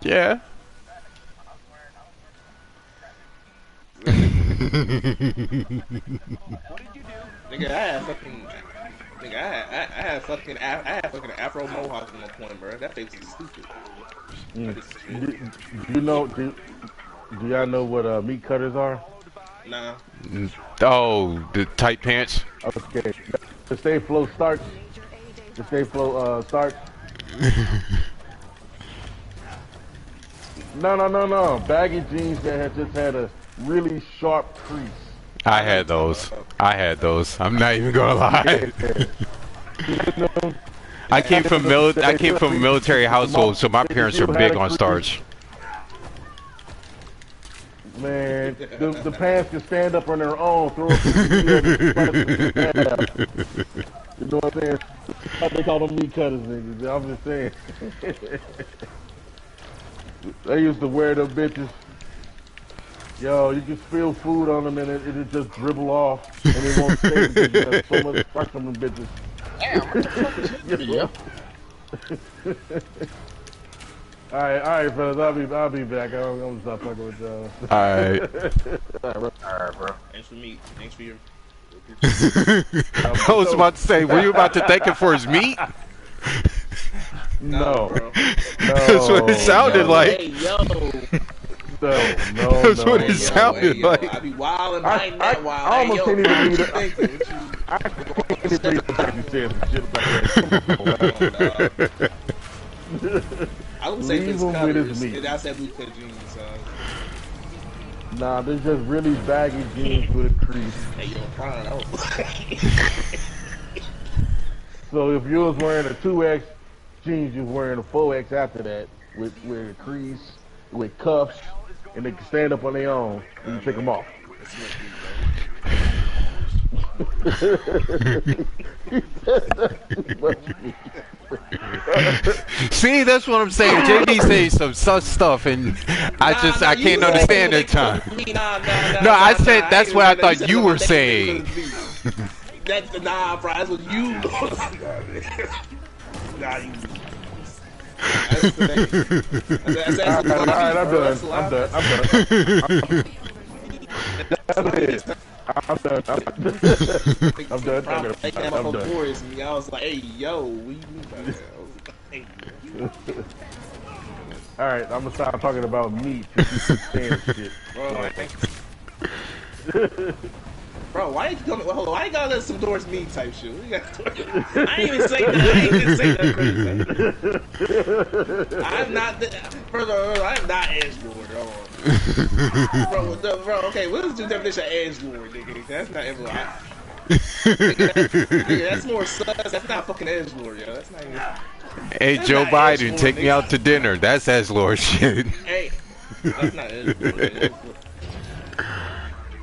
Yeah. Nigga, I had fucking. Nigga, I had fucking Afro Mohawk at one point, bro. That face is stupid. Do you know? Do y'all know what meat cutters are? Nah. Oh, the tight pants. Okay. The stay flow starch. The stay flow starch. No. Baggy jeans that had just had a really sharp crease. I had those. I'm not even gonna lie. I came from a military household, so my parents are big on starch. Man, the pants can stand up on their own. Throw up you know what I'm saying? They call them meat cutters, niggas. I'm just saying. They used to wear them bitches. Yo, you can spill food on them and it'll just dribble off and it won't stay because you have so much starch on them bitches. Damn, what the fuck is this? Alright, fellas, I'll be back. I'm gonna stop fucking with y'all. Alright. Alright, bro. Thanks for meat. Thanks for your. I was about to say, were you about to thank him for his meat? No. That's what it sounded like. Hey, yo. That's what it sounded like. I be wild and I ain't that wild. I almost can't even read it. I can't even read you said some shit like that. I would say Leave this him with his covers. meat. I said blue cut jeans, Nah, they're just really baggy jeans with a crease. Hey, yo, fine. So if you was wearing a 2X jeans, you're wearing a 4X after that with a crease, with cuffs, and they can stand up on their own and you take them off. See, that's what I'm saying. JB says some sus stuff, and I can't understand at time. No, I said that's what I thought you were saying. That's bro. That's what you. Nah, you. Alright, I'm done. I was like, hey, yo, what you mean by that? Alright, I'm gonna stop talking about meat because you saying shit. Bro, why you coming? Hold on, why you gotta let some doors me type shit? I ain't even say that. I'm not. I'm not edgelord. Bro, okay, what is the definition of edgelord, nigga? That's not ever. Nigga, that's more sus. That's not fucking edgelord, yo. That's not even. Hey, that's Joe Biden, edgelord, take me out to dinner. That's edgelord shit. Hey, that's not edgelord.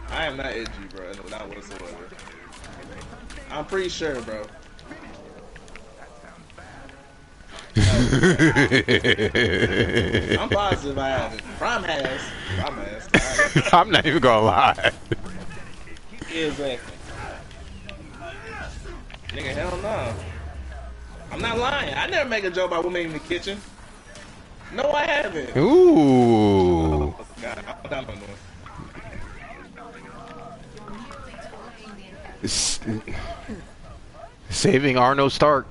I am not edgy, bro. No, not whatsoever. I'm pretty sure, bro. I'm positive I haven't. Prime has. I'm not even gonna lie. Exactly. Nigga, hell no. I'm not lying. I never make a joke about women in the kitchen. No, I haven't. Ooh. Oh, God, I'm done with Saving Arno Stark.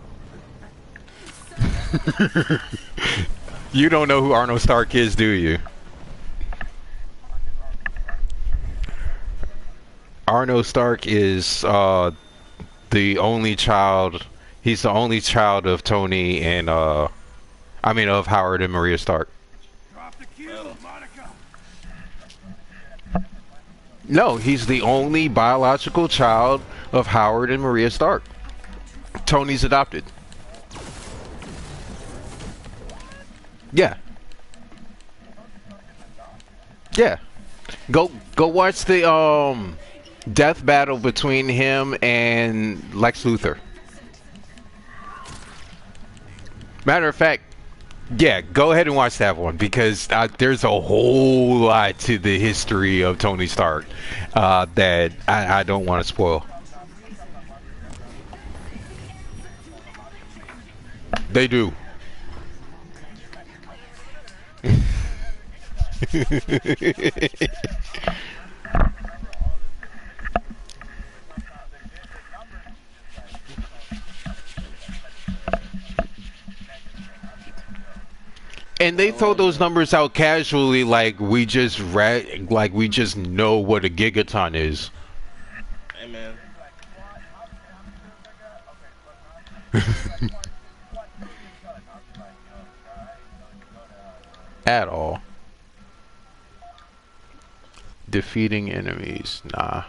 You don't know who Arno Stark is, do you? Arno Stark is the only child. He's the only child of Tony and of Howard and Maria Stark. No, he's the only biological child of Howard and Maria Stark. Tony's adopted. Yeah. Yeah. Go watch the death battle between him and Lex Luthor. Matter of fact, yeah, go ahead and watch that one because there's a whole lot to the history of Tony Stark that I don't want to spoil. They do. And they throw those numbers out casually, like we just like we just know what a gigaton is. Hey man. At all. Defeating enemies, nah.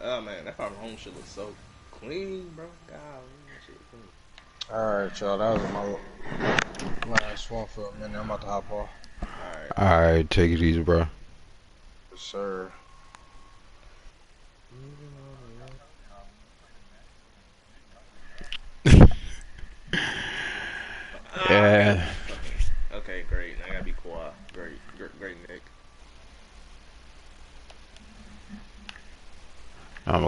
Oh man, that fucking home shit looks so clean, bro. God, that shit clean. Alright, y'all. That was my last one for a minute. I'm about to hop off. Alright, take it easy, bro. Yes, sir. Yeah. Okay, great. I gotta be quiet. Great, Nick. I'm